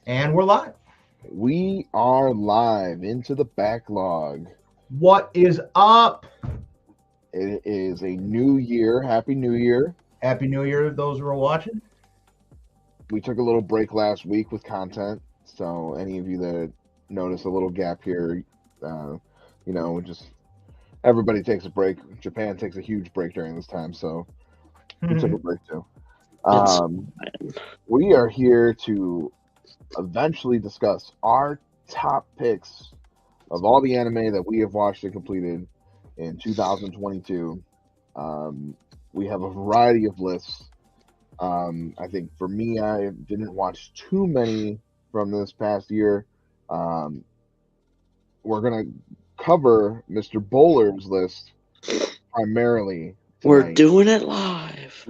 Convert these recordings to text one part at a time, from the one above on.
And we're live. We are live into the backlog. What is up? It is a new year. Happy New Year. Happy New Year to those who are watching. We took a little break last week with content. So, any of you that notice a little gap here, just everybody takes a break. Japan takes a huge break during this time. So, we took a break too. It's We are here to eventually discuss our top picks of all the anime that we have watched and completed in 2022. We have a variety of lists. I think for me, I didn't watch too many from this past year. Um, we're going to cover Mr. Bowler's list primarily we're tonight. doing it live.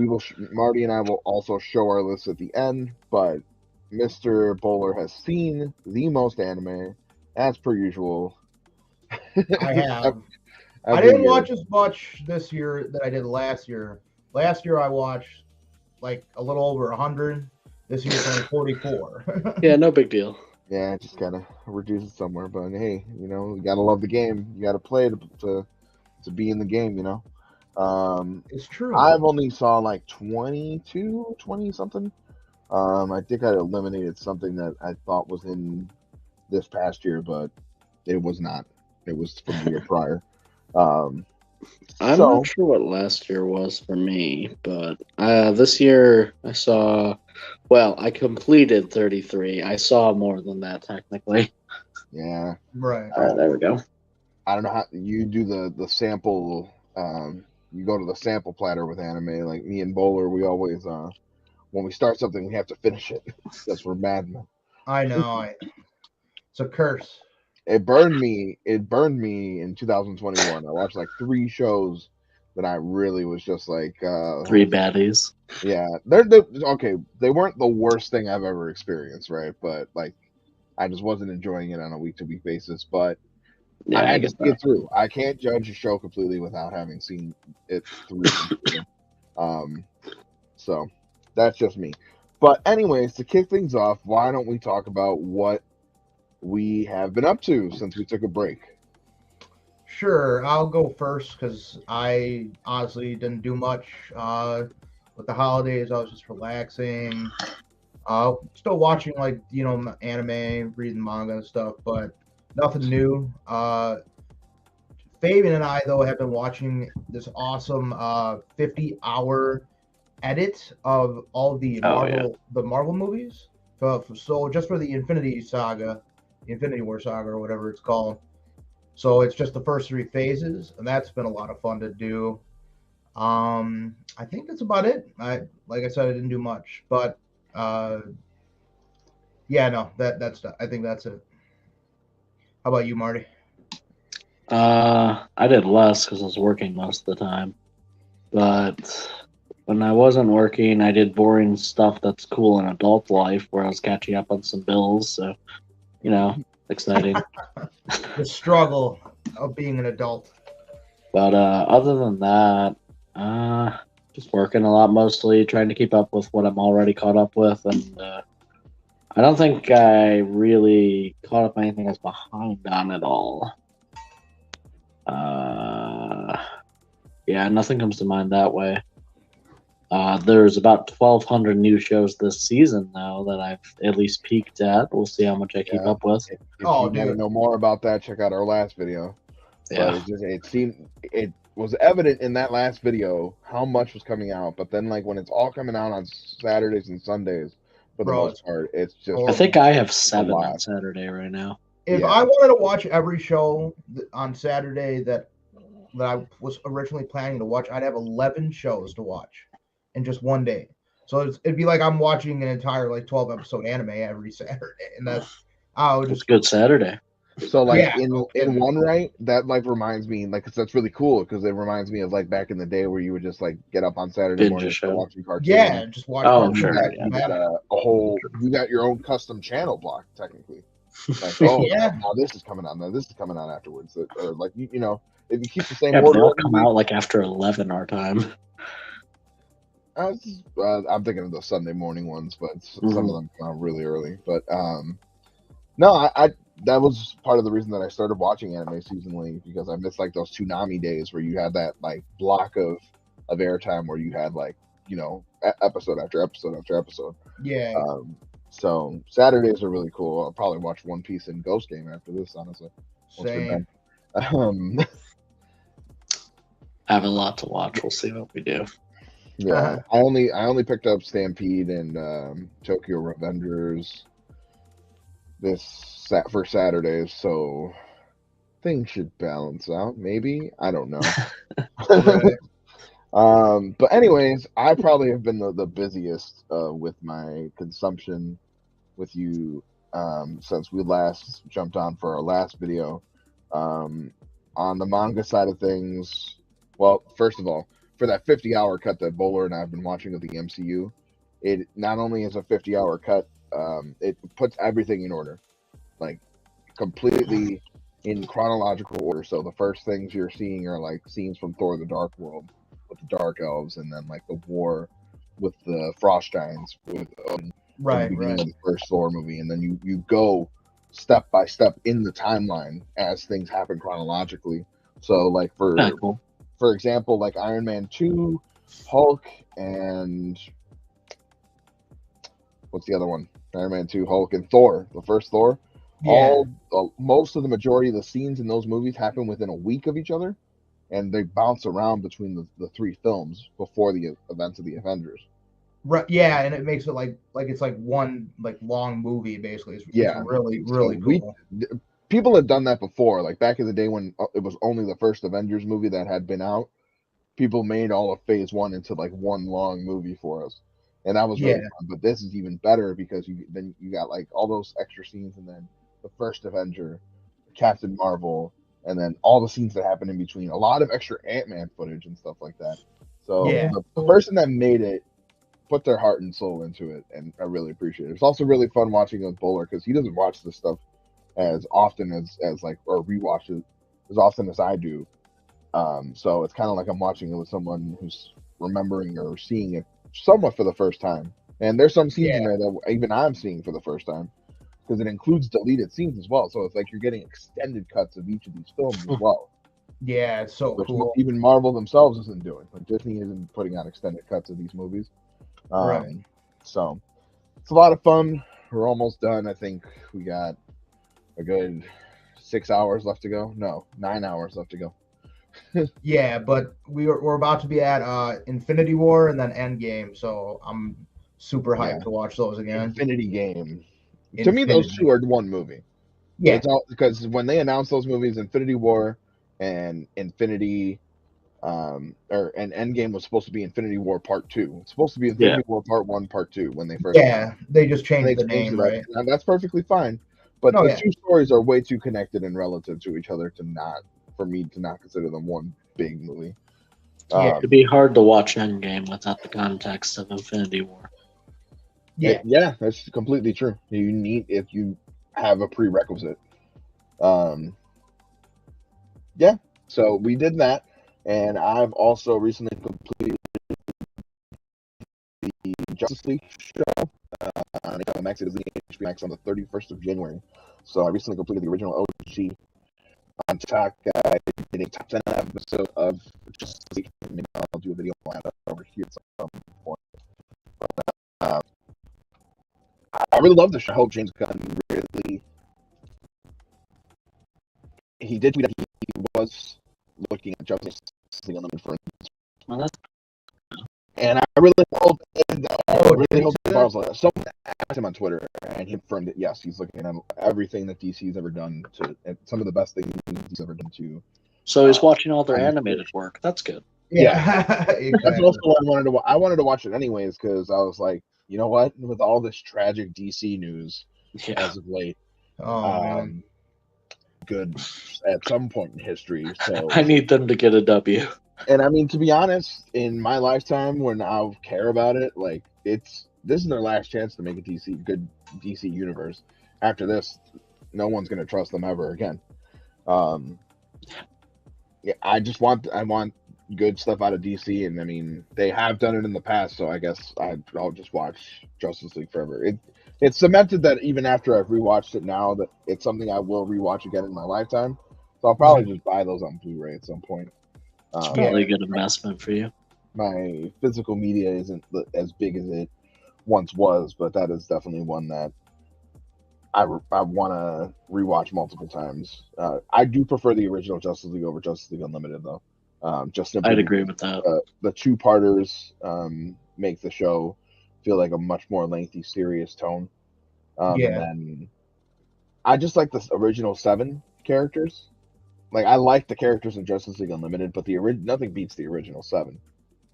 Marty and I will also show our list at the end, but Mr. Bowler has seen the most anime, as per usual. I have. I Every didn't year. watch as much this year that I did last year. Last year I watched like a little over 100. This year's only 44. Yeah, no big deal. Yeah, just gotta reduce it somewhere. But hey, you gotta love the game. You gotta play to be in the game. It's true. I've only saw like 22, 20 something. I think I eliminated something that I thought was in this past year, but it was not. It was from the year prior. I'm not sure what last year was for me, but this year I completed 33. I saw more than that technically. Yeah. Right. All right, there we go. I don't know how you do the sample. You go to the sample platter with anime. Like me and Bowler, we always when we start something, we have to finish it. That's we're madmen. I know. It's a curse. It burned me. It burned me in 2021. I watched like 3 shows that I really was just like 3 baddies. Yeah, okay. They weren't the worst thing I've ever experienced, right? But like, I just wasn't enjoying it on a week-to-week basis. But Yeah, I I had to get see it that. through. I can't judge a show completely without having seen it through. So that's just me. But anyways, to kick things off, why don't we talk about what we have been up to since we took a break? Sure, I'll go first because I honestly didn't do much. With the holidays, I was just relaxing. Still watching anime, reading manga and stuff, but nothing new. Fabian and I though have been watching this awesome 50-hour edit of all the Marvel movies. So just for the Infinity Saga, the Infinity War Saga or whatever it's called. So it's just the first 3 phases, and that's been a lot of fun to do. I think that's about it. Like I said, I didn't do much, but yeah, no, I think that's it. How about you, Marty? I did less because I was working most of the time, but when I wasn't working, I did boring stuff that's cool in adult life, where I was catching up on some bills. So, exciting. The struggle of being an adult. But other than that, just working a lot mostly, trying to keep up with what I'm already caught up with, and I don't think I really caught up anything that's behind on at all. Yeah, nothing comes to mind that way. There's about 1,200 new shows this season, though, that I've at least peeked at. We'll see how much I keep up with. If you want to know more about that, check out our last video. Yeah. But it was evident in that last video how much was coming out, but then like when it's all coming out on Saturdays and Sundays, for the most part, it's just. I think I have 7 on Saturday right now. If I wanted to watch every show on Saturday that I was originally planning to watch, I'd have 11 shows to watch in just one day. So it'd be like I'm watching an entire 12-episode anime every Saturday, and that's just good Saturday. So in one right, that reminds me that's really cool because it reminds me of back in the day where you would just get up on Saturday morning and watching cartoons. Yeah, just watch. Oh, sure. You got your own custom channel block technically. Now this is coming on. Now this is coming on afterwards. Or if you keep the same order, they'll come out after 11 our time. I'm thinking of the Sunday morning ones, but some of them come out really early. But no, I that was part of the reason that I started watching anime seasonally, because I missed like those Toonami days where you had that like block of airtime where you had like, you know, episode after episode after episode. Yeah. So Saturdays are really cool. I'll probably watch One Piece and Ghost Game after this, honestly. Same. I have a lot to watch. We'll see what we do. Yeah, I only picked up Stampede and Tokyo Revengers for Saturdays, so things should balance out. Maybe, I don't know. But anyways, I probably have been the busiest with my consumption with you since we last jumped on for our last video. On the manga side of things, well, first of all, for that 50-hour cut that Bowler and I have been watching of the MCU, it not only is a 50-hour cut, it puts everything in order, like completely in chronological order. So the first things you're seeing are like scenes from Thor: The Dark World with the Dark Elves, and then like the war with the Frost Giants with right. The first Thor movie, and then you go step by step in the timeline as things happen chronologically. So like for example, like Iron Man 2, Hulk, and what's the other one? Iron Man 2, Hulk, and Thor, the first Thor. Yeah. Most of the majority of the scenes in those movies happen within a week of each other, and they bounce around between the three films before the events of the Avengers. Right. Yeah, and it makes it like it's like one like long movie basically. It's really cool. People had done that before, like back in the day when it was only the first Avengers movie that had been out. People made all of Phase 1 into like one long movie for us, and that was really fun. But this is even better because you got like all those extra scenes, and then the first Avenger, Captain Marvel, and then all the scenes that happen in between. A lot of extra Ant-Man footage and stuff like that. So the person that made it put their heart and soul into it, and I really appreciate it. It's also really fun watching with Bowler because he doesn't watch this stuff as often as like, or rewatch it as often as I do. So it's kind of like I'm watching it with someone who's remembering or seeing it somewhat for the first time. And there's some scenes in there that even I'm seeing for the first time, because it includes deleted scenes as well. So it's like you're getting extended cuts of each of these films as well. Yeah, it's so cool. Even Marvel themselves isn't doing. Like Disney isn't putting out extended cuts of these movies. Right. So it's a lot of fun. We're almost done. I think we got a good 6 hours left to go. No, 9 hours left to go. Yeah, but we're about to be at Infinity War and then Endgame, so I'm super hyped to watch those again. Infinity Game. To me, those two are one movie. Yeah, it's all because when they announced those movies, Infinity War and Infinity, and Endgame was supposed to be Infinity War Part 2. It's supposed to be Infinity War Part 1, Part 2 when they first. They just changed the name, right? And that's perfectly fine. But the two stories are way too connected and relative to each other for me to not consider them one big movie. It'd be hard to watch Endgame without the context of Infinity War. Yeah, that's completely true. You need, if you have a prerequisite. So we did that, and I've also recently completed the Justice League show on HBO Max. It is the HBO Max on the 31st of January. So I recently completed the original OG on TikTok. I did a top 10 episode of Justice League. Maybe I'll do a video on that over here at some point. But, I really love the show. I hope James Gunn really. He did tweet that he was looking at Justice League on the for and I really hope someone asked him on Twitter, and he confirmed that yes, he's looking at everything that DC's ever done some of the best things DC's ever done to. So he's watching all their animated work. That's good. Yeah. Exactly. That's also what I wanted to watch it anyways, because I was like, you know what, with all this tragic DC news as of late, good at some point in history. So I need them to get a W. And I mean, to be honest, in my lifetime, when I'll care about it, like this is their last chance to make a good DC universe. After this, no one's gonna trust them ever again. I want good stuff out of DC, and I mean they have done it in the past, so I guess I'll just watch Justice League forever. It's cemented that even after I've rewatched it now, that it's something I will rewatch again in my lifetime. So I'll probably just buy those on Blu-ray at some point. It's probably a good investment for you. My physical media isn't as big as it once was, but that is definitely one that I want to rewatch multiple times. I do prefer the original Justice League over Justice League Unlimited, though. I'd agree with that. The two-parters make the show feel like a much more lengthy, serious tone. And then I just like the original 7 characters. Like I like the characters in Justice League Unlimited, but nothing beats the original 7.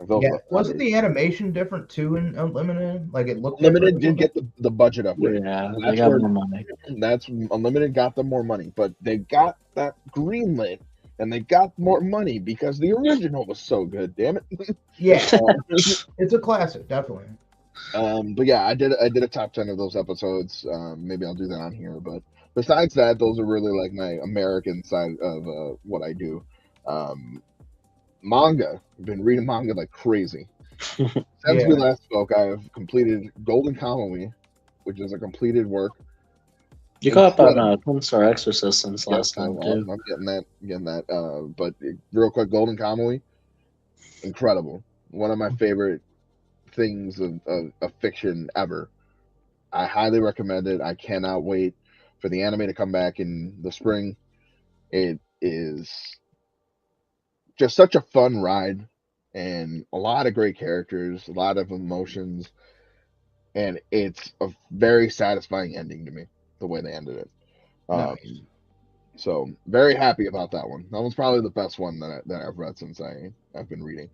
Like wasn't the animation different too in Unlimited? Like it looked Unlimited did get the budget upgrade. Yeah, they got more money. That's Unlimited got them more money, but they got that greenlit. And they got more money because the original was so good. Damn it! Yeah, it's a classic, definitely. But yeah, I did a top 10 of those episodes. Maybe I'll do that on here. But besides that, those are really like my American side of what I do. Manga. I've been reading manga like crazy. Since we last spoke, I have completed Golden Kamuy, which is a completed work. You caught up on Twin Star Exorcist since last time too. I'm getting that. But real quick, Golden Kamuy, incredible. One of my favorite things of fiction ever. I highly recommend it. I cannot wait for the anime to come back in the spring. It is just such a fun ride and a lot of great characters, a lot of emotions, and it's a very satisfying ending to me. The way they ended it. Nice. So very happy about that one. That was probably the best one that I've read since I've been reading.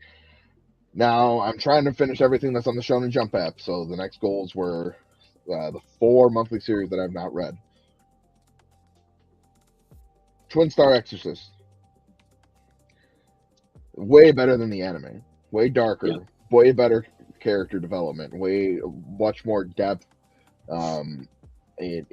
Now I'm trying to finish everything that's on the Shonen Jump app. So the next goals were the 4 monthly series that I've not read. Twin Star Exorcist. Way better than the anime. Way darker. Yeah. Way better character development. Way much more depth. It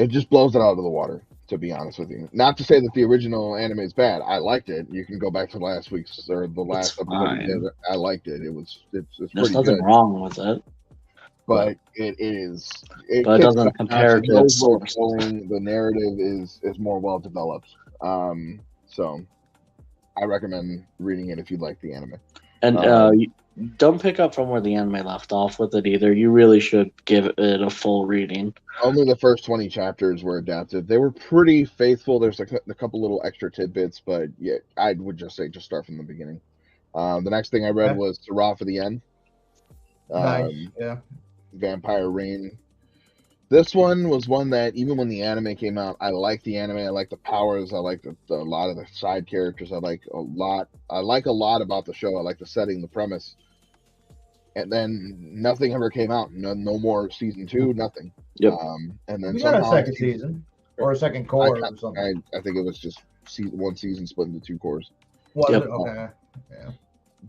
just blows it out of the water, to be honest with you. Not to say that the original anime is bad. I liked it. You can go back to last week's or the last episode. I liked it. It's There's pretty nothing good. wrong with it. But it is. But it doesn't compare to its source. The narrative is more well developed. So I recommend reading it if you like the anime. And don't pick up from where the anime left off with it either. You really should give it a full reading. Only the first 20 chapters were adapted. They were pretty faithful. There's a couple little extra tidbits, but yeah, I would just say just start from the beginning. The next thing I read was Sarah for the End. Nice. Yeah. Vampire Reign. This one was one that even when the anime came out, I liked the anime. I liked the powers. I liked a lot of the side characters. I like a lot about the show. I like the setting, the premise. And then nothing ever came out. No more season 2. Nothing. Yep. And then we got a second season or a second core or something. I think it was just one season split into 2 cores. Was it? Okay. Yeah.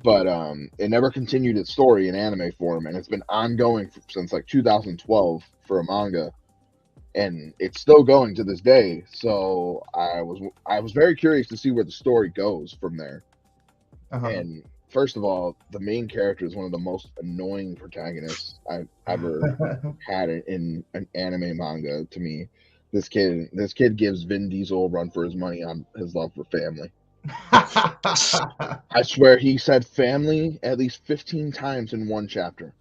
But it never continued its story in anime form, and it's been ongoing since like 2012 for a manga, and it's still going to this day. So I was very curious to see where the story goes from there. And first of all, the main character is one of the most annoying protagonists I've ever had in an anime manga. To me, this kid gives Vin Diesel a run for his money on his love for family. I swear he said family at least 15 times in one chapter.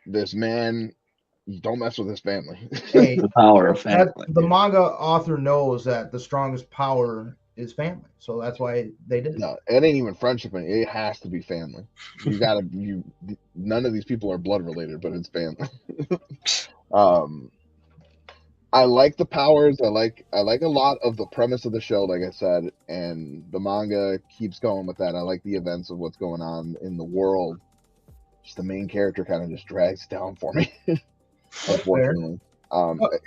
This man, you don't mess with his family. Hey, the power of family. The manga author knows that the strongest power is family, so that's why they did it. No, it ain't even friendship. It has to be family. None of these people are blood related, but it's family. I like the powers. I like a lot of the premise of the show, like I said, and the manga keeps going with that. I like the events of what's going on in the world. Just the main character kind of just drags down for me, unfortunately.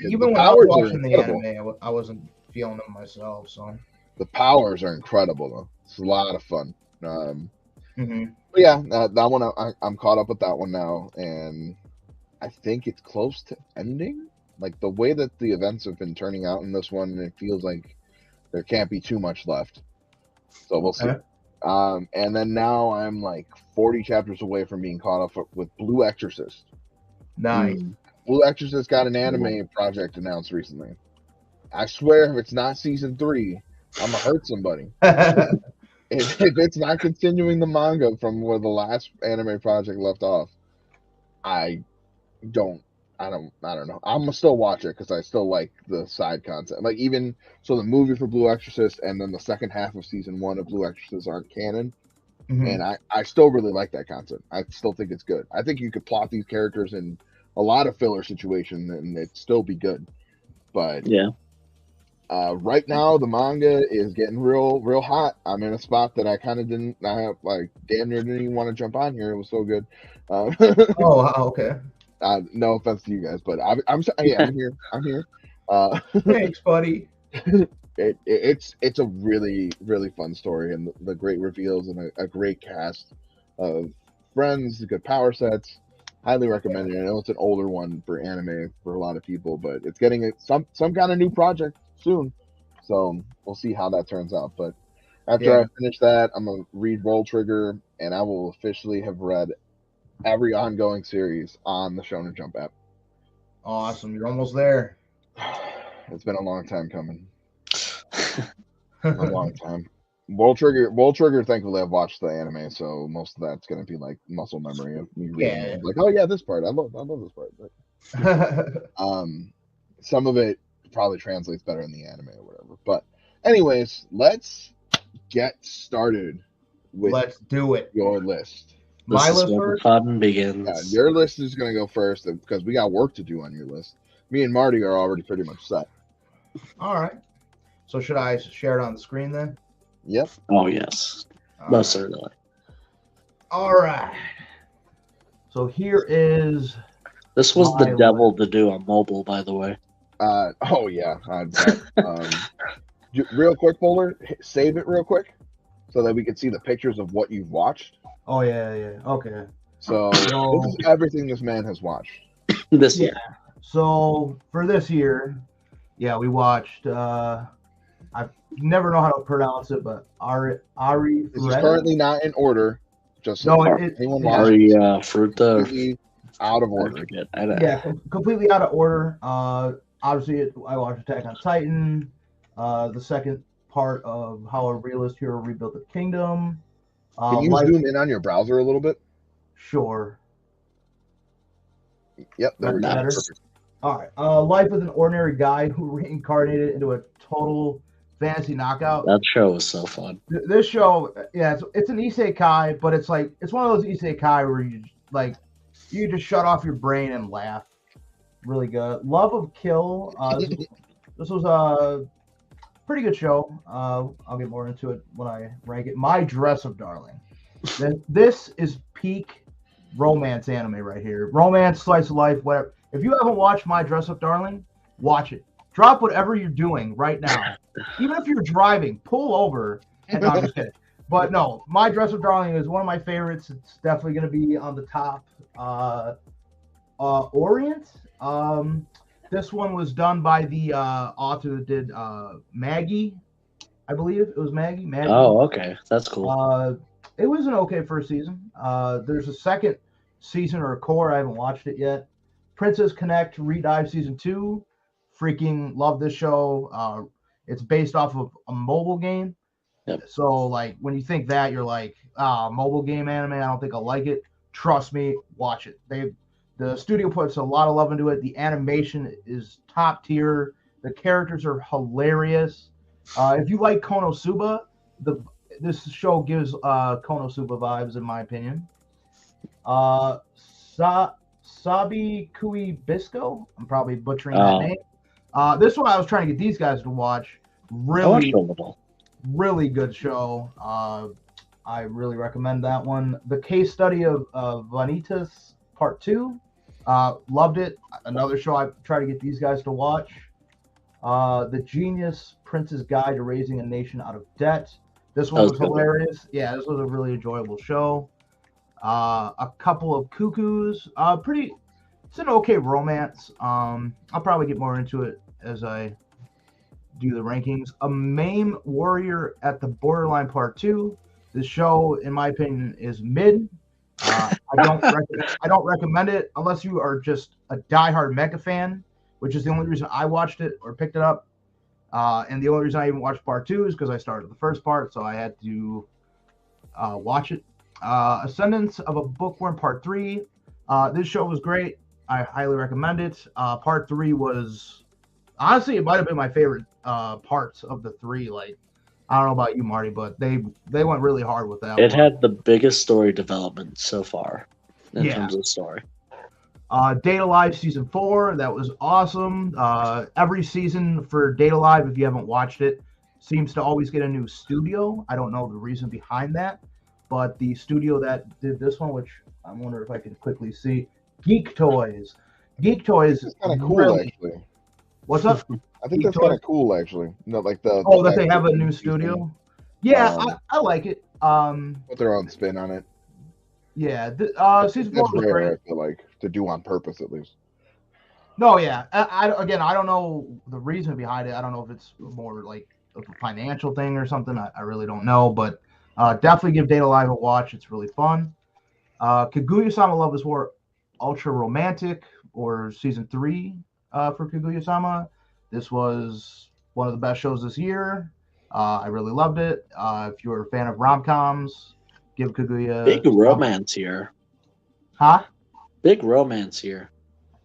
Even when I was watching the anime, I wasn't feeling them myself. So the powers are incredible, though. It's a lot of fun. But yeah, that one I'm caught up with that one now, and I think it's close to ending. Like the way that the events have been turning out in this one, it feels like there can't be too much left. So we'll see. And then now I'm like 40 chapters away from being caught up with Blue Exorcist. Nice. Blue Exorcist got an anime project announced recently. I swear, if it's not season 3, I'm gonna hurt somebody. If it's not continuing the manga from where the last anime project left off, I don't know. I'm gonna still watch it because I still like the side concept. Like even so, the movie for Blue Exorcist and then the second half of season 1 of Blue Exorcist aren't canon, and I still really like that concept. I still think it's good. I think you could plot these characters in a lot of filler situations and it'd still be good. But yeah. Right now the manga is getting real hot. I'm in a spot that I kind of damn near didn't even want to jump on here. It was so good. Oh, okay. No offense to you guys, but I'm here. I'm here. Thanks, buddy. It's a really fun story, and the great reveals and a great cast of friends, good power sets. Highly recommended. I know it's an older one for anime for a lot of people, but it's getting some kind of new project soon, so we'll see how that turns out. But after I finish that, I'm gonna read Roll Trigger, and I will officially have read every ongoing series on the Shonen Jump app. Awesome, you're almost there. It's been a long time coming. A long time. Roll Trigger. Thankfully, I've watched the anime, so most of that's gonna be like muscle memory of me reading. Like, oh yeah, this part. I love this part. But, some of it probably translates better in the anime or whatever. But anyways, let's get started with let's do it. Your list. My list first. Fun begins. Yeah, your list is gonna go first because we got work to do on your list. Me and Marty are already pretty much set. All right. So should I share it on the screen then? Yep. Oh yes. Most certainly. All right. So here is. This was the devil to do on mobile, by the way. Oh yeah. Real quick, Bowler, save it real quick so that we can see the pictures of what you've watched. Oh yeah. Okay. So this is everything this man has watched. This year. So for this year, we watched. I never know how to pronounce it, but Ari. This is currently not in order. Just no, anyone Ari Fruta. Out of order. Completely out of order. Obviously, I watched Attack on Titan. The second part of How a Realist Hero Rebuilt the Kingdom. Can you zoom in on your browser a little bit? Sure. Yep, there we go. Perfect. All right. Life with an Ordinary Guy Who Reincarnated into a Total Fantasy Knockout. That show was so fun. This show, it's an isekai, but it's one of those isekai where you just shut off your brain and laugh. Really good. Love of Kill. This was a pretty good show. I'll get more into it when I rank it. My Dress of Darling. This is peak romance anime right here. Romance, slice of life, whatever. If you haven't watched My Dress Up Darling, watch it. Drop whatever you're doing right now. Even if you're driving, pull over. And I'm just kidding. But no, My Dress Up Darling is one of my favorites. It's definitely going to be on the top. Orient. This one was done by the author that did Maggie. I believe it was Maggie. Oh, okay. That's cool. It was an okay first season. There's a second season or a core. I haven't watched it yet. Princess Connect Redive Season 2. Freaking love this show. It's based off of a mobile game. Yep. So, when you think that, you're like, mobile game anime, I don't think I'll like it. Trust me, watch it. The studio puts a lot of love into it. The animation is top tier. The characters are hilarious. If you like Konosuba, this show gives Konosuba vibes, in my opinion. Sabi Kui Bisco. I'm probably butchering that name. This one I was trying to get these guys to watch. Really good show. I really recommend that one. The Case Study of Vanitas Part 2. Loved it. Another show I try to get these guys to watch. The Genius Prince's Guide to Raising a Nation Out of Debt. This one was hilarious. Yeah, this was a really enjoyable show. A Couple of Cuckoos. It's an okay romance. I'll probably get more into it as I do the rankings. A Mame Warrior at the Borderline Part 2. This show, in my opinion, is mid. I don't recommend it unless you are just a diehard mecha fan, which is the only reason I watched it or picked it up. And the only reason I even watched Part 2 is because I started the first part, so I had to watch it. Ascendance of a Bookworm Part 3. This show was great. I highly recommend it. Part 3 was, honestly, it might have been my favorite parts of the 3. Like, I don't know about you, Marty, but they went really hard with that. It had the biggest story development so far in terms of story. Data Live Season 4, that was awesome. Every season for Data Live, if you haven't watched it, seems to always get a new studio. I don't know the reason behind that, but the studio that did this one, which I wonder if I can quickly see, Geek Toys. Geek Toys is kind of cool, actually. What's up? I think that's kind of cool, actually. No, like that they have a new studio. Yeah, I like it. Put their own spin on it. Yeah, season 4 was rare, great. I feel like, to do on purpose, at least. No, yeah. I don't know the reason behind it. I don't know if it's more like a financial thing or something. I really don't know, but definitely give Data Live a watch. It's really fun. Kaguya-sama Love is War Ultra Romantic, or season 3 for Kaguya-sama. This was one of the best shows this year. I really loved it. If you're a fan of rom-coms, give Kaguya... Big romance here. Huh? Big romance here.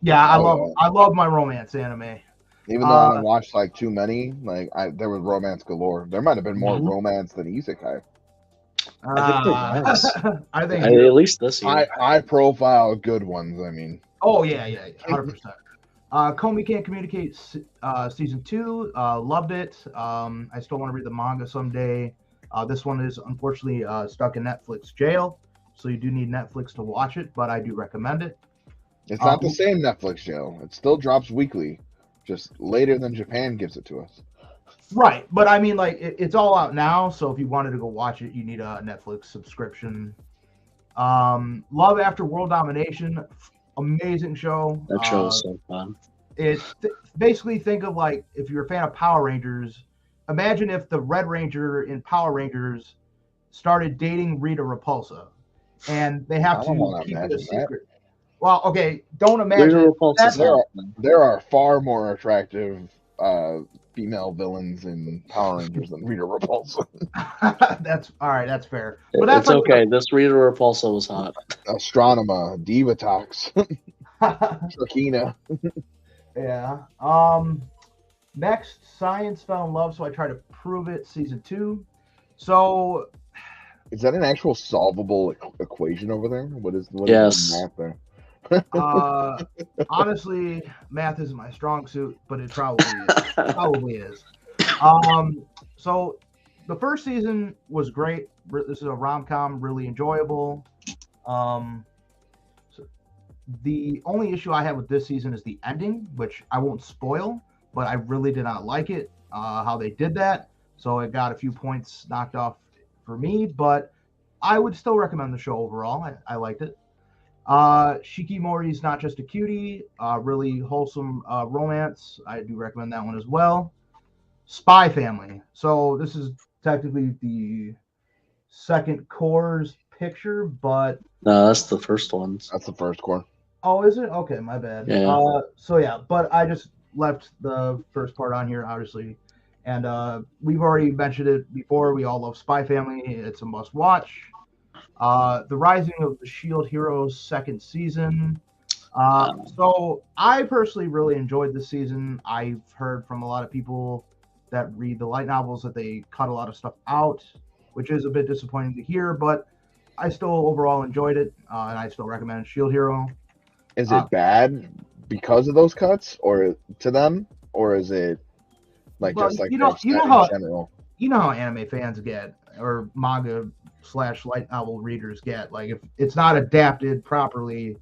Yeah, I love my romance anime. Even though I don't watch like too many, like there was romance galore. There might have been more romance than Isekai. I think at least this year. High profile good ones, I mean. Oh yeah, 100%. Komi Can't Communicate season 2, loved it. I still want to read the manga someday. This one is unfortunately stuck in Netflix jail, so you do need Netflix to watch it, but I do recommend it. It's not the same Netflix jail. It still drops weekly, just later than Japan gives it to us. Right, but I mean, like, it's all out now, so if you wanted to go watch it, you need a Netflix subscription. Love After World Domination, amazing show. That show is so fun. Basically, think of, like, if you're a fan of Power Rangers, imagine if the Red Ranger in Power Rangers started dating Rita Repulsa, and they have to keep it a secret. Well, okay, don't imagine. There are far more attractive female villains in Power Rangers than Rita Repulsa. That's all right. That's fair. But that's okay. This Rita Repulsa was hot. Astronema, Divatox, Trakina. Yeah. Next, Science Fell in Love, so I try to prove it. Season 2. So, is that an actual solvable equation over there? What is the math there? Honestly, math isn't my strong suit, but it probably is. So the first season was great. This is a rom-com, really enjoyable. So the only issue I have with this season is the ending, which I won't spoil, but I really did not like it, how they did that. So it got a few points knocked off for me, but I would still recommend the show overall. I liked it. Shikimori's Not Just a Cutie, really wholesome romance. I do recommend that one as well. Spy Family. So this is technically the second core's picture, but no, that's the first one. That's the first core. Oh, is it? Okay, my bad. Yeah. So yeah, but I just left the first part on here, obviously, and we've already mentioned it before. We all love Spy Family. It's a must watch. The Rising of the Shield Heroes second season. So I personally really enjoyed this season. I've heard from a lot of people that read the light novels that they cut a lot of stuff out, which is a bit disappointing to hear, but I still overall enjoyed it, and I still recommend Shield Hero. Is it bad because of those cuts, or to them, or is it like just like in general? You know how anime fans get, or manga / light novel readers get. Like, if it's not adapted properly,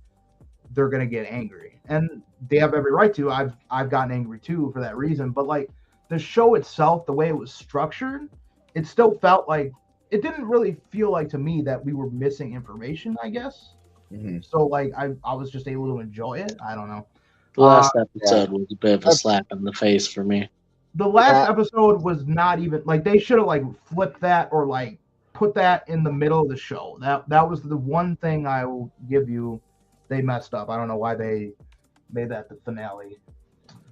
they're gonna get angry, and they have every right to. I've gotten angry too for that reason. But like the show itself, the way it was structured, it still felt like it didn't really feel like to me that we were missing information, I guess. Mm-hmm. So like I was just able to enjoy it. I don't know. The last episode was a bit of a slap in the face for me. the last episode was not even like they should have like flipped that or like put that in the middle of the show. That was the one thing I will give you. They messed up. I don't know why they made that the finale,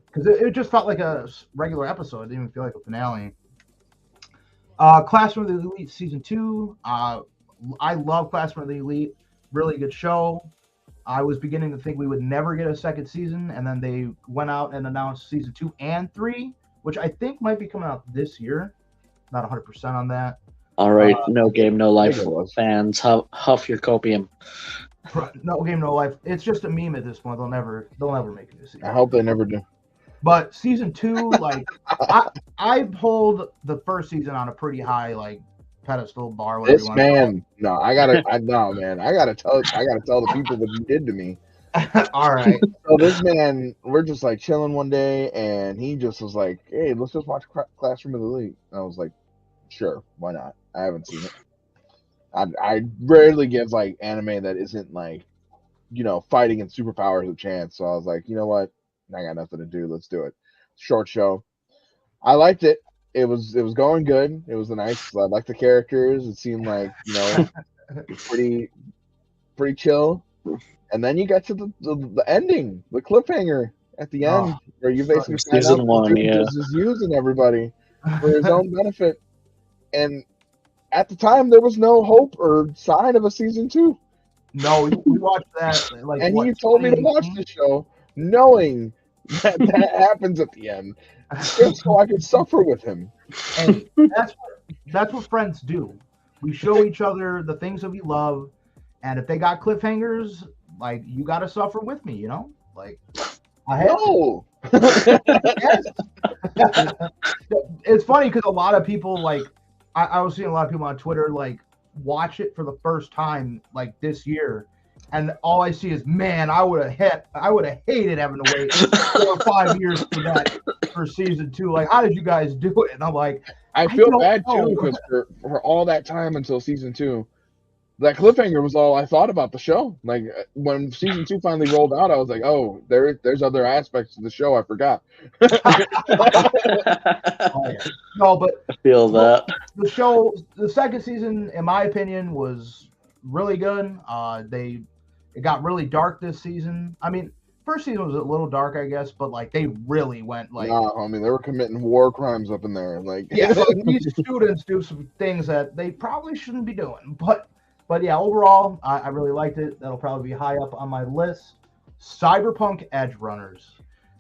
because it just felt like a regular episode. It didn't even feel like a finale. Classroom of the Elite season 2. I love Classroom of the Elite. Really good show. I was beginning to think we would never get a second season, and then they went out and announced season 2 and 3, which I think might be coming out this year. Not 100% on that. All right, No Game No Life fans, huff your copium. No Game No Life. It's just a meme at this point. They'll never make it this season. I hope they never do. But season 2, like I hold the first season on a pretty high like pedestal bar. This man, no, I gotta tell the people what he did to me. All right. So this man, we're just like chilling one day, and he just was like, "Hey, let's just watch Classroom of the Elite." And I was like, "Sure, why not?" I haven't seen it. I rarely give like anime that isn't like, fighting and superpowers a chance. So I was like, you know what? I got nothing to do. Let's do it. Short show. I liked it. It was going good. It was I liked the characters. It seemed like pretty chill. And then you got to the ending, the cliffhanger at the end, where you basically season 1, is using everybody for his own benefit. And at the time, there was no hope or sign of a season 2. No, we watched that. And he told me to watch the show, knowing that happens at the end, just so I could suffer with him. And that's what friends do. We show each other the things that we love, and if they got cliffhangers, like you got to suffer with me, Like I have. No. It's funny because a lot of people like. I was seeing a lot of people on Twitter like watch it for the first time like this year, and all I see is, man, I would have hated having to wait 4 or 5 years for season 2. Like, how did you guys do it? And I'm like, I feel bad too because for all that time until season 2, that cliffhanger was all I thought about the show. Like when season 2 finally rolled out, I was like, oh, there's other aspects of the show I forgot. No, but I feel that the show, the second season, in my opinion, was really good. It got really dark this season. I mean, first season was a little dark, I guess, but like they really went like. Nah, I mean, they were committing war crimes up in there. Like, yeah, these students do some things that they probably shouldn't be doing, But yeah, overall, I really liked it. That'll probably be high up on my list. Cyberpunk Edge Runners.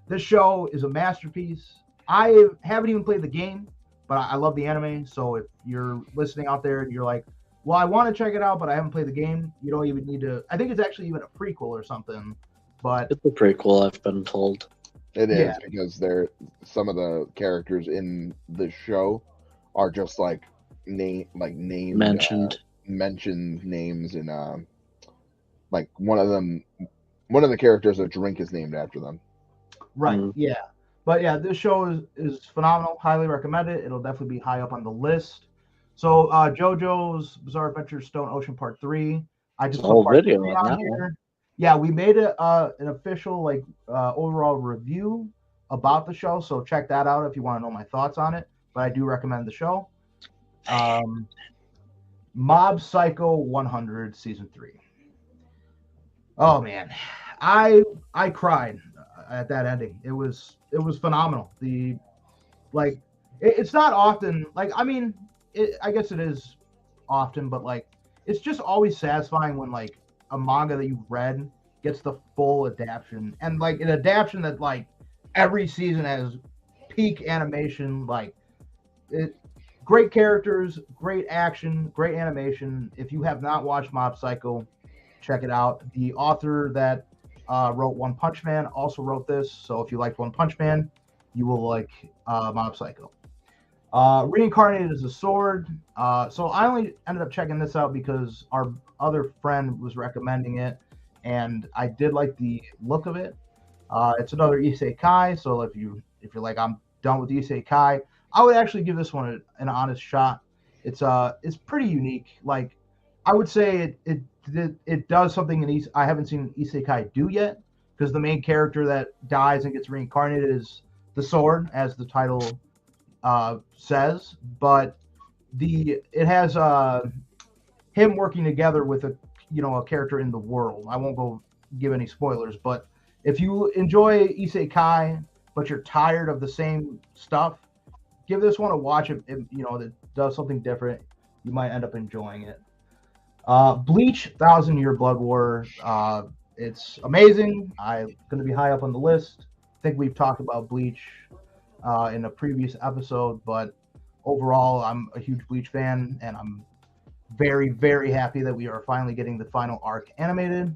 This show is a masterpiece. I haven't even played the game, but I love the anime. So if you're listening out there and you're like, well, I want to check it out, but I haven't played the game, you don't even need to. I think it's actually even a prequel or something. But it's a prequel, I've been told. It is because some of the characters in the show are just like named mentioned names in like one of the characters a drink is named after them. Right. Yeah. But yeah, this show is phenomenal. Highly recommend it. It'll definitely be high up on the list. So JoJo's Bizarre Adventure Stone Ocean Part 3. I just put part video 3 on here. Yeah, we made an official overall review about the show, so check that out if you want to know my thoughts on it. But I do recommend the show. Mob Psycho 100 season 3. Oh man, I cried at that ending. It was phenomenal. It's not often I guess it is often, but like it's just always satisfying when like a manga that you've read gets the full adaptation, and like an adaptation that like every season has peak animation, like it. Great characters, great action, great animation. If you have not watched Mob Psycho, check it out. The author that wrote One Punch Man also wrote this. So if you liked One Punch Man, you will like Mob Psycho. Reincarnated as a Sword. So I only ended up checking this out because our other friend was recommending it, and I did like the look of it. It's another isekai. So if you're like, I'm done with isekai, I would actually give this one an honest shot. It's pretty unique. Like I would say it does something I haven't seen isekai do yet, because the main character that dies and gets reincarnated is the sword, as the title says, but it has him working together with a character in the world. I won't go give any spoilers, but if you enjoy isekai but you're tired of the same stuff, give this one a watch. That does something different. You might end up enjoying it. Bleach, 1,000 Year Blood War. It's amazing. I'm going to be high up on the list. I think we've talked about Bleach in a previous episode, but overall, I'm a huge Bleach fan, and I'm very, very happy that we are finally getting the final arc animated.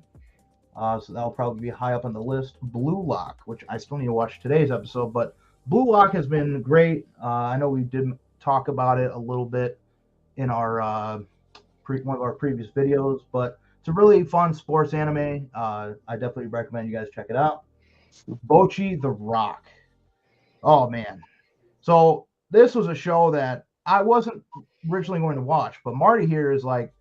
So that'll probably be high up on the list. Blue Lock, which I still need to watch today's episode, but Blue Lock has been great. I know we did talk about it a little bit in our one of our previous videos, but it's a really fun sports anime. I definitely recommend you guys check it out. Bocchi the Rock. Oh man. So this was a show that I wasn't originally going to watch, but Marty here is like,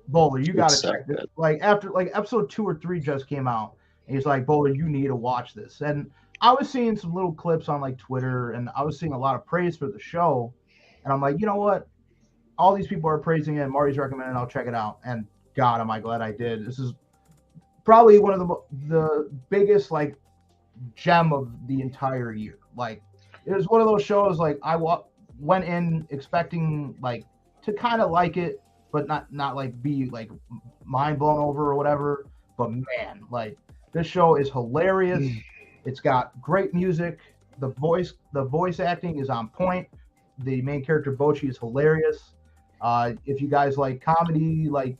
Bowler, you got to check this. Like after episode 2 or 3 just came out, and he's like, Bowler, you need to watch this. And I was seeing some little clips on like Twitter, and I was seeing a lot of praise for the show, and I'm like, you know what? All these people are praising it. Marty's recommending. I'll check it out. And God, am I glad I did. This is probably one of the biggest like gem of the entire year. Like it was one of those shows like I went in expecting like to kind of like it, but not like be like mind blown over or whatever. But man, like this show is hilarious. It's got great music. The voice acting is on point. The main character Bocchi is hilarious. If you guys like comedy, like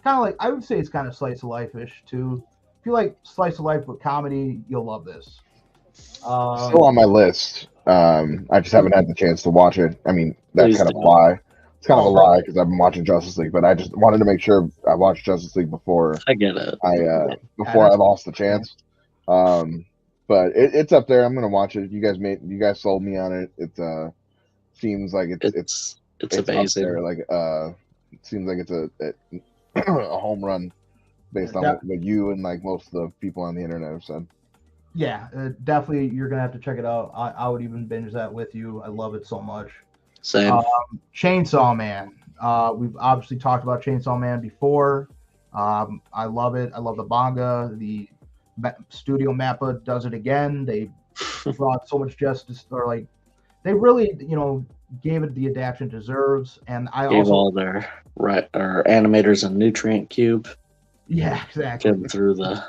kind of like I would say it's kind of slice of life-ish too. If you like slice of life with comedy, you'll love this. Still on my list. I just haven't had the chance to watch it. I mean, that's kind of a lie. It's kind of a lie because I've been watching Justice League, but I just wanted to make sure I watched Justice League before. I get it. Before I lost the chance. But it's up there. I'm gonna watch it. You guys sold me on it. It seems like it's amazing. Up there. Like it seems like it's a home run based on what you and like most of the people on the internet have said. Yeah, definitely. You're gonna have to check it out. I would even binge that with you. I love it so much. Same. Chainsaw Man. We've obviously talked about Chainsaw Man before. I love it. I love the manga. The Studio Mappa does it again. They brought so much justice, or like they really, gave it the adaptation it deserves. And I gave also all their our animators a nutrient cube. Yeah, exactly. Get them through the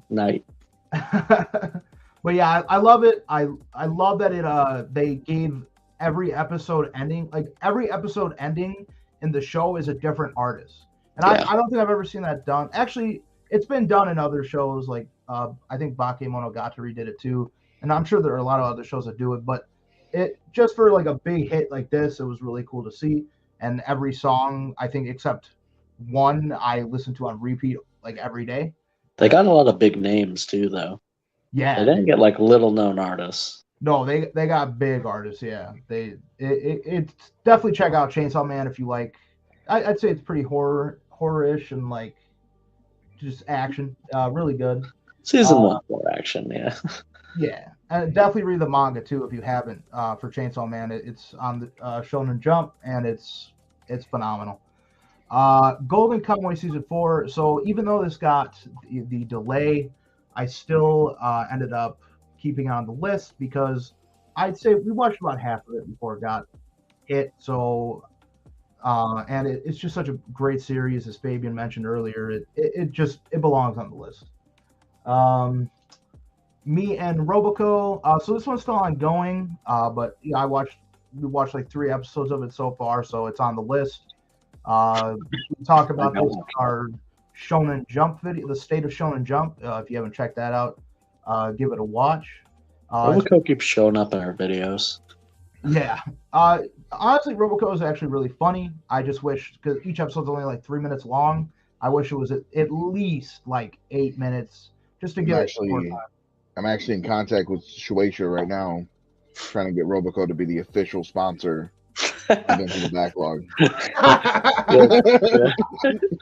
night. But yeah, I love it. I love that it they gave every episode ending, like every episode ending in the show is a different artist. And I don't think I've ever seen that done. Actually, it's been done in other shows, like I think Bakemonogatari did it too. And I'm sure there are a lot of other shows that do it, but it just for like a big hit like this, it was really cool to see. And every song, I think except one, I listen to on repeat like every day. They got a lot of big names too, though. Yeah, they didn't get like little known artists. No, they got big artists. Yeah, it's definitely check out Chainsaw Man if you like. I'd say it's pretty horror-ish and like just action. Really good. Season 1 more action, yeah. Yeah, and definitely read the manga too if you haven't. For Chainsaw Man, it's on the Shonen Jump and it's phenomenal. Golden Kamuy season 4. So even though this got the delay, I still ended up keeping it on the list because I'd say we watched about half of it before it got hit. So and it's just such a great series, as Fabian mentioned earlier. It belongs on the list. Me and Roboco. So this one's still ongoing, but yeah, we watched like 3 episodes of it so far, so it's on the list. We talk about this in our Shonen Jump video, the State of Shonen Jump. If you haven't checked that out, give it a watch. Roboco keeps showing up in our videos. Yeah. Honestly, Roboco is actually really funny. I just wish, because each episode's only like 3 minutes long, I wish it was at least like 8 minutes just to get more time. I'm actually in contact with Shueisha right now, trying to get Roboco to be the official sponsor into the backlog.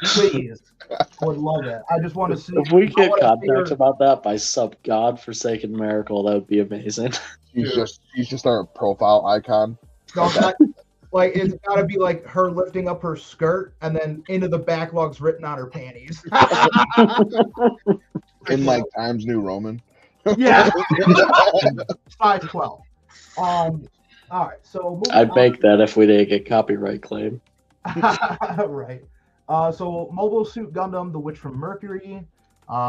Please. I would love that. I just want to see. If we get contacts about that by some godforsaken miracle, that would be amazing. She's just our profile icon. No, like it's got to be like her lifting up her skirt and then into the backlogs written on her panties. In like Times New Roman. Yeah. Size 12. All right. So I'd make that if we didn't get copyright claim. Right. So Mobile Suit Gundam, The Witch from Mercury.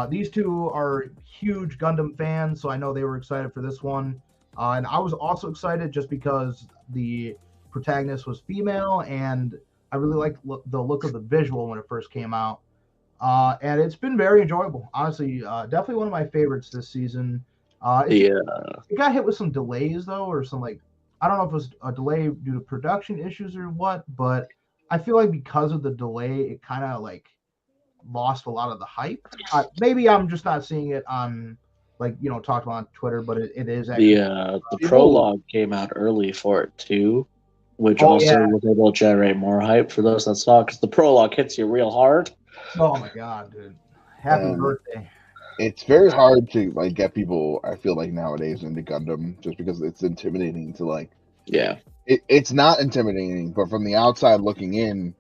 These two are huge Gundam fans, so I know they were excited for this one. And I was also excited just because the protagonist was female, and I really liked the look of the visual when it first came out. And it's been very enjoyable. Honestly, definitely one of my favorites this season. It got hit with some delays, though, or some, like, I don't know if it was a delay due to production issues or what, but I feel like because of the delay, it kind of, like, lost a lot of the hype. Maybe I'm just not seeing it on, like, talked about on Twitter, but it is actually. The prologue came out early for it, too, which was able to generate more hype for those that saw it, because the prologue hits you real hard. Oh, my God, dude. Happy birthday. It's very hard to, like, get people, I feel like, nowadays into Gundam, just because it's intimidating to, like... Yeah. It's not intimidating, but from the outside looking in,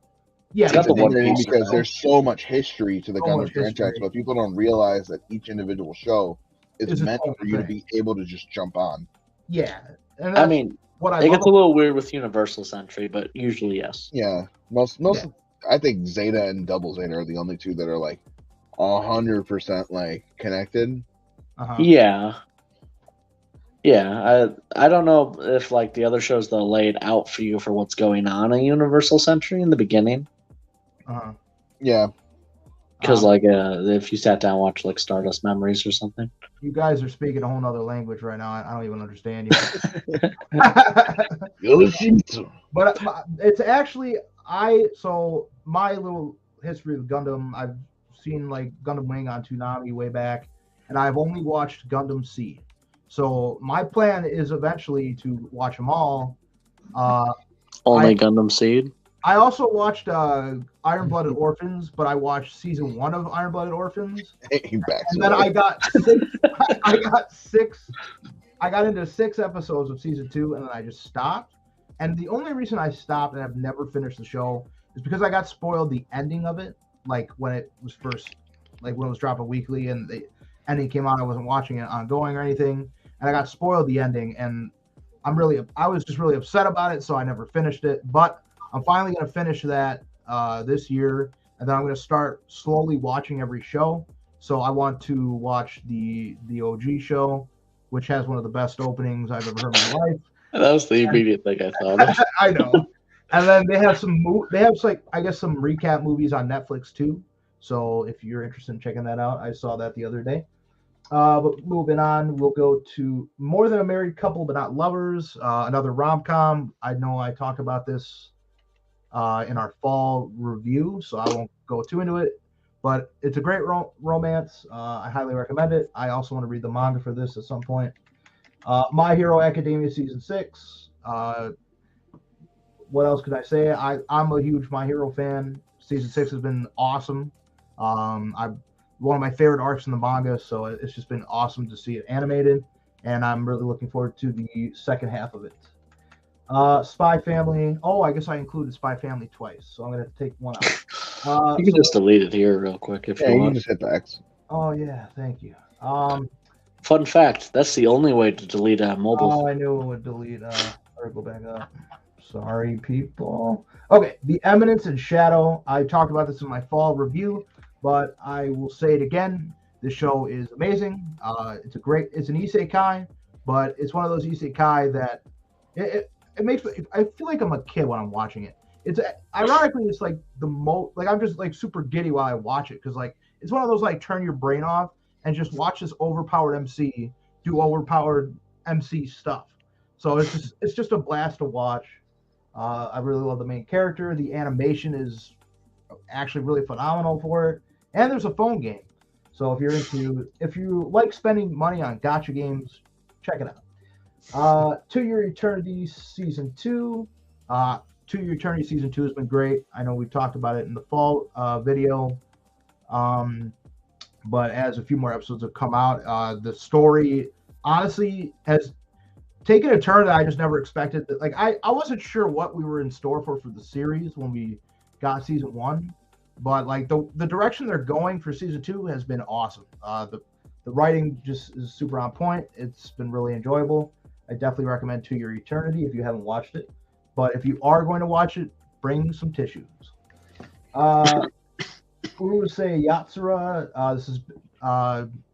yeah, it's intimidating because there's so much history to the Gundam franchise, but people don't realize that each individual show is meant for you to be able to just jump on. Yeah. And I mean, it gets a little weird with Universal Century, but usually, yes. Yeah. Most I think Zeta and Double Zeta are the only two that are, like, 100% like connected. Yeah. I don't know if like the other shows they'll lay it out for you for what's going on in Universal Century in the beginning. Yeah. Because like if you sat down and watched like Stardust Memories or something. You guys are speaking a whole nother language right now. I don't even understand you. But it's actually so my little history of Gundam, I've seen like Gundam Wing on Toonami way back, and I've only watched Gundam Seed. So my plan is eventually to watch them all. Only Gundam Seed? I also watched Iron Blooded Orphans, but I watched season 1 of Iron Blooded Orphans. And then I got into 6 episodes of season 2, and then I just stopped. And the only reason I stopped and I've never finished the show is because I got spoiled the ending of it. Like when it was first, like when it was dropping weekly and the ending came out, I wasn't watching it ongoing or anything, and I got spoiled the ending, and I was just really upset about it, so I never finished it. But I'm finally gonna finish that this year, and then I'm gonna start slowly watching every show. So I want to watch the OG show, which has one of the best openings I've ever heard in my life. That was the immediate thing I thought. I know. And then they have some I guess some recap movies on Netflix too. So if you're interested in checking that out, I saw that the other day. But moving on, we'll go to More Than a Married Couple But Not Lovers, another rom-com. I know I talked about this in our fall review, so I won't go too into it. But it's a great romance. I highly recommend it. I also want to read the manga for this at some point. My Hero Academia Season 6. What else could I say? I'm a huge My Hero fan. Season 6 has been awesome. One of my favorite arcs in the manga, so it's just been awesome to see it animated, and I'm really looking forward to the second half of it. Spy Family. Oh, I guess I included Spy Family twice, so I'm going to take one out. You can just delete it here real quick if you want. You can just hit the X. Oh, yeah, thank you. Fun fact, that's the only way to delete a mobile. Oh, I knew it would delete. Or go back up. Sorry, people. Okay, The Eminence and Shadow. I talked about this in my fall review, but I will say it again. This show is amazing. It's an isekai, but it's one of those isekai that it makes me, I feel like I'm a kid when I'm watching it. It's ironically, it's like I'm just like super giddy while I watch it, because like it's one of those like turn your brain off and just watch this overpowered MC do overpowered MC stuff. So it's just a blast to watch. I really love the main character. The animation is actually really phenomenal for it. And there's a phone game. So if you like spending money on gacha games, check it out. To Your Eternity Season 2. To Your Eternity Season 2 has been great. I know we talked about it in the fall video. But as a few more episodes have come out, the story honestly taking a turn that I just never expected. Like I wasn't sure what we were in store for the series when we got season 1, but like the direction they're going for season 2 has been awesome. The writing just is super on point. It's been really enjoyable. I definitely recommend To Your Eternity if you haven't watched it. But if you are going to watch it, bring some tissues. Urusei Yatsura. This is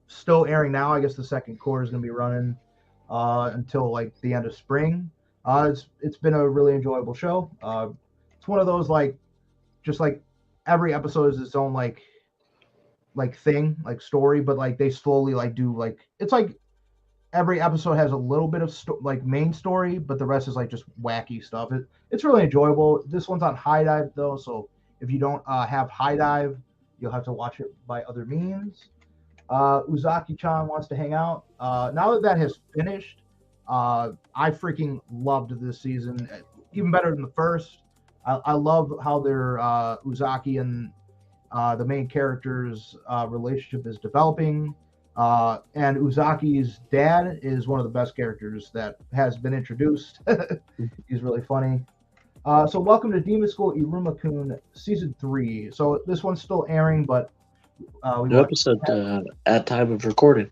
still airing now. I guess the second core is going to be running until like the end of spring. It's been a really enjoyable show. It's one of those like just like every episode is its own like thing, like story, but like they slowly like do like it's like every episode has a little bit of like main story, but the rest is like just wacky stuff. It's really enjoyable. This one's on High Dive though, so if you don't have High Dive, you'll have to watch it by other means. Uzaki-chan wants to hang out. Now that has finished, I freaking loved this season, even better than the first. I love how their Uzaki and the main character's relationship is developing. And Uzaki's dad is one of the best characters that has been introduced. He's really funny. So welcome to Demon School Iruma-kun Season 3. So this one's still airing, but new episode at time of recording.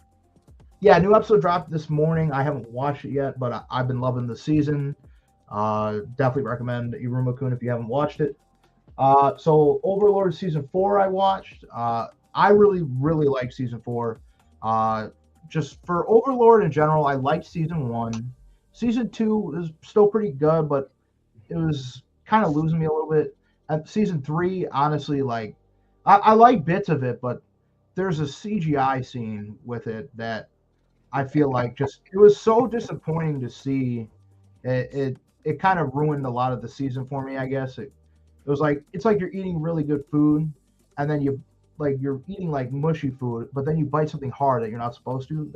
Yeah, new episode dropped this morning. I haven't watched it yet, but I've been loving the season. Definitely recommend Iruma-kun if you haven't watched it. So Overlord Season 4 I watched. I really, really like Season 4. Just for Overlord in general, I liked Season 1. Season 2 is still pretty good, but it was kind of losing me a little bit. At Season 3, honestly, like, I like bits of it, but there's a CGI scene with it that I feel like just, it was so disappointing to see. It kind of ruined a lot of the season for me, I guess. It was like, it's like you're eating really good food, and then you're eating like mushy food, but then you bite something hard that you're not supposed to.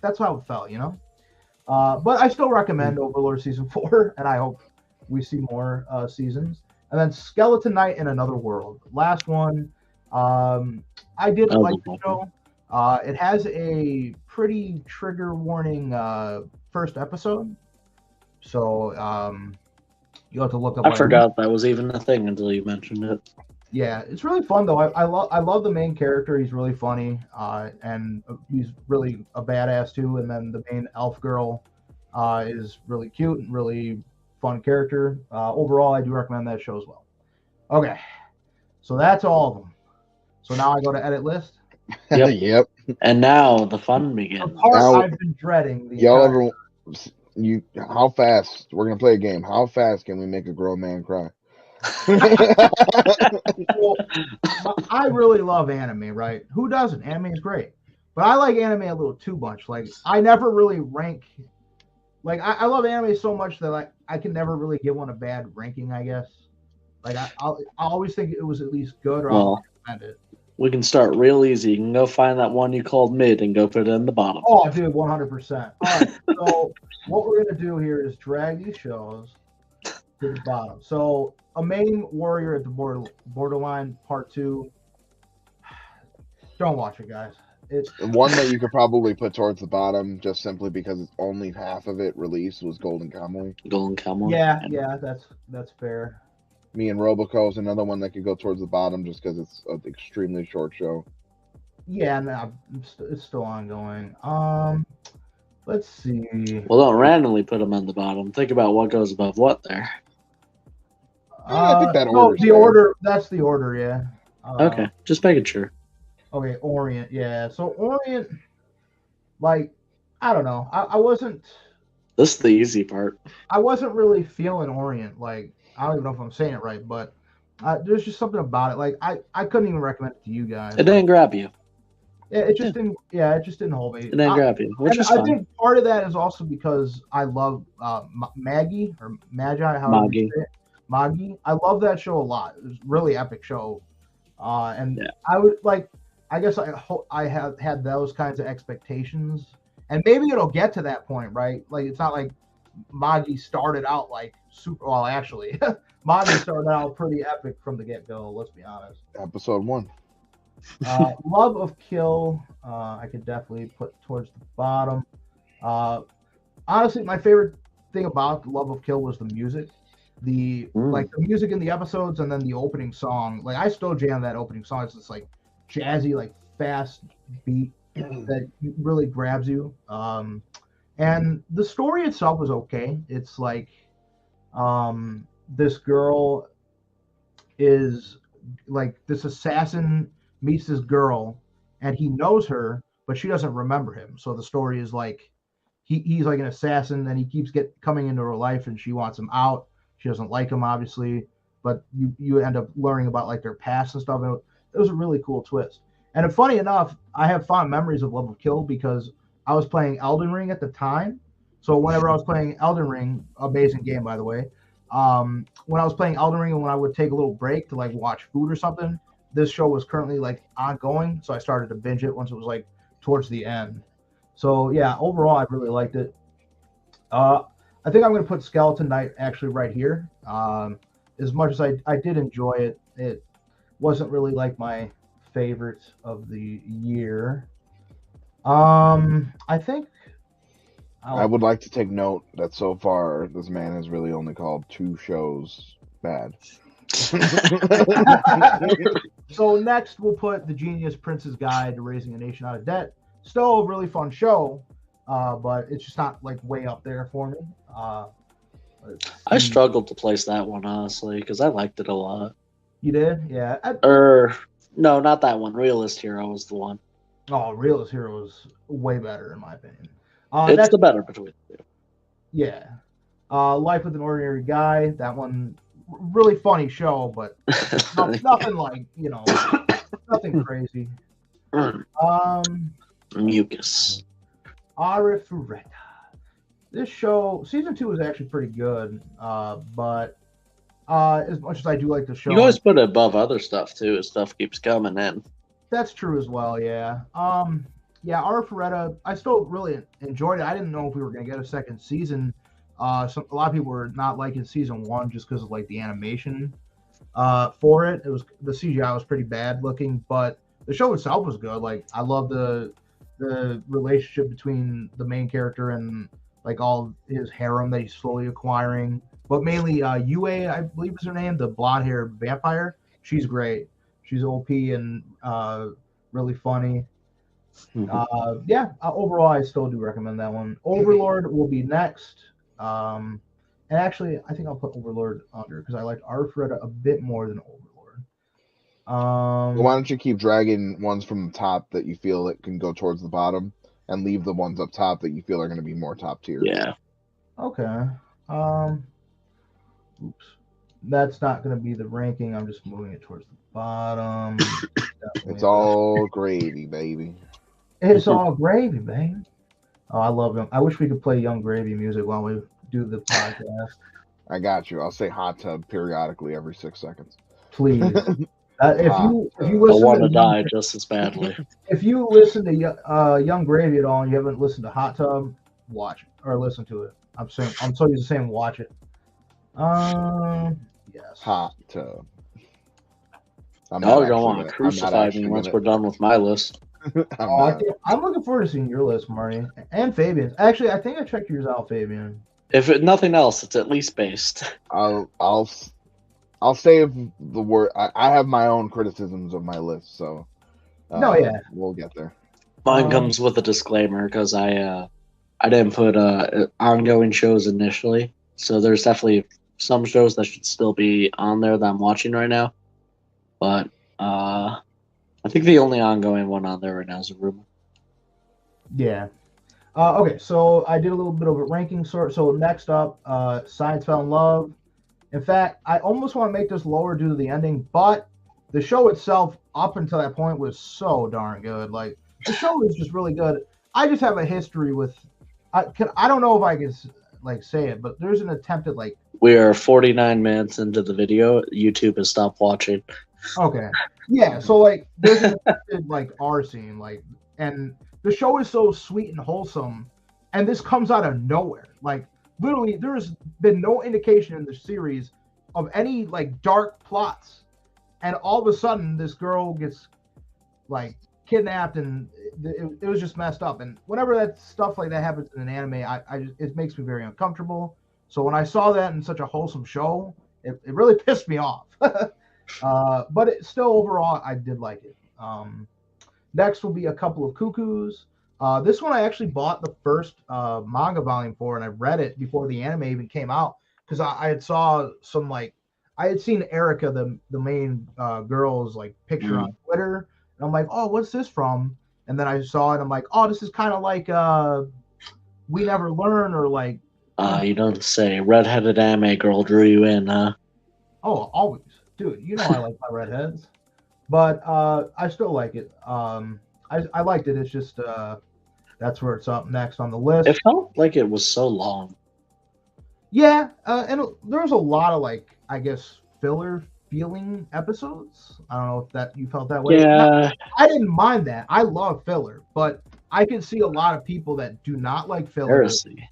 That's how it felt, you know? But I still recommend Overlord Season 4, and I hope we see more seasons. And then Skeleton Knight in Another World. Last one. I did like the show. It has a pretty trigger warning first episode. So you'll have to look up. I forgot that was even a thing until you mentioned it. Yeah, it's really fun though. I love the main character. He's really funny, and he's really a badass too. And then the main elf girl is really cute and really fun character. Overall, I do recommend that show as well. Okay, so that's all of them. So now I go to edit list. Yep. And now the fun begins. The part I've been dreading. How fast? We're gonna play a game. How fast can we make a grown man cry? Well, I really love anime, right? Who doesn't? Anime is great, but I like anime a little too much. Like I never really rank. Like I love anime so much that I can never really give one a bad ranking, I guess. Like I always think it was at least good, or I'll recommend it. We can start real easy. You can go find that one you called mid and go put it in the bottom. Oh, dude, 100%. All right, so what we're gonna do here is drag these shows to the bottom. So, A Main Warrior at the Borderline Part 2. Don't watch it, guys. It's one that you could probably put towards the bottom, just simply because it's only half of it released, was Golden Kamuy. Golden Kamuy. Yeah, that's fair. Me and Roboco is another one that could go towards the bottom, just because it's an extremely short show. Yeah, no, it's still ongoing. Let's see. Well, don't randomly put them on the bottom. Think about what goes above what there. I think that order. The order. That's the order. Yeah. Okay, just making sure. Okay, Orient. Yeah. So Orient, like, I don't know. I wasn't. This is the easy part. I wasn't really feeling Orient. Like, I don't even know if I'm saying it right, but there's just something about it. Like, I couldn't even recommend it to you guys. It didn't grab you. Yeah, it just didn't. Yeah, it just didn't hold me. It didn't grab you, which is fine. I think part of that is also because I love Maggie or Magi. Maggie. I love that show a lot. It was a really epic show, and I would like. I guess I have had those kinds of expectations, and maybe it'll get to that point, right? Like it's not like Maggie started out like super. Well, actually, Maggie started out pretty epic from the get-go. Let's be honest. Episode 1. Love of Kill, I could definitely put towards the bottom. honestly, my favorite thing about Love of Kill was the music. Like the music in the episodes and then the opening song. Like I still jam that opening song. It's this like jazzy, like fast beat that really grabs you. And the story itself was okay. It's like this girl is like this assassin meets this girl and he knows her, but she doesn't remember him. So the story is like he's like an assassin and he keeps coming into her life and she wants him out. She doesn't like him, obviously, but you end up learning about like their past and stuff. And it was a really cool twist. And funny enough, I have fond memories of Love of Kill because I was playing Elden Ring at the time. So whenever I was playing Elden Ring, amazing game by the way. When I was playing Elden Ring and when I would take a little break to like watch food or something, this show was currently like ongoing. So I started to binge it once it was like towards the end. So yeah, overall I really liked it. I think I'm going to put Skeleton Knight actually right here. As much as I did enjoy it, it wasn't really like my favorite of the year. I think I would like to take note that so far this man has really only called 2 shows bad. So next we'll put The Genius Prince's Guide to Raising a Nation Out of Debt. Still a really fun show, but it's just not like way up there for me. I struggled to place that one honestly because I liked it a lot. You did, yeah. No, not that one. Realist Hero was the one. Oh, Realist Hero is way better in my opinion. It's the better between the two. Yeah. Life with an Ordinary Guy. That one, really funny show, but nothing like, nothing crazy. Mucus. Arifureta. This show, season 2 is actually pretty good, but as much as I do like the show, you always put it above other stuff too. As stuff keeps coming in. That's true as well. Yeah. Arifureta. I still really enjoyed it. I didn't know if we were gonna get a second season. A lot of people were not liking season 1 just because of like the animation for it. It was the CGI was pretty bad looking, but the show itself was good. Like I love the relationship between the main character and like all his harem that he's slowly acquiring. But mainly Yue, I believe is her name, the blonde-haired vampire. She's great. She's OP and really funny. Overall, I still do recommend that one. Overlord will be next. And actually, I think I'll put Overlord under because I liked Arifureta a bit more than Overlord. Why don't you keep dragging ones from the top that you feel that can go towards the bottom and leave the ones up top that you feel are going to be more top tier? Yeah. Okay. Oops. That's not going to be the ranking. I'm just moving it towards the bottom. It's all gravy, baby. It's all gravy, baby. Oh, I love them. I wish we could play Young Gravy music while we do the podcast. I got you. I'll say hot tub periodically every 6 seconds. Please. If you I listen want to to die just as badly. If you listen to Young Gravy at all and you haven't listened to Hot Tub, watch it or listen to it. I'm so used to saying watch it. Yes. Hot tub. You're gonna want to crucify me once we're done with my list. I'm looking forward to seeing your list, Marty, and Fabian. Actually, I think I checked yours out, Fabian. If nothing else, it's at least based. I'll save the word. I have my own criticisms of my list, so we'll get there. Mine comes with a disclaimer because I didn't put ongoing shows initially, so there's definitely some shows that should still be on there that I'm watching right now, but I think the only ongoing one on there right now is Aruma. Yeah. Okay, so I did a little bit of a ranking sort. So next up, Science Fell in Love. In fact, I almost want to make this lower due to the ending, but the show itself, up until that point, was so darn good. Like the show is just really good. I just have a history with. I don't know if I can like say it, but there's an attempt at like. We are 49 minutes into the video. YouTube has stopped watching. Okay. Yeah. So like, there's an attempted like R scene, like, and the show is so sweet and wholesome, and this comes out of nowhere. Like, literally, there's been no indication in the series of any like dark plots, and all of a sudden, this girl gets like kidnapped, and it was just messed up. And whenever that stuff like that happens in an anime, it makes me very uncomfortable. So when I saw that in such a wholesome show, it really pissed me off. But still, overall, I did like it. Next will be A Couple of Cuckoos. This one I actually bought the first manga volume for, and I read it before the anime even came out because I had saw some I had seen Erica, the main girl's picture on Twitter, and I'm like, oh, what's this from? And then I saw it, I'm like, oh, this is kind of like We Never Learn, or you know to say, redheaded anime girl drew you in, huh? Oh, always, dude. You know I like my redheads, but I still like it. I liked it. It's just that's where it's up next on the list. It felt like it was so long. Yeah, and there was a lot of I guess filler feeling episodes. I don't know if that you felt that way. Yeah, I didn't mind that. I love filler, but I can see a lot of people that do not like filler. heresy.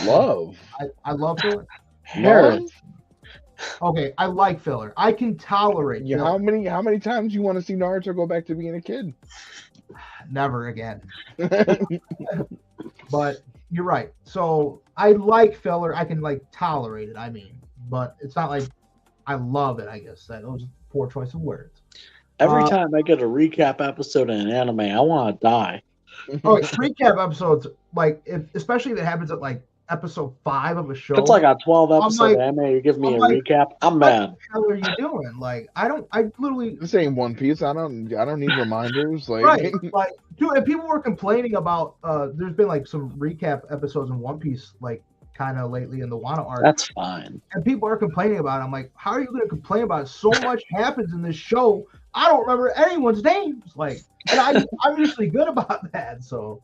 Love. I love filler. Heresy. Okay, I like filler. I can tolerate. Yeah, how many times you want to see Naruto go back to being a kid? Never again. But you're right. So I like filler. I can tolerate it. I mean, but it's not like I love it. I guess that was a poor choice of words. Every time I get a recap episode in an anime, I want to die. Oh, recap episodes especially if it happens at episode 5 of a show. It's like a 12 episode anime. You give me a recap. I'm mad. What the hell are you doing? I literally. This ain't One Piece. I don't need reminders. Right. Dude, and people were complaining about. There's been some recap episodes in One Piece kind of lately in the Wano arc. That's fine. And people are complaining about it. I'm like, how are you going to complain about it? So much happens in this show. I don't remember anyone's names. And I'm usually good about that. So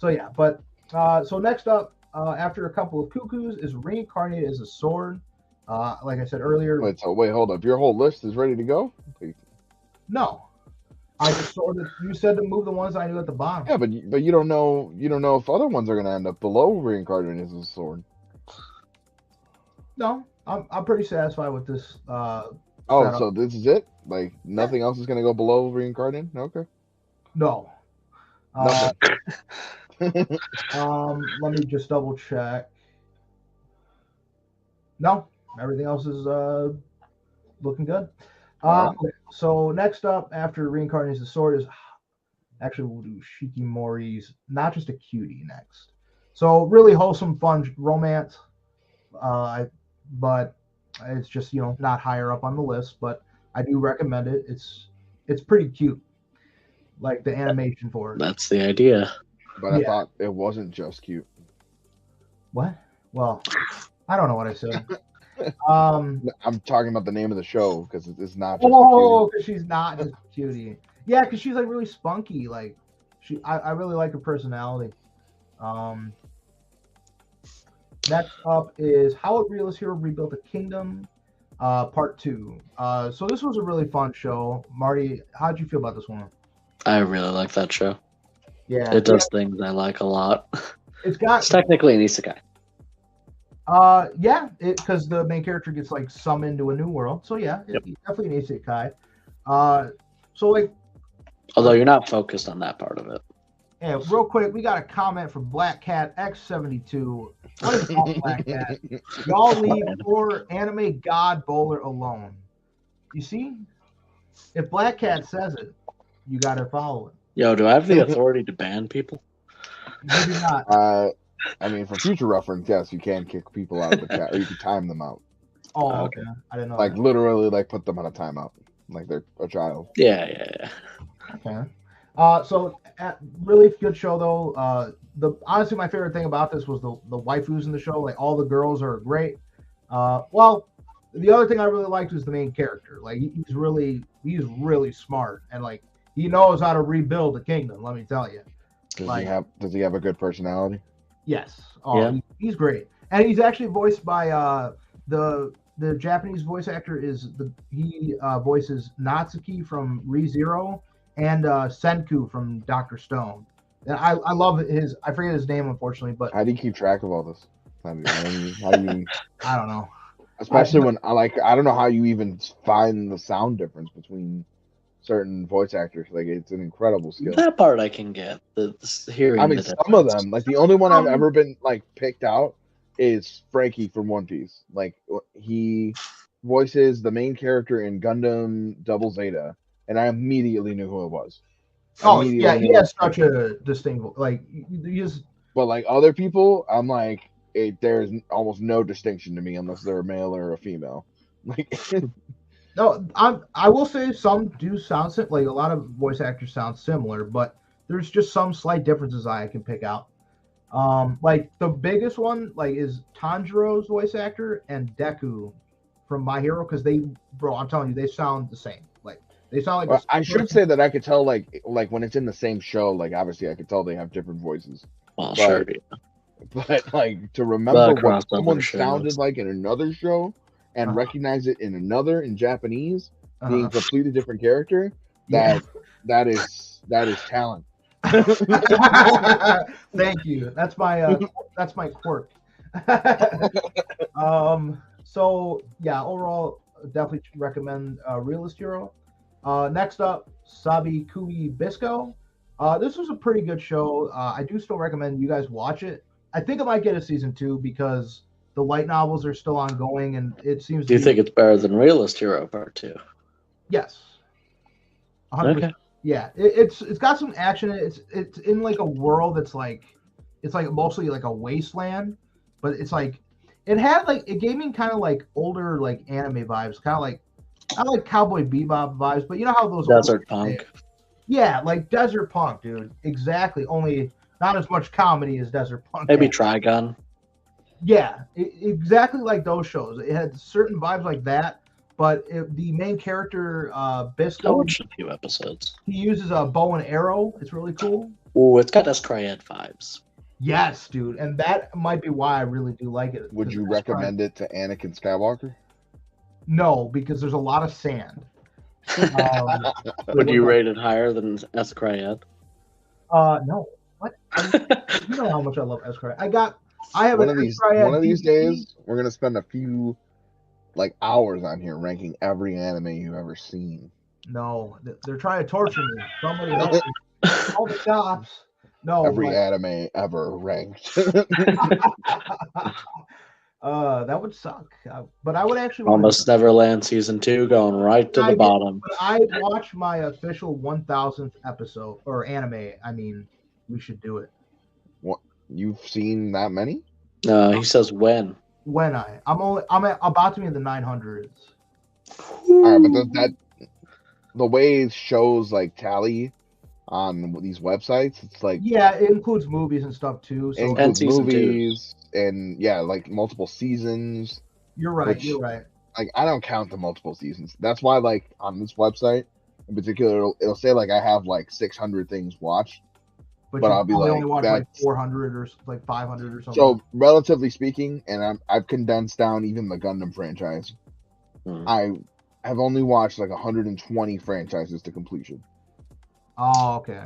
yeah. But so next up, after A Couple of Cuckoos, is Reincarnated as a Sword. Like I said earlier. Wait, hold up. Your whole list is ready to go? No. I just you said to move the ones I knew at the bottom. Yeah, but you don't know if other ones are going to end up below Reincarnated as a Sword. No, I'm pretty satisfied with this. So this is it? Nothing else is going to go below Reincarnated? Okay. No. Nothing. Let me just double check. No, everything else is looking good. So next up after Reincarnated as a Sword is actually we'll do Shikimori's Not Just a Cutie next. So really wholesome, fun romance. But it's just not higher up on the list, but I do recommend it. It's pretty cute, the animation for it. That's the idea. But I thought it wasn't just cute. What? Well, I don't know what I said. I'm talking about the name of the show because it's not just because she's not just a cutie. Yeah, because she's really spunky. I really like her personality. Next up is How a Realist Hero Rebuilt a Kingdom, Part 2. So this was a really fun show. Marty, how'd you feel about this one? I really like that show. Yeah, it does things I like a lot. It's technically an isekai. Yeah, because the main character gets summoned to a new world. So yeah, it's definitely an isekai. Although you're not focused on that part of it. Yeah, real quick, we got a comment from Black Cat X72. What is up, Black Cat? Y'all leave poor anime god Bowler alone. You see? If Black Cat says it, you gotta follow it. Yo, do I have the authority to ban people? Maybe not. I mean, for future reference, yes, you can kick people out of the chat, or you can time them out. Oh, okay. I didn't know. Literally, put them on a timeout, they're a child. Yeah. Okay. So really good show though. Honestly, my favorite thing about this was the waifus in the show. All the girls are great. Well, the other thing I really liked was the main character. He's really smart and he knows how to rebuild a kingdom. Let me tell you. Does he have a good personality? Yes. Oh, yeah. He's great, and he's actually voiced by the Japanese voice actor he voices Natsuki from ReZero and Senku from Dr. Stone. And I love I forget his name unfortunately, but how do you keep track of all this? How do you? I don't know. Especially when I don't know how you even find the sound difference between certain voice actors. Like it's an incredible skill. That part I can get. Hearing I mean, the some of difference. them, like the only one I've ever been like picked out is Frankie from One Piece. Like he voices the main character in Gundam Double Zeta, and I immediately knew who it was. Oh yeah, Immediately he knew it has was such Frankie. a distinct like he is. But like other people, I'm like, there's almost no distinction to me unless they're a male or a female. Like, No, I will say some do sound like a lot of voice actors sound similar, but there's just some slight differences I can pick out. Like the biggest one like is Tanjiro's voice actor and Deku from My Hero because I'm telling you, they sound the same. Like they sound like. I should say that I could tell like when it's in the same show. Like obviously, I could tell they have different voices. Well, But- sure. But like to remember what crossover someone shows. sounded like in another show and recognize it in another in Japanese, being a completely different character, that is talent. Thank you. That's my quirk. So yeah, overall, definitely recommend Realist Hero. Next up, Sabi Kui Bisco. This was a pretty good show. I do still recommend you guys watch it. I think it might get a season 2 because the light novels are still ongoing, and it seems. Do you think it's better than Realist Hero Part 2? Yes. 100%. Okay. Yeah, it's got some action. It's in like a world that's like it's like mostly like a wasteland, but it's like it gave me kind of like older like anime vibes, kind of like not like Cowboy Bebop vibes, but you know how those Desert Punk. Yeah, like Desert Punk, dude. Exactly. Only not as much comedy as Desert Punk. Maybe had. Trigun. Yeah, exactly like those shows. It had certain vibes like that, but the main character, I Bisco, watched a few episodes. he uses a bow and arrow. It's really cool. Ooh, it's got Escryed vibes. Yes, dude, and that might be why I really do like it. Would you recommend it to Anakin Skywalker? No, because there's a lot of sand. Would you rate it higher than Escryed? No. What? You know how much I love Escryed. I have One an of these Escryed days, we're gonna spend a few like hours on here ranking every anime you've ever seen. No, they're trying to torture me. Somebody help me. All the cops. No, Every anime ever ranked. that would suck. But I would actually Almost Neverland Season 2 going right to the bottom. But I watched my official 1000th episode or anime. I mean, we should do it. What, you've seen that many? No, he says when. When I'm about to be in the 900s. All right, but the way shows like tally on these websites, it's like Yeah, it includes movies and stuff too. it So includes season movies and yeah, like multiple seasons. you're right. which- You're right. Like I don't count the multiple seasons. That's why like on this website in particular, it'll say like I have like 600 things watched. But you I'll be probably like, only watch like that's- 400 or like 500 or something. So relatively speaking, and I've condensed down even the Gundam franchise. I have only watched like 120 franchises to completion. Oh, okay.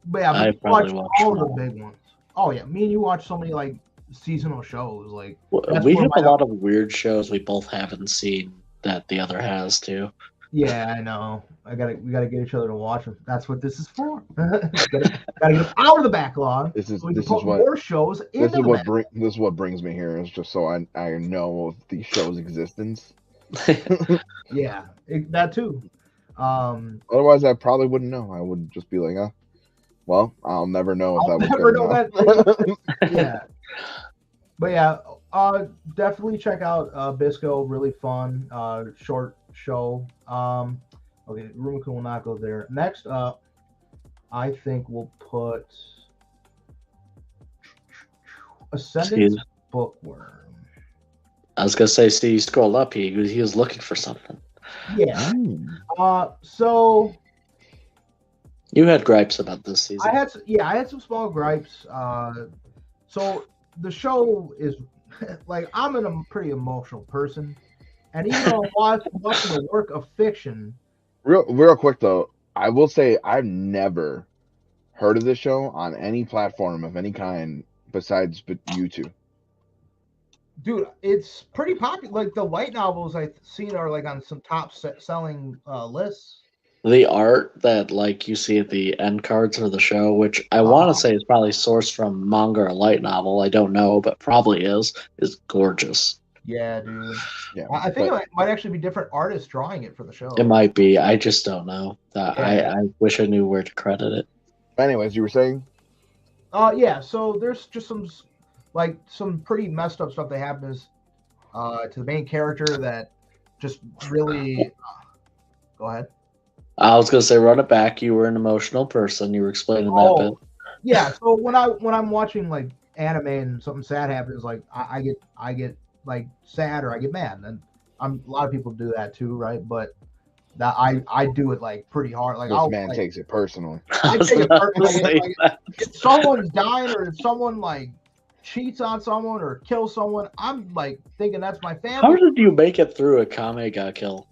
But yeah, I but you probably watch watched all of the all. big ones. Oh yeah, me and you watch so many like seasonal shows. Like That's We where have a my- lot of weird shows we both haven't seen that the other has too. yeah, I know. We gotta get each other to watch them. That's what this is for. gotta get them out of the backlog. This is So we can this put is what more shows into this is the what backlog. this is what brings me here. Is just so I know of the show's existence. Yeah, that too. Otherwise, I probably wouldn't know. I would just be like, well, I'll never know if I'll that was never good know enough. Yeah. But yeah, definitely check out Bisco. Really fun, short show. Okay, Rumiko will not go there. Next up, I think we'll put Ascendance Bookworm. I was gonna say, see, you scroll up. He was looking for something. Yeah. Hmm. So You had gripes about this season. I had some small gripes. So the show is like I'm a pretty emotional person, and even though I'm watching a work of fiction. Real quick though, I will say I've never heard of this show on any platform of any kind besides YouTube. Dude, it's pretty popular. Like the light novels I've seen are like on some top selling lists. the art that like you see at the end cards for the show, which I want to say is probably sourced from manga or light novel. I don't know, but probably is gorgeous. Yeah, dude. Yeah, I think it might actually be different artists drawing it for the show. It might be. I just don't know. Yeah. I wish I knew where to credit it. Anyways, you were saying? Yeah. So there's just some pretty messed up stuff that happens to the main character that just really. Go ahead. I was gonna say, run it back. You were an emotional person. You were explaining that bit. Yeah. So when I'm watching like anime and something sad happens, like I get like sad or I get mad, and a lot of people do that too, right? But that I do it like pretty hard. Like This man takes it personally. I take it personally. Like, if someone's dying or if someone like cheats on someone or kills someone, I'm like thinking that's my family. How did you make it through a Kame ga Kill?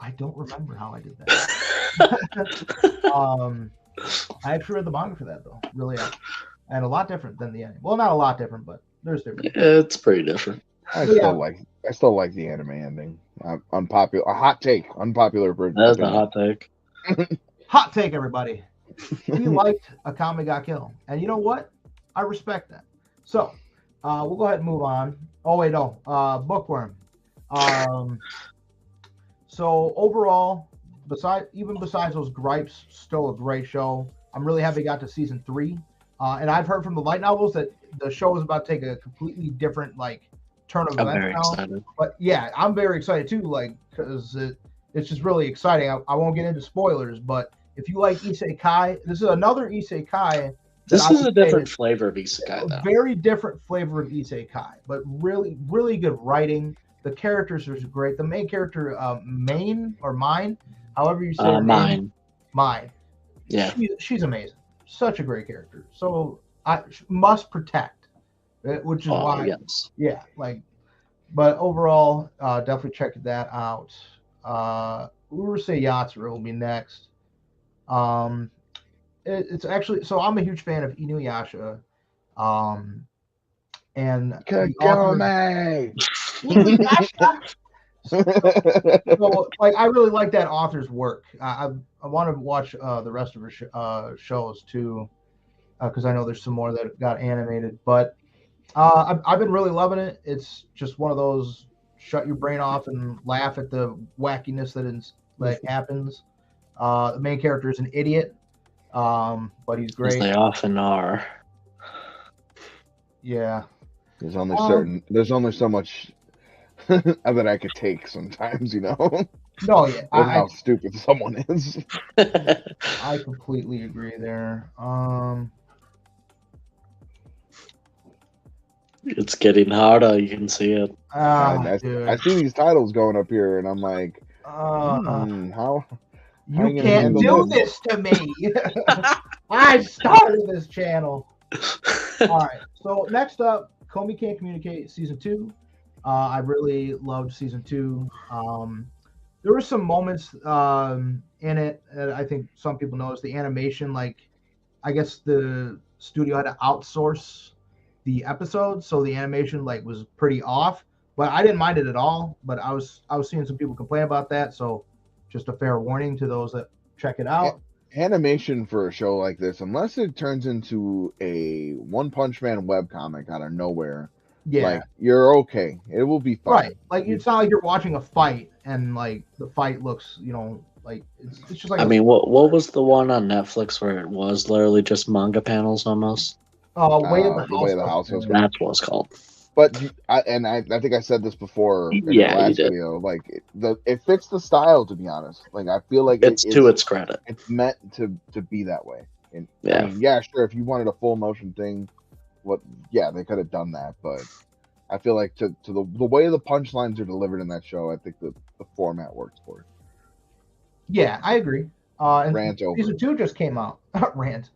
I don't remember how I did that. I actually read the manga for that though, really, and a lot different than the anime. Well, not a lot different, but there's different. It's pretty different. I still like the anime ending. Unpopular, a hot take, unpopular. That's a hot take. Hot take, everybody. We liked Akame ga Kill, and you know what? I respect that. So, we'll go ahead and move on. Oh wait, no, Bookworm. So overall, besides those gripes, still a great show. I'm really happy it got to season 3. And I've heard from the light novels that the show is about to take a completely different like turn of events now. Excited. But yeah, I'm very excited too, like because it's just really exciting. I won't get into spoilers, but if you like isekai, this is another isekai. This is a different flavor of isekai, though. A very different flavor of isekai, but really, really good writing. The characters are great. The main character, Mine, however you say her name. Mine. Yeah. She's amazing. Such a great character. So I must protect, which is why. Yes. Yeah. Like, but overall, definitely check that out. Urusei Yatsura will be next. It's actually, so I'm a huge fan of Inuyasha. And Kagome. So, like, I really like that author's work. I want to watch the rest of her shows too, because I know there's some more that got animated. But I've been really loving it. It's just one of those shut your brain off and laugh at the wackiness that happens. The main character is an idiot, but he's great. As they often are. Yeah. There's only so much that I could take sometimes, you know. No, yeah. How stupid someone is. I completely agree there. It's getting harder. You can see it. I see these titles going up here, and I'm like, how? You can't do this to me. I started this channel. All right. So next up, Komi Can't Communicate Season 2. I really loved Season 2. There were some moments in it that I think some people noticed. The animation, like, I guess the studio had to outsource the episodes, so the animation like was pretty off. But I didn't mind it at all. But I was seeing some people complain about that. So just a fair warning to those that check it out. Animation for a show like this, unless it turns into a One Punch Man webcomic out of nowhere, like, you're okay. It will be fine. Right. Like, it's not like you're watching a fight and like the fight looks, like it's just like. I mean, what was the one on Netflix where it was literally just manga panels almost? Way of the House. That's what it's called. But I think I said this before in the last video. Like, it fits the style, to be honest. Like, I feel like it's to its credit. It's meant to be that way. And, yeah. I mean, sure. If you wanted a full motion thing, they could have done that. But I feel like to the way the punchlines are delivered in that show, I think the format works for it. Yeah, I agree. And Rant over. Season 2 just came out. Rant.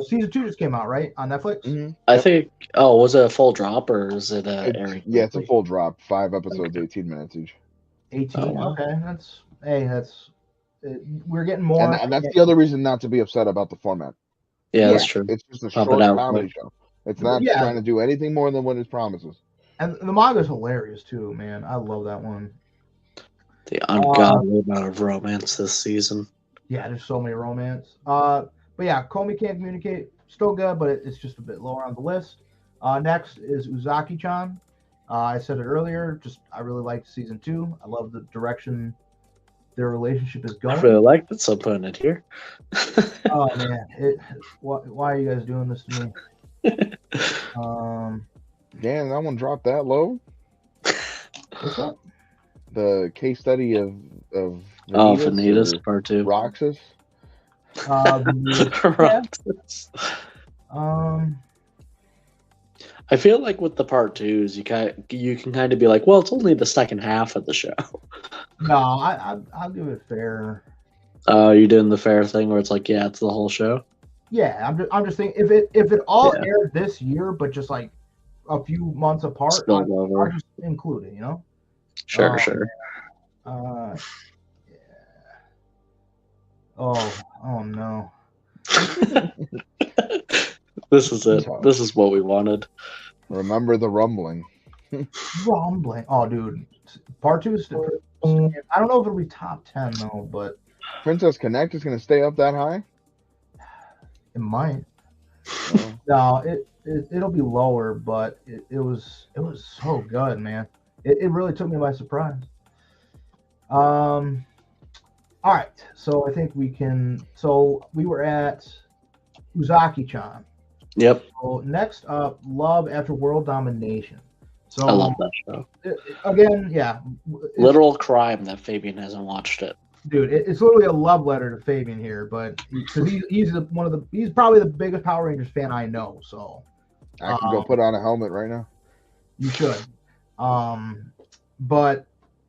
Season 2 just came out, right, on Netflix? Mm-hmm. I think. Oh, was it a full drop or is it airing? Yeah, it's a full drop. 5 episodes, 18 minutes each. 18. Oh, wow. Okay, we're getting more. And that's the other reason not to be upset about the format. Yeah, that's true. It's just a short comedy show. It's not trying to do anything more than what it promises. And the manga's hilarious too, man. I love that one. The ungodly amount of romance this season. Yeah, there's so many romance. But yeah, Comey Can't Communicate, still good, but it's just a bit lower on the list. Next is Uzaki-chan. I said it earlier, I really liked season 2. I love the direction their relationship is going. I really liked it, so I'm putting it here. Oh man, why are you guys doing this to me? Damn, that one dropped that low. What's up? The case study of Vanitas part 2. Roxas. Roxas. I feel like with the part 2s, you can kind of be like, well, it's only the second half of the show. No, I'll give it fair. You're doing the fair thing where it's like, yeah, it's the whole show. Yeah, I'm just thinking if it all aired this year, but just like a few months apart, I'll just include it. You know. Sure. Yeah. Oh no. This is it. This is what we wanted. Remember the rumbling. Rumbling. Oh, dude. Part 2 is. I don't know if it'll be top 10 though, but Princess Connect is going to stay up that high. It might. No, it'll be lower, but it was so good, man. It really took me by surprise. All right, so I think we can. So we were at Uzaki-chan. Yep. So next up, Love After World Domination. So I love that show. Again, yeah. Literal crime that Fabian hasn't watched it. Dude, it's literally a love letter to Fabian here, but because he's probably the biggest Power Rangers fan I know. So I can go put on a helmet right now. You should. But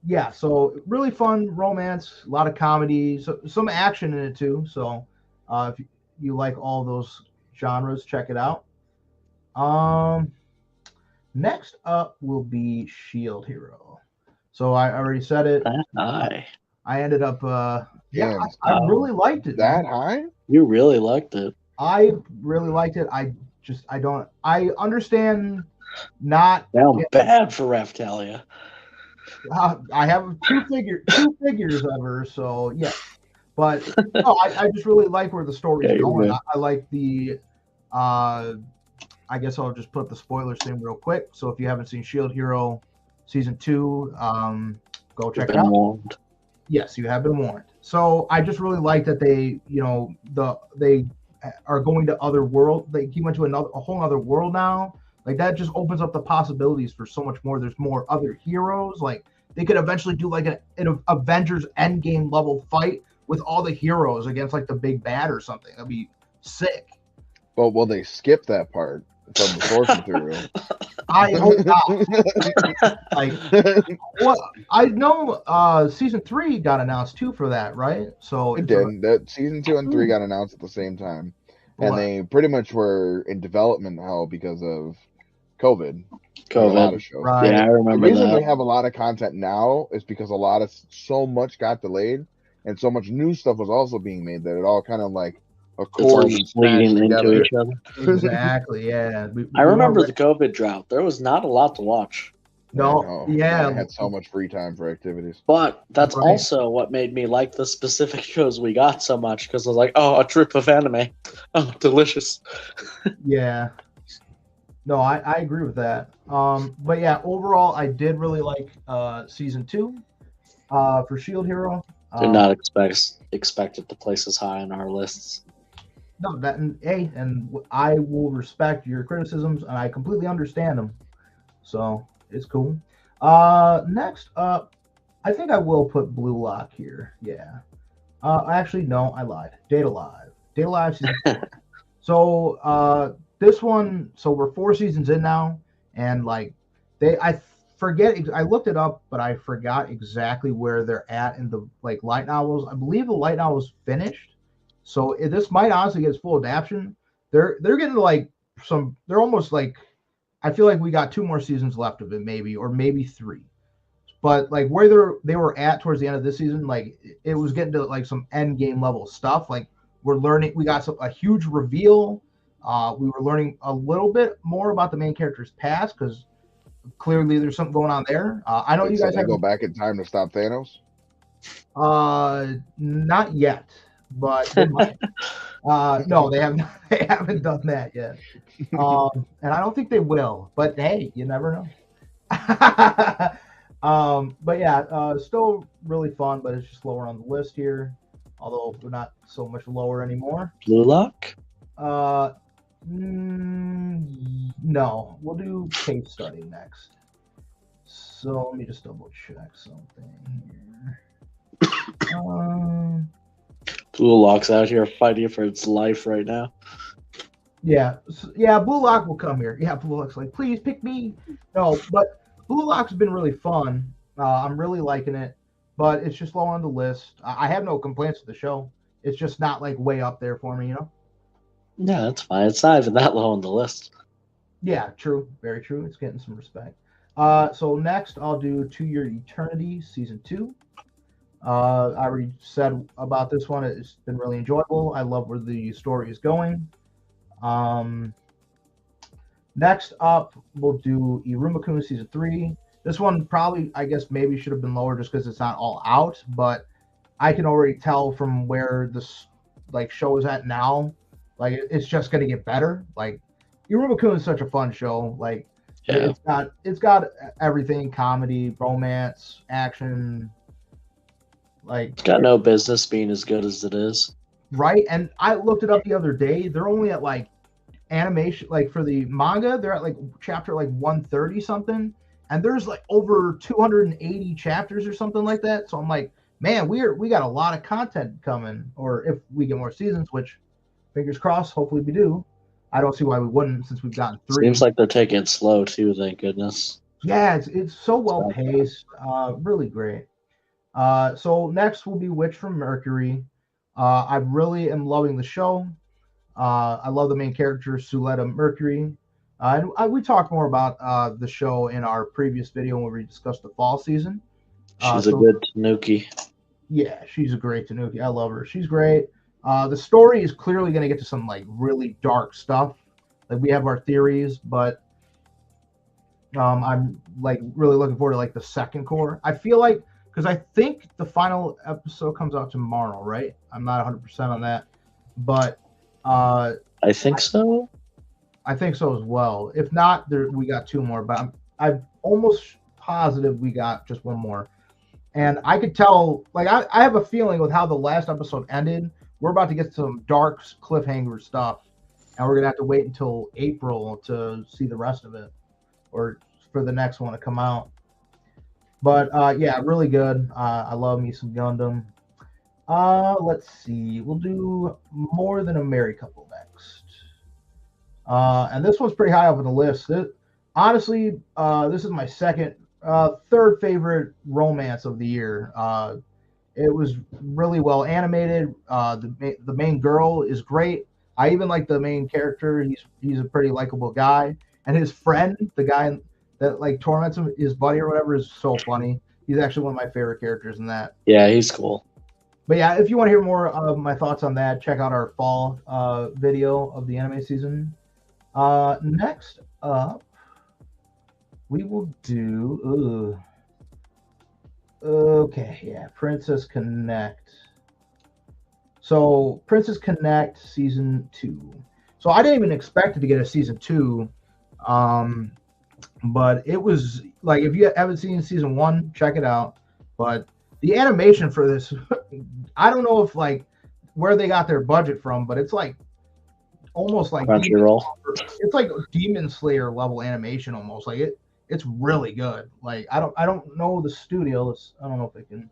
yeah, so really fun romance, a lot of comedy, so some action in it too. So if you like all those genres, check it out. Next up will be Shield Hero. So I already said it. I ended up I really liked it. That high? You really liked it. I really liked it. I understand not. Now bad for Raphtalia. I have two figures of her, so yeah. But no, I just really like where the story's going. I like the I guess I'll just put the spoilers in real quick. So if you haven't seen Shield Hero season 2, go check it out. Warned. Yes, you have been warned. So I just really like that they are going to other world. He went to a whole other world now. Like that just opens up the possibilities for so much more. There's more other heroes. Like they could eventually do like an Avengers Endgame level fight with all the heroes against like the big bad or something. That'd be sick. But will they skip that part from the source material? I hope not. Like, what I know, season 3 got announced too for that, right? So it did. That season 2 and 3 got announced at the same time, and they pretty much were in development hell because of COVID. A lot of shows. Right. Yeah, I remember the reason that. they have a lot of content now is because so much got delayed, and so much new stuff was also being made that it all kind of like leading into each other. Exactly. Yeah. I remember the COVID drought. There was not a lot to watch. No. Yeah. I had so much free time for activities. But that's also what made me like the specific shows we got so much, because I was like, oh, a trip of anime. Oh, delicious. Yeah. No, I agree with that. But yeah, overall, I did really like season 2 for Shield Hero. Did not expect it to place as high on our lists. No, and I will respect your criticisms, and I completely understand them. So it's cool. Next up, I think I will put Blue Lock here. Yeah. Actually, no, I lied. Date A Live. Date A Live season 4. So this one, so we're 4 seasons in now, and like I looked it up, but I forgot exactly where they're at in the like light novels. I believe the light novel's finished. So this might honestly get full adaptation. They're getting like they're almost like, I feel like we got 2 more seasons left of it, maybe, or maybe 3. But like where they were at towards the end of this season, like it was getting to like some end game level stuff. Like we're learning, we got a huge reveal. We were learning a little bit more about the main character's past, because clearly there's something going on there. I know you guys have to go back in time to stop Thanos. Not yet, but they might. No, they have not, they haven't done that yet. And I don't think they will. But hey, you never know. But yeah, still really fun, but it's just lower on the list here. Although we're not so much lower anymore. Blue Lock? No, we'll do case study next. So let me just double check something here. Blue Lock's out here fighting for its life right now. Yeah, Blue Lock will come here. Yeah, Blue Lock's like, please pick me. No, but Blue Lock's been really fun. I'm really liking it, but it's just low on the list. I have no complaints with the show. It's just not like way up there for me, you know? Yeah, that's fine. It's not even that low on the list. Yeah, true. Very true. It's getting some respect. So next I'll do To Your Eternity Season 2. I already said about this one. It's been really enjoyable. I love where the story is going. Next up, we'll do Iruma-kun Season 3. This one probably, I guess, maybe should have been lower just because it's not all out, but I can already tell from where this show is at now. Like, it's just going to get better. Like, Iruma-kun is such a fun show. Like, yeah. It's got everything: comedy, romance, action. Like, it's got no business being as good as it is. Right? And I looked it up the other day. They're only at animation, for the manga, they're at chapter 130 something, and there's over 280 chapters or something like that. So I'm like, man, we got a lot of content coming, or if we get more seasons, which fingers crossed, hopefully we do. I don't see why we wouldn't, since we've gotten 3. Seems like they're taking it slow too, thank goodness. Yeah, it's so well paced, really great. So next will be Witch from Mercury. I really am loving the show. I love the main character, Suletta Mercury. We talked more about the show in our previous video when we discussed the fall season. She's a good Tanuki. Yeah, she's a great Tanuki. I love her. She's great. The story is clearly going to get to some really dark stuff. We have our theories, but I'm really looking forward to the second core. I feel because I think the final episode comes out tomorrow, right? I'm not 100% on that, but I think so. I think so as well. If not, we got 2 more, but I'm almost positive we got just 1 more. And I could tell, I have a feeling with how the last episode ended, we're about to get some dark cliffhanger stuff, and we're gonna have to wait until April to see the rest of it, or for the next one to come out. But yeah, really good. I love me some Gundam. Let's see. We'll do More Than a Married Couple next. And this one's pretty high up on the list. Honestly, this is my third favorite romance of the year. It was really well animated. The main girl is great. I even like the main character. He's a pretty likable guy. And his friend, the guy that torments him, his buddy or whatever, is so funny. He's actually one of my favorite characters in that. Yeah, he's cool. But yeah, if you want to hear more of my thoughts on that, check out our fall video of the anime season. Next up, we will do... Okay, yeah, Princess Connect. So, Princess Connect Season 2. So, I didn't even expect it to get a Season 2. But it was, if you haven't seen Season 1, check it out. But the animation for this, I don't know if, where they got their budget from, but it's, almost like... Crunchyroll. It's like Demon Slayer level animation, almost. It's really good. I don't know the studio. I don't know if it can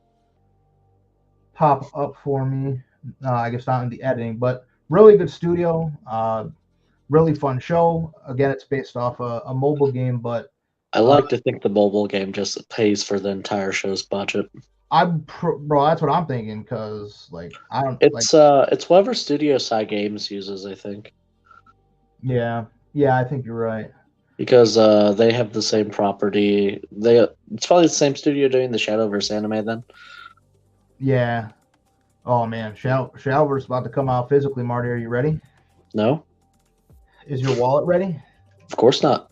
pop up for me. I guess not in the editing, but really good studio. Really fun show. Again, it's based off a mobile game, but I like to think the mobile game just pays for the entire show's budget. Bro, that's what I'm thinking, because I don't. It's whatever Studio Side Games uses, I think. Yeah, I think you're right. Because they have the same property. It's probably the same studio doing the Shadowverse anime then. Yeah. Oh man, Shadowverse about to come out physically, Marty. Are you ready? No. Is your wallet ready? Of course not.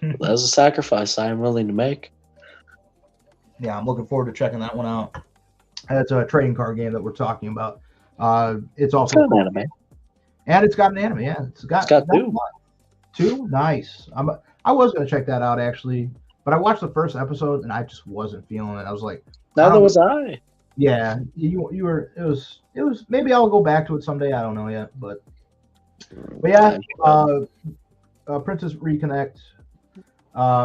That's a sacrifice I am willing to make. Yeah, I'm looking forward to checking that one out. It's a trading card game that we're talking about. It's also It's got an anime. and it's got an anime. Yeah, it's got two. Two, nice. I was gonna check that out actually, but I watched the first episode and I just wasn't feeling it. I was like, Neither was I. Yeah, you were. It was. Maybe I'll go back to it someday. I don't know yet, but yeah. Princess Reconnect,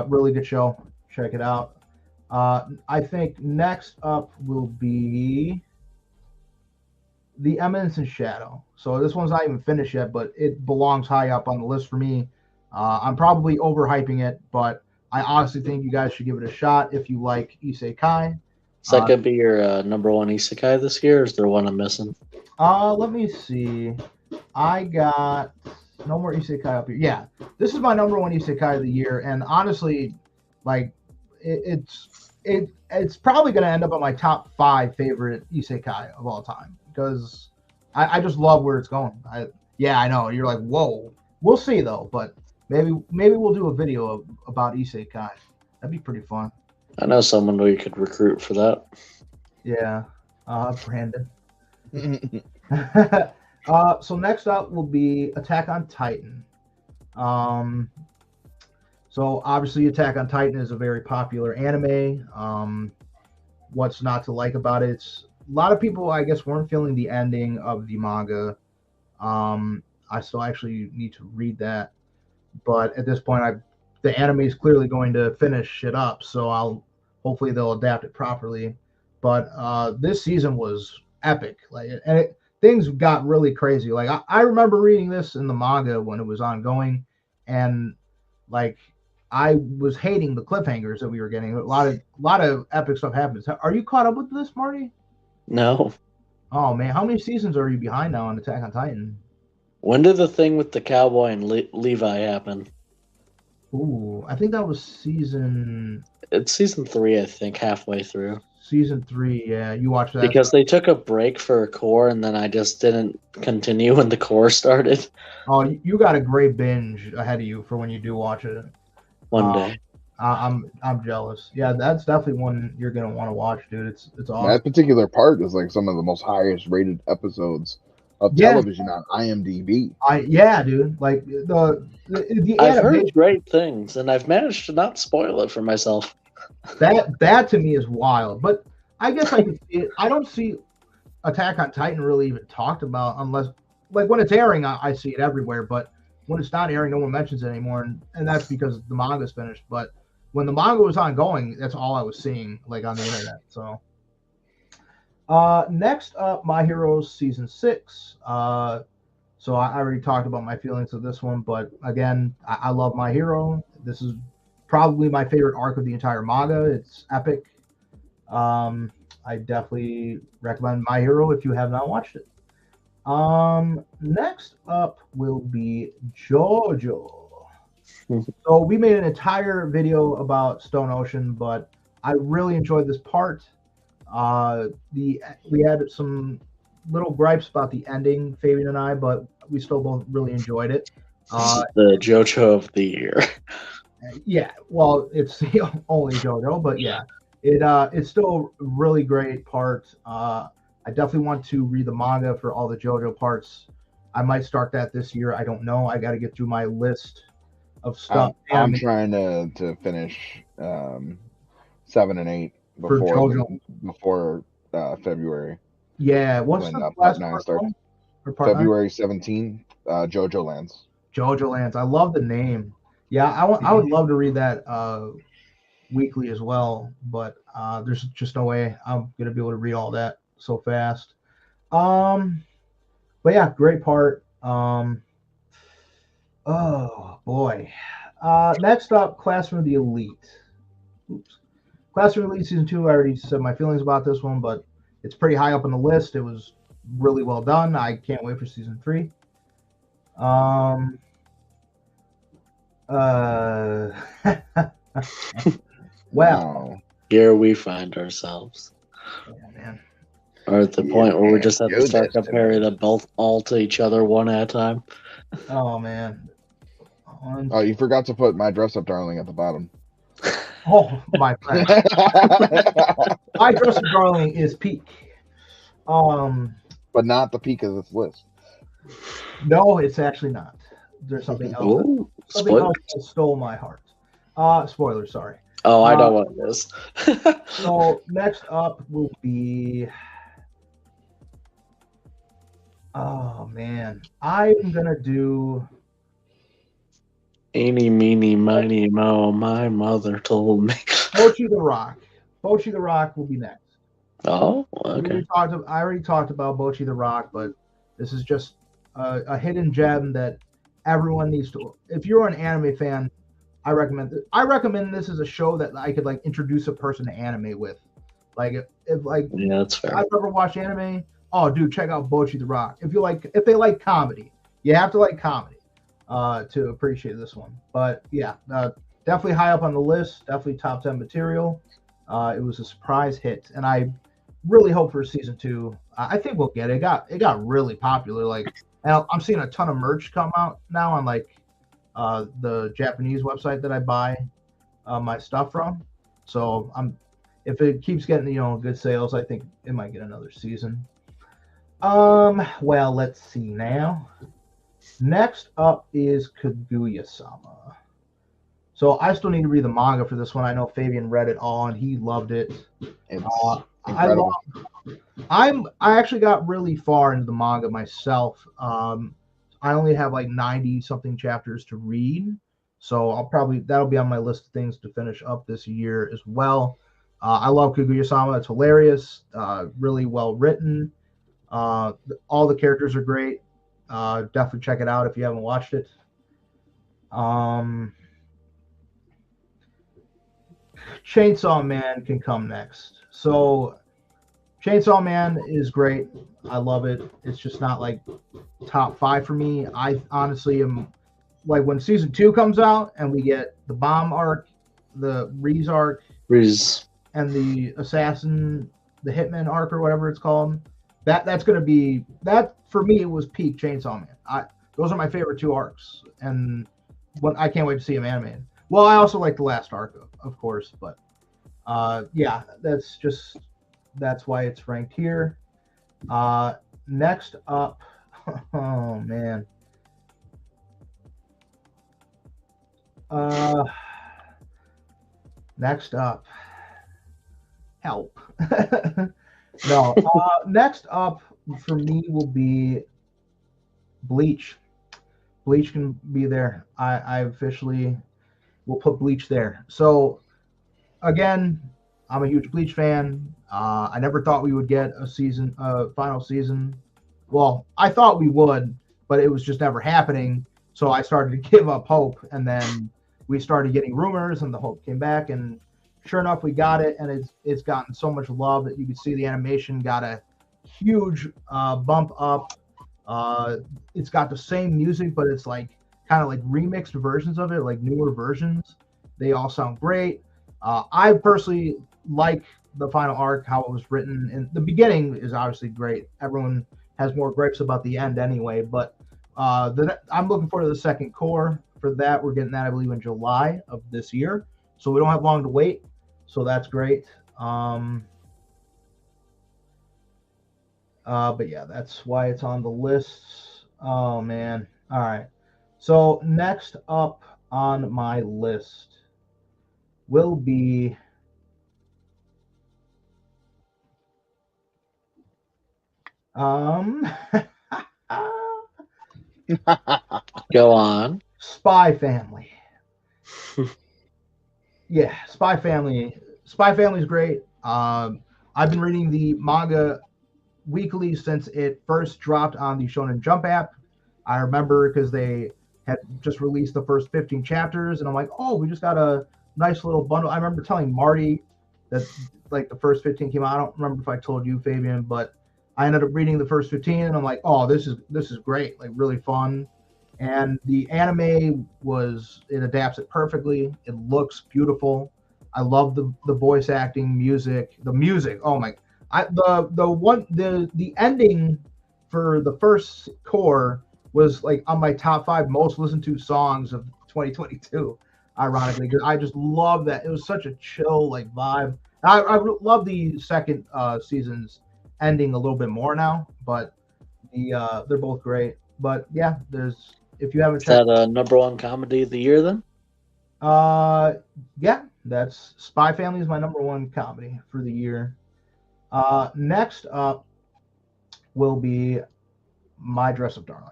really good show. Check it out. I think next up will be The Eminence in Shadow. So this one's not even finished yet, but it belongs high up on the list for me. I'm probably overhyping it, but I honestly think you guys should give it a shot if you like Isekai. Is that gonna be your number one isekai this year, or is there one I'm missing? Let me see. I got no more isekai up here. Yeah, this is my number one isekai of the year, and honestly, like it's probably gonna end up on my top 5 favorite isekai of all time because I just love where it's going. I know you're like, whoa. We'll see though, but maybe we'll do a video about isekai. That'd be pretty fun. I know someone we could recruit for that. Yeah, Brandon. So next up will be Attack on Titan. So obviously Attack on Titan is a very popular anime. What's not to like about it? It's a lot of people, I guess, weren't feeling the ending of the manga. I still actually need to read that, but at this point, the anime is clearly going to finish it up. So hopefully they'll adapt it properly. But this season was epic, things got really crazy. Like I remember reading this in the manga when it was ongoing, and like I was hating the cliffhangers that we were getting. A lot of epic stuff happens. Are you caught up with this, Marty? No. Oh man, how many seasons are you behind now on Attack on Titan? When did the thing with the cowboy and Levi happen? Ooh, I think that was season. It's season 3, I think, halfway through. Season 3, yeah. You watched that because they took a break for a core, and then I just didn't continue when the core started. Oh, you got a great binge ahead of you for when you do watch it. One day. I'm jealous. Yeah, that's definitely one you're gonna want to watch, dude. It's awesome. That particular part is like some of the most highest rated episodes of television on IMDb. Yeah, dude. Like the I've heard great things, and I've managed to not spoil it for myself. That to me is wild, but I guess I can see it. I don't see Attack on Titan really even talked about unless, like, when it's airing, I see it everywhere. But when it's not airing, no one mentions it anymore, and that's because the manga's finished. But when the manga was ongoing, that's all I was seeing, like, on the internet. So, next up, My Hero Season 6. So I already talked about my feelings of this one, but again, I love My Hero. This is probably my favorite arc of the entire manga. It's epic. I definitely recommend My Hero if you have not watched it. Next up will be JoJo. So we made an entire video about Stone Ocean, but I really enjoyed this part. We had some little gripes about the ending, Fabian and I, but we still both really enjoyed it. The JoJo of the year. Yeah, well, it's the only JoJo, but yeah, it's still a really great part. I definitely want to read the manga for all the JoJo parts. I might start that this year. I don't know. I got to get through my list of stuff. I'm trying to finish 7 and 8 before February. Yeah, what's the last part starts? February 17th, JoJo Lands. JoJo Lands. I love the name. Yeah, I would love to read that weekly as well, but there's just no way I'm gonna be able to read all that so fast. But yeah, great part. Oh boy. Next up, Classroom of the Elite. Classroom of the Elite Season 2. I already said my feelings about this one, but it's pretty high up on the list. It was really well done. I can't wait for Season 3. Well, here we find ourselves. Yeah, man. Or at the point where we just have to start comparing them both all to each other one at a time. Oh man. Oh, you forgot to put My Dress Up Darling at the bottom. Oh my friend. My Dress Up Darling is peak. But not the peak of this list. No, it's actually not. There's something else. Ooh, Something else spoilers. that stole my heart. Spoilers, sorry. Oh, I know what it is. So next up will be. Oh man, I'm gonna do. Eeny, meeny, miny, mo, my mother told me. Bocchi the Rock. Bocchi the Rock will be next. Oh, okay. I already talked about Bocchi the Rock, but this is just a hidden gem that everyone needs to. If you're an anime fan, I recommend. I recommend this as a show that I could like introduce a person to anime with. Like if like Yeah, that's fair. I've never watched anime. Oh, dude, check out Bocchi the Rock. If they like comedy, you have to like comedy to appreciate this one. But yeah, definitely high up on the list. Definitely top 10 material. It was a surprise hit, and I really hope for season 2. I think we'll get it. It got really popular. Like, and I'm seeing a ton of merch come out now on like the Japanese website that I buy my stuff from. So if it keeps getting good sales, I think it might get another season. Well, let's see now. Next up is Kaguya-sama. So I still need to read the manga for this one. I know Fabian read it all and he loved it. It's incredible. I actually got really far into the manga myself. I only have like 90 something chapters to read, so that'll be on my list of things to finish up this year as well. I love Kaguya-sama. It's hilarious, really well written. All the characters are great. Definitely check it out if you haven't watched it. Chainsaw Man can come next. So Chainsaw Man is great. I love it. It's just not like top 5 for me. I honestly am like when season 2 comes out and we get the bomb arc, the Reese arc, and the assassin, the hitman arc or whatever it's called. That's going to be that for me. It was peak Chainsaw Man. Those are my favorite 2 arcs, and I can't wait to see them animated. Well, I also like the last arc, of course, but yeah, that's why it's ranked here. Next up, oh man. Next up, help. No, next up for me will be Bleach. Bleach can be there. I officially will put Bleach there. So again, I'm a huge Bleach fan. I never thought we would get a final season. Well, I thought we would, but it was just never happening. So I started to give up hope, and then we started getting rumors, and the hope came back, and sure enough, we got it, and it's gotten so much love that you can see the animation got a huge bump up. It's got the same music, but it's like kind of like remixed versions of it, like newer versions. They all sound great. I personally like the final arc, how it was written, and the beginning is obviously great. Everyone has more gripes about the end anyway, but I'm looking forward to the second core for that. We're getting that, I believe, in July of this year, so we don't have long to wait. So that's great. But yeah, that's why it's on the list. Oh man. All right. So next up on my list will be Go on. Spy Family. Yeah, Spy Family. Spy Family is great. I've been reading the manga weekly since it first dropped on the Shonen Jump app. I remember because they had just released the first 15 chapters, and I'm like, oh, we just got a nice little bundle. I remember telling Marty that like the first 15 came out. I don't remember if I told you, Fabian, but I ended up reading the first 15, and I'm like, oh, this is great, like really fun. And the anime it adapts it perfectly. It looks beautiful. I love the voice acting, music. The music, oh my! The ending for the first core was like on my top 5 most listened to songs of 2022. Ironically, because I just love that. It was such a chill like vibe. I love the second season's ending a little bit more now, but they're both great. But yeah, there's if you haven't Is that checked, number one comedy of the year then? yeah, that's Spy Family is my number one comedy for the year. Next up will be My Dress Up Darling.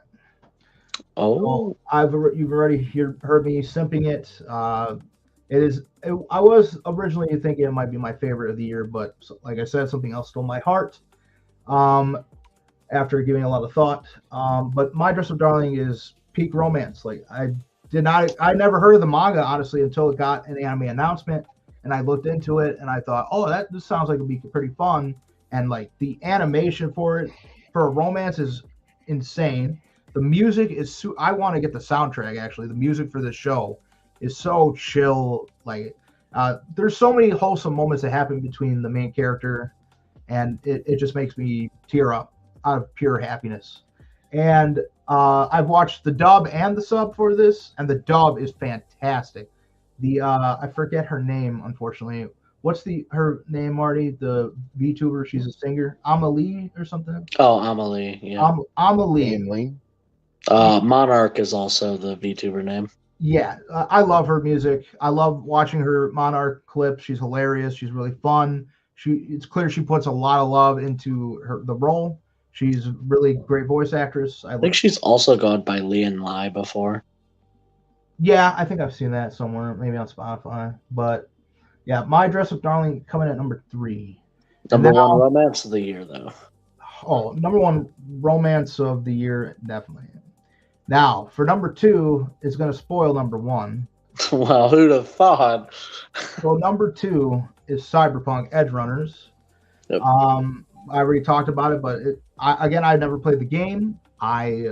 Oh, You've already heard me simping it. I was originally thinking it might be my favorite of the year, but like I said, something else stole my heart. After giving a lot of thought, but My Dress Up Darling is peak romance. Like I never heard of the manga honestly until it got an anime announcement, and I looked into it and I thought, oh, this sounds like it'd be pretty fun, and like the animation for it for a romance is insane. The music is I want to get the soundtrack actually. The music for this show is so chill. Like there's so many wholesome moments that happen between the main character, and it just makes me tear up out of pure happiness. And I've watched the dub and the sub for this, and the dub is fantastic. The I forget her name, unfortunately. What's her name, Marty? The VTuber, she's a singer, Amelie or something. Oh, Amelie, yeah. Amelie. Monarch is also the VTuber name. Yeah, I love her music. I love watching her Monarch clips. She's hilarious. She's really fun. It's clear she puts a lot of love into the role. She's a really great voice actress. I think she's also gone by Lian Lai before. Yeah, I think I've seen that somewhere, maybe on Spotify. But yeah, My Dress Up Darling coming at number 3. Number one romance of the year, though. Oh, number one romance of the year, definitely. Now, for number 2, it's going to spoil number 1. Well, who'd have thought? So number 2 is Cyberpunk Edgerunners. Yep. I already talked about it, but I've never played the game. I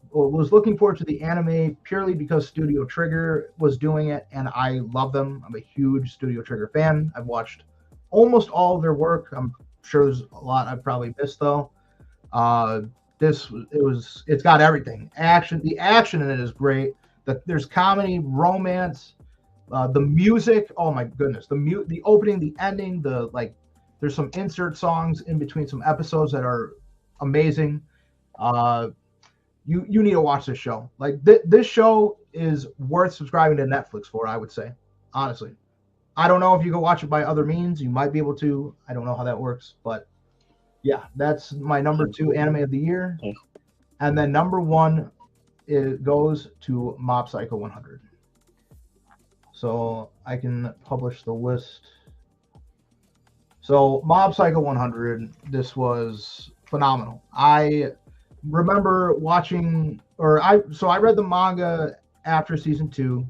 was looking forward to the anime purely because Studio Trigger was doing it, and I love them. I'm a huge Studio Trigger fan. I've watched almost all of their work. I'm sure there's a lot I've probably missed though. It's got everything. The action in it is great. There's comedy, romance, the music. Oh my goodness, the opening, the ending, there's some insert songs in between some episodes that are amazing. You need to watch this show. Like this show is worth subscribing to Netflix for, I would say, honestly. I don't know if you can watch it by other means. You might be able to. I don't know how that works, but yeah, that's my number 2 anime of the year. And then number 1 goes to Mob Psycho 100. So I can publish the list. So Mob Psycho 100, this was phenomenal. I remember watching, I read the manga after season 2,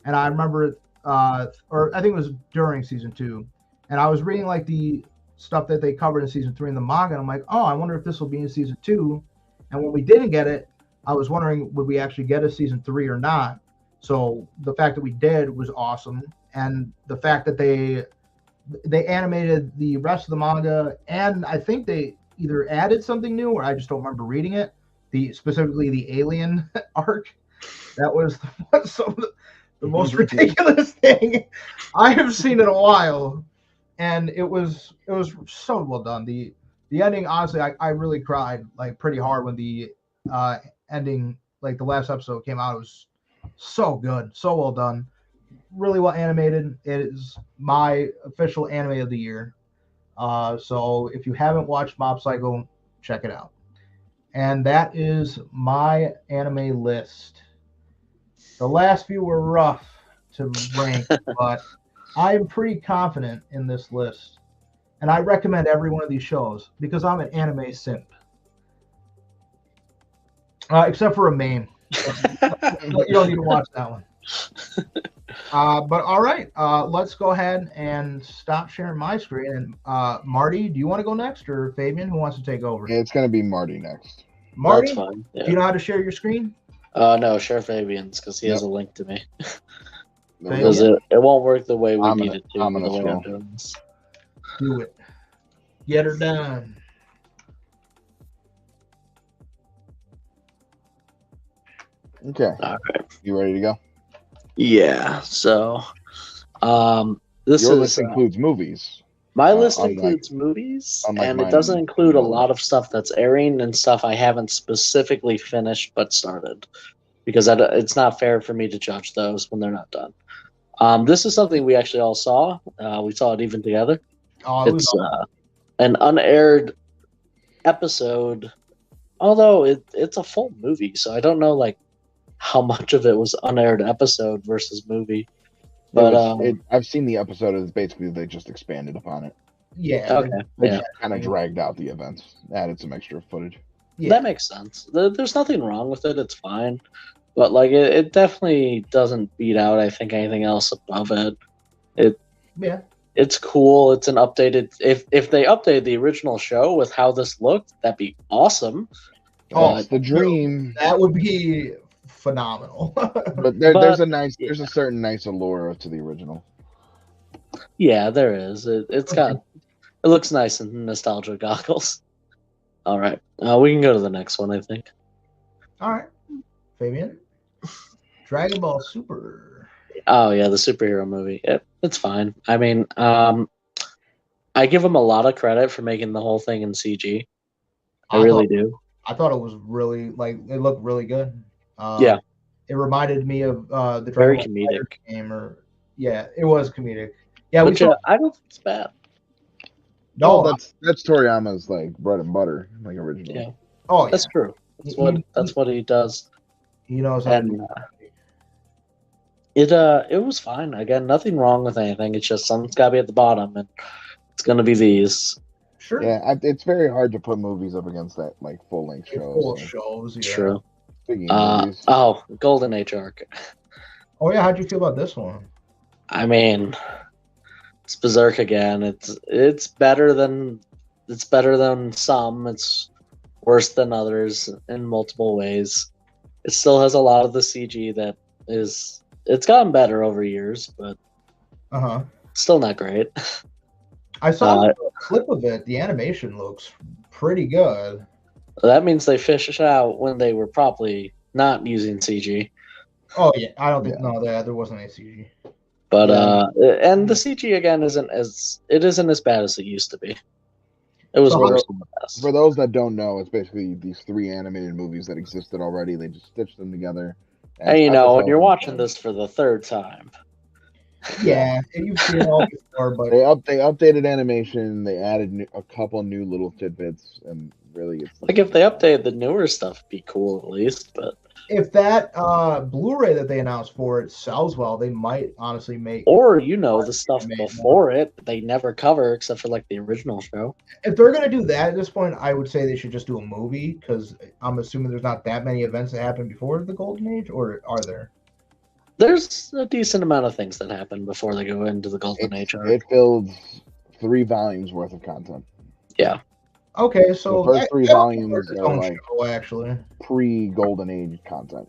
and I remember, or I think it was during season 2, and I was reading like the stuff that they covered in season 3 in the manga, and I'm like, oh, I wonder if this will be in season 2. And when we didn't get it, I was wondering, would we actually get a season 3 or not? So the fact that we did was awesome, and the fact that they animated the rest of the manga, and I think they either added something new, or I just don't remember reading it. Specifically the alien arc. That was the most ridiculous thing I have seen in a while, and it was so well done. The ending, honestly, I really cried like pretty hard when the ending, like the last episode came out. It was so good, so well done, really well animated. It is my official anime of the year. So if you haven't watched Mob Psycho, check it out. And that is my anime list. The last few were rough to rank, but I am pretty confident in this list. And I recommend every one of these shows because I'm an anime simp. Except for a main. You don't need to watch that one. But all right, let's go ahead and stop sharing my screen. And Marty, do you want to go next, or Fabian, who wants to take over? It's going to be Marty next. Marty, that's fine. Yeah. Do you know how to share your screen? No, share Fabian's because he has a link to me. Because it won't work the way we need it to. I'm gonna do it. Get her done. Okay. All right. You ready to go? Yeah. So, Your list includes movies. My list unlike- includes movies, unlike and it mine, doesn't I'm include a older. lot of stuff that's airing and stuff I haven't specifically finished but started, because it's not fair for me to judge those when they're not done. This is something we actually all saw. We saw it even together. Oh, it was It's an unaired episode, although it's a full movie, so I don't know like how much of it was unaired episode versus movie. But I've seen the episode. It's basically they just expanded upon it. yeah. okay, They yeah, just kind of dragged out the events, added some extra footage. Yeah. that makes sense. There's nothing wrong with it. It's fine, but like it definitely doesn't beat out, I think, anything else above it. Yeah. It's cool. It's an updated. If they updated the original show with how this looked, that'd be awesome. Oh, That's the dream. That would be phenomenal. But there's a certain nice allure to the original. Yeah, there is. It looks nice in nostalgia goggles. All right, we can go to the next one, I think. All right, Fabian. Dragon Ball Super. Oh yeah, the superhero movie. It's fine. I mean, I give them a lot of credit for making the whole thing in CG. I really do. I thought it was really it looked really good. Yeah. It reminded me of the Very Dragon Ball comedic. game, it was comedic. Yeah, Which I don't think it's bad. no, that's Toriyama's like bread and butter, like originally. Yeah, oh, that's true. That's what he does. He knows how to And do it was fine. Again, nothing wrong with anything. It's just something's got to be at the bottom, and it's gonna be these. Sure. Yeah, it's very hard to put movies up against that like full length shows. Full so. shows. Yeah. True. Speaking of movies, Golden Age arc. Oh yeah, how'd you feel about this one? I mean, it's Berserk again. It's better than some. It's worse than others in multiple ways. It still has a lot of the CG that is. It's gotten better over years, but still not great. I saw a clip of it. The animation looks pretty good. That means they fished out when they were probably not using CG. Oh yeah, I don't think there wasn't any CG. But and the CG again isn't as bad as it used to be. It was worse than the best. For those that don't know, it's basically these 3 animated movies that existed already. They just stitched them together. And when you're watching this for the 3rd time. Yeah, you've seen it all before, but they updated animation. They added a couple new little tidbits, and really, it's like if they updated the newer stuff, it'd be cool at least. But if that Blu-ray that they announced for it sells well, they might honestly make. Or the stuff before it, they never cover except for like the original show. If they're gonna do that at this point, I would say they should just do a movie because I'm assuming there's not that many events that happened before the Golden Age, or are there? There's a decent amount of things that happen before they go into the Golden Age arc. It filled 3 volumes worth of content. Yeah. Okay, so the first 3 volumes are like show, actually pre-Golden Age content.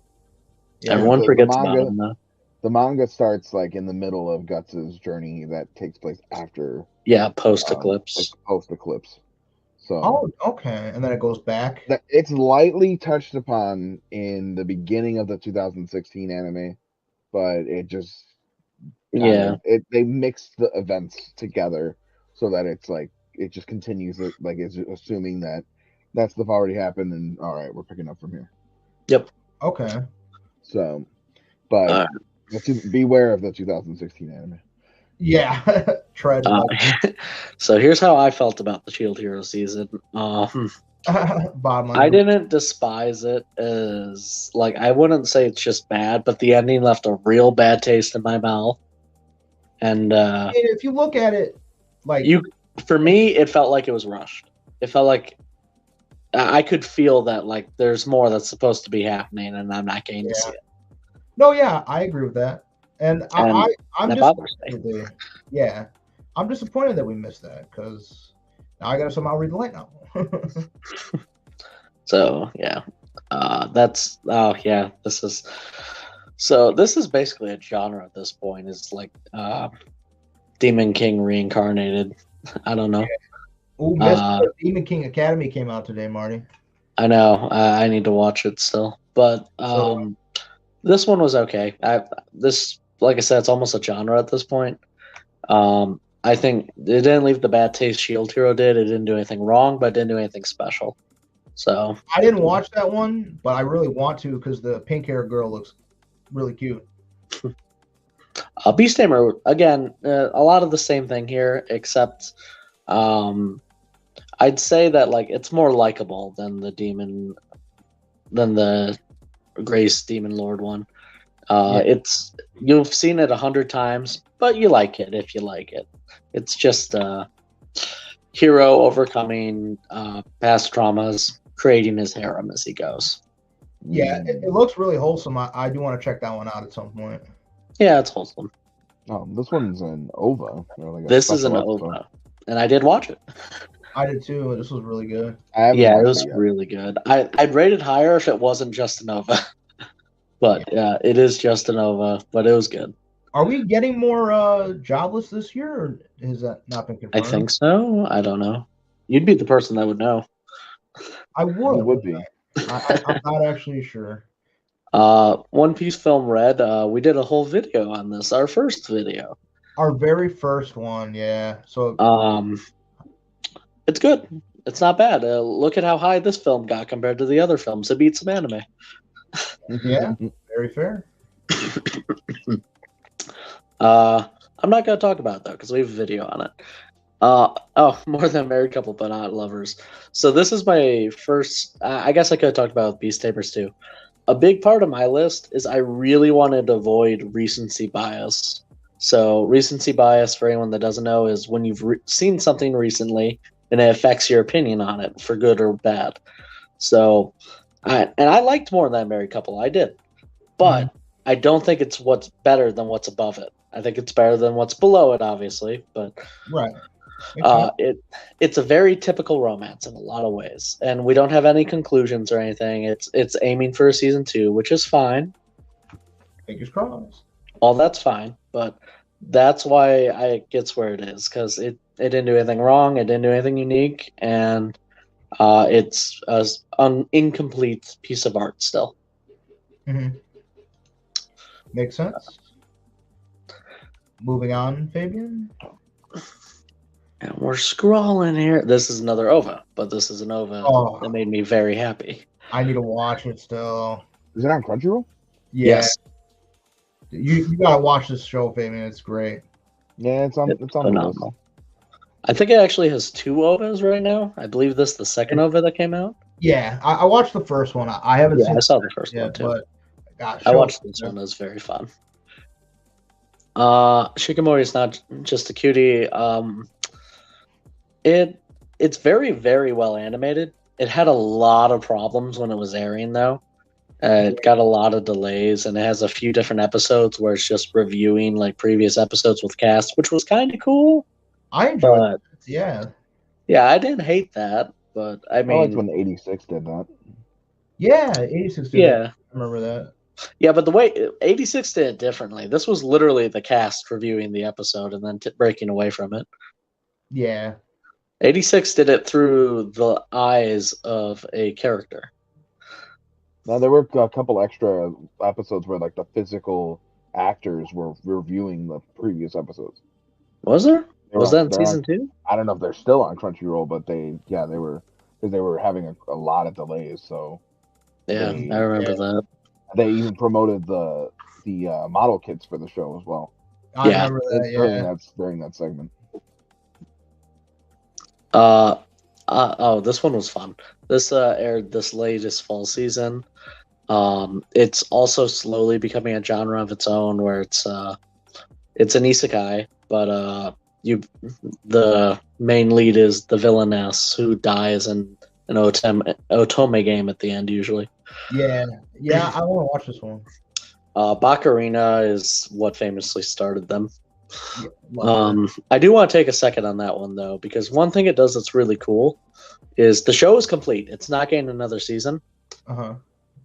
Yeah, everyone forgets about them, though. The manga starts like in the middle of Guts' journey that takes place after. Yeah, post-Eclipse. Like post-Eclipse. So. Oh, okay, and then it goes back. It's lightly touched upon in the beginning of the 2016 anime, but it just. They mix the events together so that it's like. It just continues, like it's assuming that stuff already happened, and all right, we're picking up from here. Yep. Okay. So, but beware of the 2016 anime. Yeah, tread. So here's how I felt about the Shield Hero season. Bottom line. I didn't despise it as I wouldn't say it's just bad, but the ending left a real bad taste in my mouth. And if you look at it, for me, it felt like it was rushed. It felt like I could feel that there's more that's supposed to be happening, and I'm not getting to see it. No, yeah, I agree with that, and I'm disappointed. Yeah, I'm disappointed that we missed that because now I got to somehow read the light novel. So yeah, this is basically a genre at this point. It's like Demon King reincarnated. I don't know. Demon King Academy came out today, Marty. I know. I need to watch it still, but this one was okay. Like I said, it's almost a genre at this point. I I think it didn't leave the bad taste Shield Hero did. It didn't do anything wrong, but it didn't do anything special. So I didn't watch that one, but I really want to because the pink hair girl looks really cute. Beast Tamer, again, a lot of the same thing here, except I'd say that like it's more likable than the Grace Demon Lord one. It's you've seen it 100 times, but you like it if you like it. It's just hero overcoming past traumas, creating his harem as he goes. Yeah, it looks really wholesome. I do want to check that one out at some point. Yeah, it's wholesome. Oh, this one's an OVA. Like this is an OVA, and I did watch it. I did too. This was really good. Yeah, it was really good. I'd rate it higher if it wasn't just an OVA. But yeah, it is just an OVA, but it was good. Are we getting more Jobless this year, or has that not been confirmed? I think so. I don't know. You'd be the person that would know. I would. You would be. I'm not actually sure. One Piece Film Red, we did a whole video on this, our first video. Our very first one, yeah. So it's good. It's not bad. Look at how high this film got compared to the other films. It beats some anime. Yeah, very fair. I'm not going to talk about it, though, because we have a video on it. More Than Married Couple, but Not Lovers. So this is my first... I guess I could have talked about Beast Tamers, too. A big part of my list is I really wanted to avoid recency bias. So recency bias, for anyone that doesn't know, is when you've seen something recently and it affects your opinion on it, for good or bad. So... I liked More Than Married Couple. I did. But I don't think it's what's better than what's above it. I think it's better than what's below it, obviously. But right. It's a very typical romance in a lot of ways. And we don't have any conclusions or anything. It's aiming for a season 2, which is fine. Fingers crossed. All that's fine. But that's why it gets where it is. Because it didn't do anything wrong. It didn't do anything unique. And... it's an incomplete piece of art still. Mm-hmm. Makes sense. Moving on, Fabian. And we're scrolling here. This is another OVA, but this is an OVA that made me very happy. I need to watch it still. Is it on Crunchyroll? Yeah. Yes. You gotta watch this show, Fabian. It's great. Yeah, it's on phenomenal. I think it actually has 2 OVAs right now. I believe this is the second OVA that came out. Yeah, I watched the first one. I haven't seen. I saw the first one too. But gosh, I watched this one. It was very fun. Shikamori is not just a cutie. It's very, very well animated. It had a lot of problems when it was airing, though. It got a lot of delays, and it has a few different episodes where it's just reviewing like previous episodes with cast, which was kind of cool. I enjoyed it. Yeah. Yeah, I didn't hate that, but I mean... I liked when 86 did that. Yeah, 86 did that. I remember that. Yeah, but the way 86 did it differently. This was literally the cast reviewing the episode and then breaking away from it. Yeah. 86 did it through the eyes of a character. Now, there were a couple extra episodes where like the physical actors were reviewing the previous episodes. Was there? Was that in season 2? I don't know if they're still on Crunchyroll, but they were, because they were having a lot of delays. So yeah, I remember that. They even promoted the model kits for the show as well. I remember that. During that segment. This one was fun. This aired this latest fall season. It's also slowly becoming a genre of its own, where it's an isekai, but the main lead is the villainess who dies in an otome game at the end usually. Yeah, I want to watch this one. Bacarina is what famously started them. I do want to take a second on that one though, because one thing it does that's really cool is the show is complete. It's not getting another season.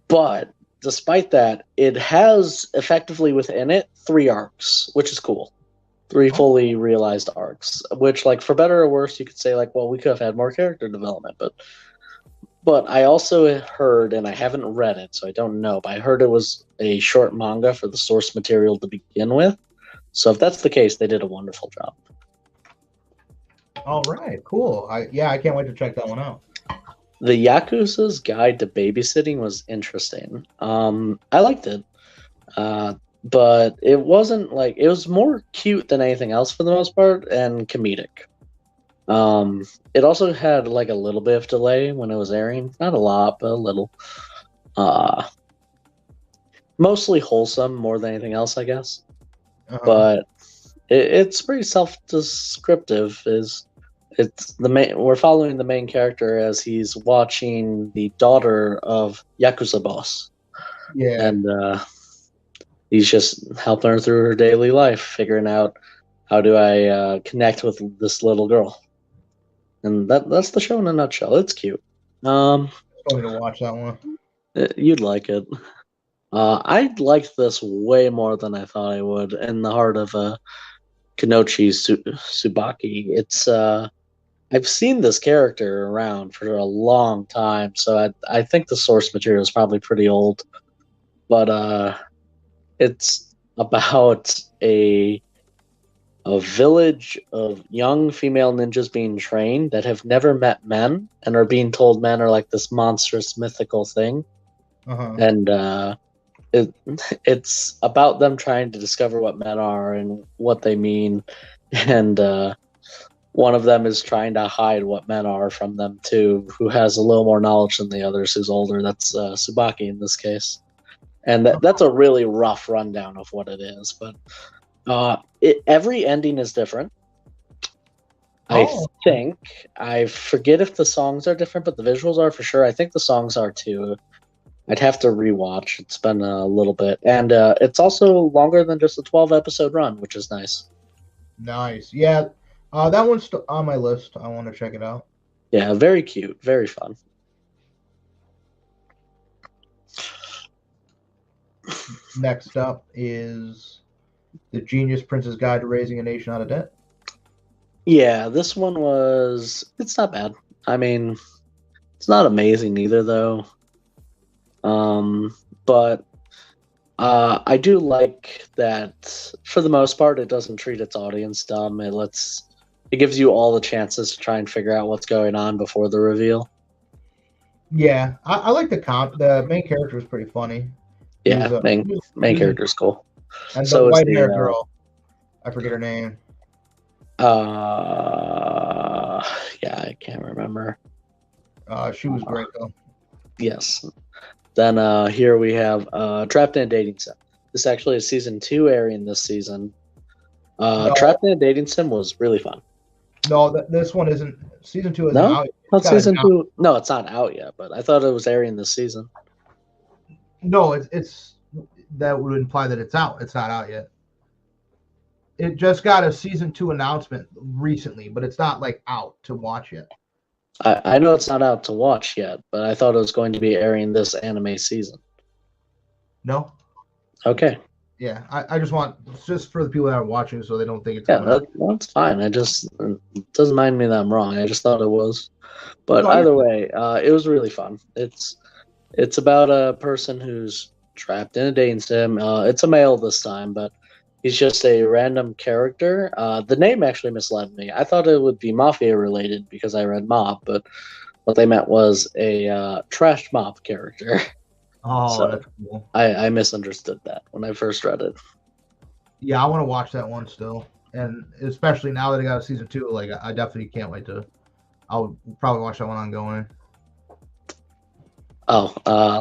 But despite that, it has effectively within it 3 arcs, which is cool. 3 fully realized arcs, which, like, for better or worse, you could say, like, well, we could have had more character development, but I also heard, and I haven't read it, so I don't know, but I heard it was a short manga for the source material to begin with. So if that's the case, they did a wonderful job. All right, cool. I can't wait to check that one out. The Yakuza's Guide to Babysitting was interesting. I liked it, but it wasn't like it was more cute than anything else for the most part and comedic. It also had like a little bit of delay when it was airing, not a lot, but a little. Mostly wholesome more than anything else, I guess. But it's pretty self-descriptive. It's the main. We're following the main character as he's watching the daughter of Yakuza boss. Yeah, and he's just helping her through her daily life, figuring out how do I connect with this little girl. And that's the show in a nutshell. It's cute. I'm going to watch that one. You'd like it. I liked this way more than I thought I would. In the heart of Kenochi Tsubaki, it's I've seen this character around for a long time, so I think the source material is probably pretty old. But it's about a village of young female ninjas being trained that have never met men and are being told men are like this monstrous mythical thing. And it's about them trying to discover what men are and what they mean. And one of them is trying to hide what men are from them too, who has a little more knowledge than the others, who's older. That's Tsubaki in this case. And that's a really rough rundown of what it is. But every ending is different. I think. I forget if the songs are different, but the visuals are for sure. I think the songs are too. I'd have to rewatch. It's been a little bit. And it's also longer than just a 12-episode run, which is nice. Nice. Yeah, that one's on my list. I want to check it out. Yeah, very cute. Very fun. Next up is The Genius Prince's Guide to Raising a Nation Out of Debt. Yeah, this one it's not bad. I mean, it's not amazing either, though. But I do like that for the most part it doesn't treat its audience dumb. It gives you all the chances to try and figure out what's going on before the reveal. Yeah, I like the main character is pretty funny. Yeah, main character's cool. And the white-haired girl, I forget her name. Yeah, I can't remember. She was great though. Yes. Then here we have Trapped in a Dating Sim. This actually is season 2 airing this season. Trapped in a Dating Sim was really fun. No, this one isn't. Season 2 isn't out. Not season 2. No, it's not out yet, but I thought it was airing this season. No, it's that would imply that it's out. It's not out yet. It just got a season 2 announcement recently, but it's not like out to watch yet. I know it's not out to watch yet, but I thought it was going to be airing this anime season. No. Okay. Yeah, I just want just for the people that are watching, so they don't think it's. Yeah, that's fine. It doesn't mind me that I'm wrong. I just thought it was, but either way, it was really fun. It's about a person who's trapped in a dating sim. It's a male this time, but he's just a random character. The name actually misled me. I thought it would be mafia related because I read Mob, but what they meant was a trash mob character. Oh, so that's cool. I misunderstood that when I first read it. Yeah, I want to watch that one still, and especially now that I got a season 2, like I definitely can't wait to. I'll probably watch that one ongoing. Oh,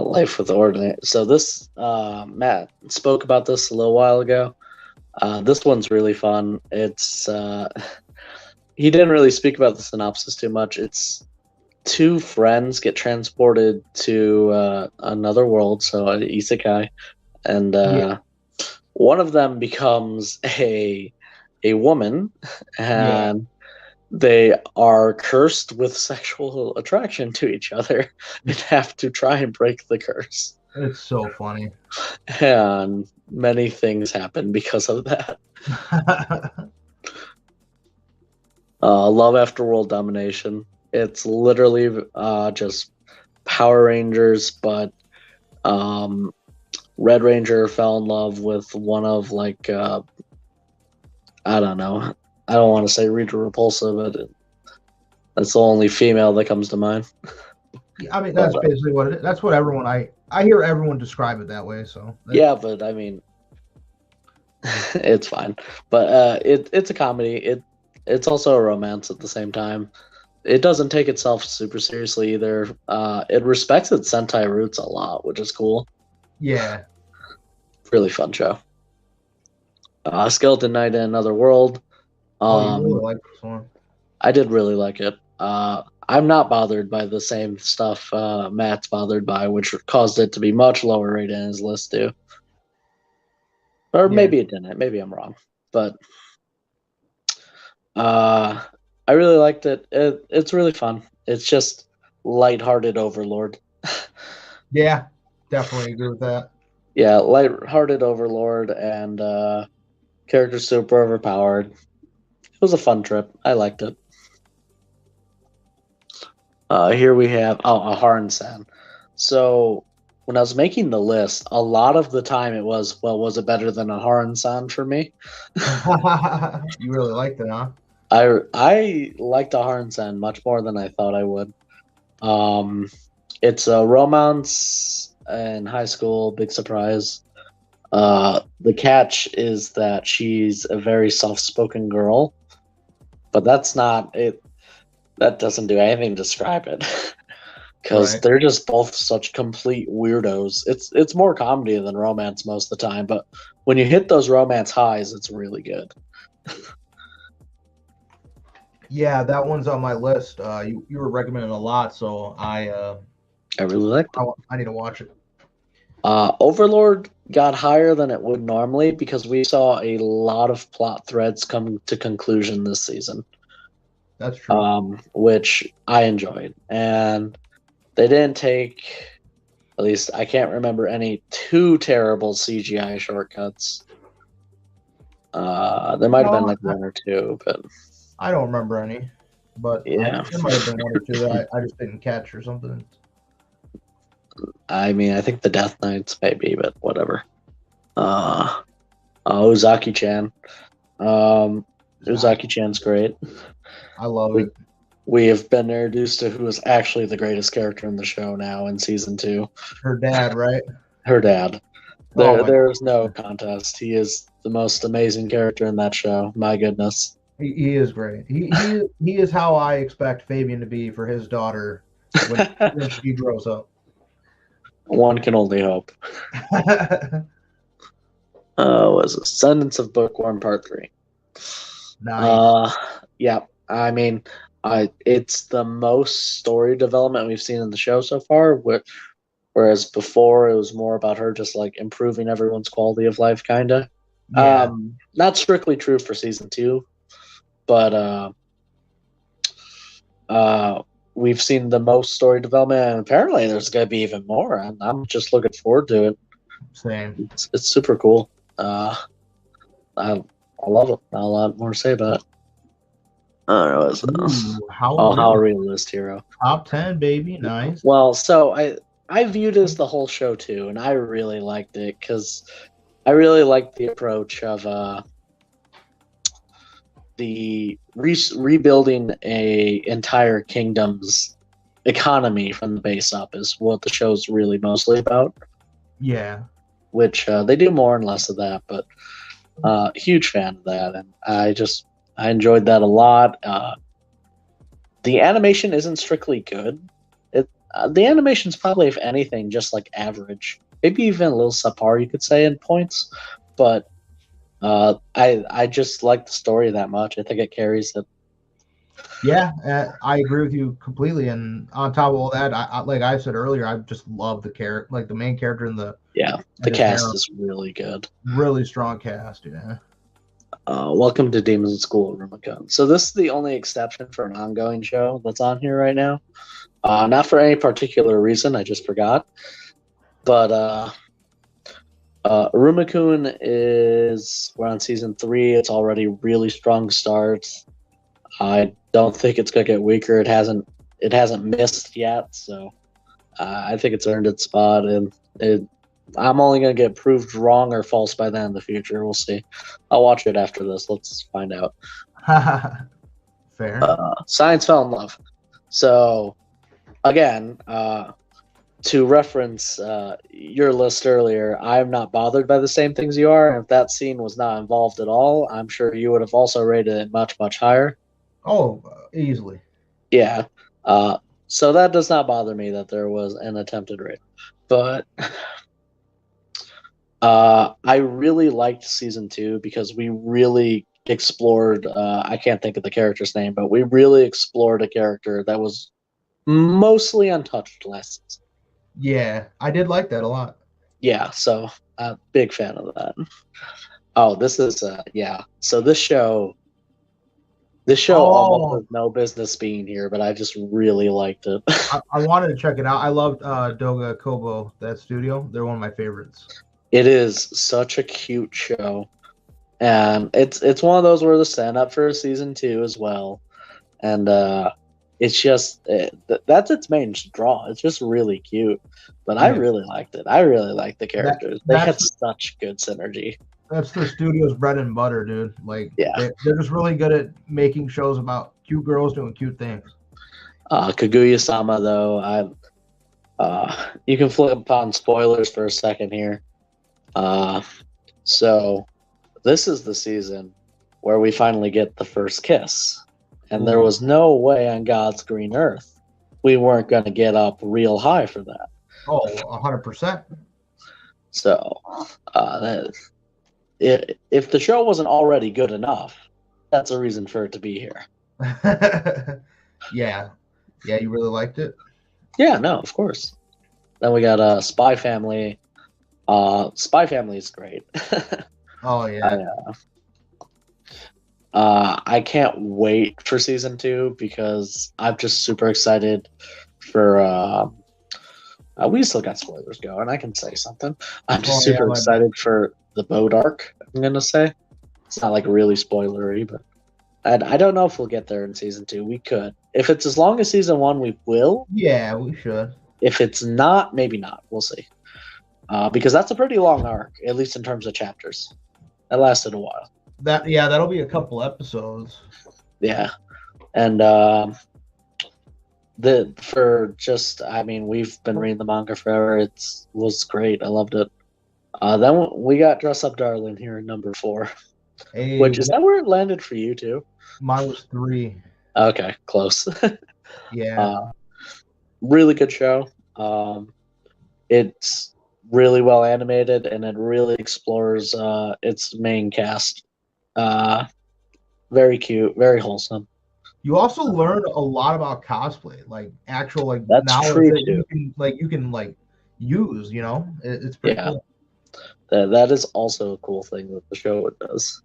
Life with the Ordinary. So this, Matt spoke about this a little while ago. This one's really fun. It's he didn't really speak about the synopsis too much. It's 2 friends get transported to another world, so an isekai, and one of them becomes a woman, and they are cursed with sexual attraction to each other and have to try and break the curse. It's so funny. And many things happen because of that. Love after world domination. It's literally just Power Rangers, but Red Ranger fell in love with one of I don't know. I don't want to say Rita Repulsa, but That's the only female that comes to mind. I mean, that's basically what it is. That's what everyone I hear everyone describe it that way. So yeah, but I mean, it's fine. But it's a comedy. It's also a romance at the same time. It doesn't take itself super seriously either. It respects its Sentai roots a lot, which is cool. Yeah. Really fun show. Skeleton Knight in Another World. You really like this one. I did really like it. I'm not bothered by the same stuff Matt's bothered by, which caused it to be much lower rated in his list too. Or maybe it didn't. Maybe I'm wrong. But I really liked it. It's really fun. It's just lighthearted Overlord. Yeah, definitely agree with that. Yeah, lighthearted Overlord and characters super overpowered. It was a fun trip. I liked it. Here we have Aharon-san. So when I was making the list, a lot of the time it was, well, was it better than Aharon-san for me? You really liked it, huh? I liked Aharon-san much more than I thought I would. It's a romance in high school, big surprise. The catch is that she's a very soft-spoken girl, but that's not it. That doesn't do anything to describe it, because they're just both such complete weirdos. It's more comedy than romance most of the time, but when you hit those romance highs, it's really good. Yeah, that one's on my list. You were recommending a lot, so I really liked it. I need to watch it. Overlord got higher than it would normally because we saw a lot of plot threads come to conclusion this season. That's true. Which I enjoyed. And they didn't take, at least I can't remember any too terrible CGI shortcuts. There might have been like one or two, but I don't remember any. But yeah, there might have been one or two that I just didn't catch or something. I mean, I think the Death Knights maybe, but whatever. Uzaki-chan. Uzaki-chan's great. I love it. We have been introduced to who is actually the greatest character in the show now in season 2. Her dad, right? Her dad. There is no contest. He is the most amazing character in that show. My goodness. He is great. He is how I expect Fabian to be for his daughter when she grows up. One can only hope. Was Ascendance of Bookworm Part 3. Nice. Yeah, I mean, it's the most story development we've seen in the show so far. Whereas before, it was more about her just like improving everyone's quality of life, kind of. Yeah. Not strictly true for season 2, but we've seen the most story development, and apparently there's going to be even more. And I'm just looking forward to it. Same. It's super cool. I love it. Not a lot more to say about it. I don't know. How a Realist Hero. Top 10, baby. Nice. Well, so I viewed it as the whole show too, and I really liked it because I really liked the approach of the rebuilding a entire kingdom's economy from the base up is what the show's really mostly about. Yeah. Which they do more and less of that, but huge fan of that, and I enjoyed that a lot. The animation isn't strictly good. The animation's probably, if anything, just like average, maybe even a little subpar, you could say, in points. But I just like the story that much. I think it carries it. Yeah, I agree with you completely. And on top of all that, I like I said earlier, I just love the character, like the main character in the. Yeah, the cast is really good. Really strong cast, yeah. Welcome to Demon School, Rumicon. So this is the only exception for an ongoing show that's on here right now. Not for any particular reason, I just forgot. But Rumicon we're on season 3. It's already really strong start. I don't think it's gonna get weaker. It hasn't missed yet, so I think it's earned its spot, and I'm only gonna get proved wrong or false by then in the future. We'll see. I'll watch it after this. Let's find out. Fair. Science fell in love. So, again, to reference your list earlier, I am not bothered by the same things you are. And if that scene was not involved at all, I'm sure you would have also rated it much, much higher. Oh, easily. Yeah. So that does not bother me that there was an attempted rape. But I really liked season 2 because we really explored, I can't think of the character's name, but we really explored a character that was mostly untouched last season. Yeah, I did like that a lot. Yeah, so I'm a big fan of that. Oh, this is so this show almost has no business being here, but I just really liked it. I wanted to check it out. I loved Doga Kobo, that studio. They're one of my favorites. It is such a cute show. And it's one of those where the stand up for season 2 as well. And it's just that's its main draw. It's just really cute. But I really liked it. I really liked the characters. They had such good synergy. That's the studio's bread and butter, dude. Like, yeah, they're just really good at making shows about cute girls doing cute things. Kaguya-sama, though, you can flip on spoilers for a second here. So this is the season where we finally get the first kiss. And there was no way on God's green earth we weren't going to get up real high for that. Oh, 100%. So, if the show wasn't already good enough, that's a reason for it to be here. Yeah, you really liked it? Yeah, no, of course. Then we got Spy Family. Spy Family is great. Oh yeah. I can't wait for season 2 because I'm just super excited for. We still got spoilers going. I can say something. I'm just super excited for the boat arc. I'm gonna say it's not like really spoilery, but I don't know if we'll get there in season 2. We could. If it's as long as season 1, we will. Yeah, we should. If it's not, maybe not. We'll see. Because that's a pretty long arc, at least in terms of chapters. That lasted a while. That'll be a couple episodes. Yeah, and we've been reading the manga forever. It was great. I loved it. Then we got Dress Up Darling here in number 4. Hey, which is that where it landed for you too? Mine was 3. Okay, close. Yeah. Really good show. It's really well animated and it really explores its main cast. Very cute, very wholesome. You also learn a lot about cosplay, like actual that's knowledge true that too. you can use. You know, it's pretty cool. That is also a cool thing that the show does.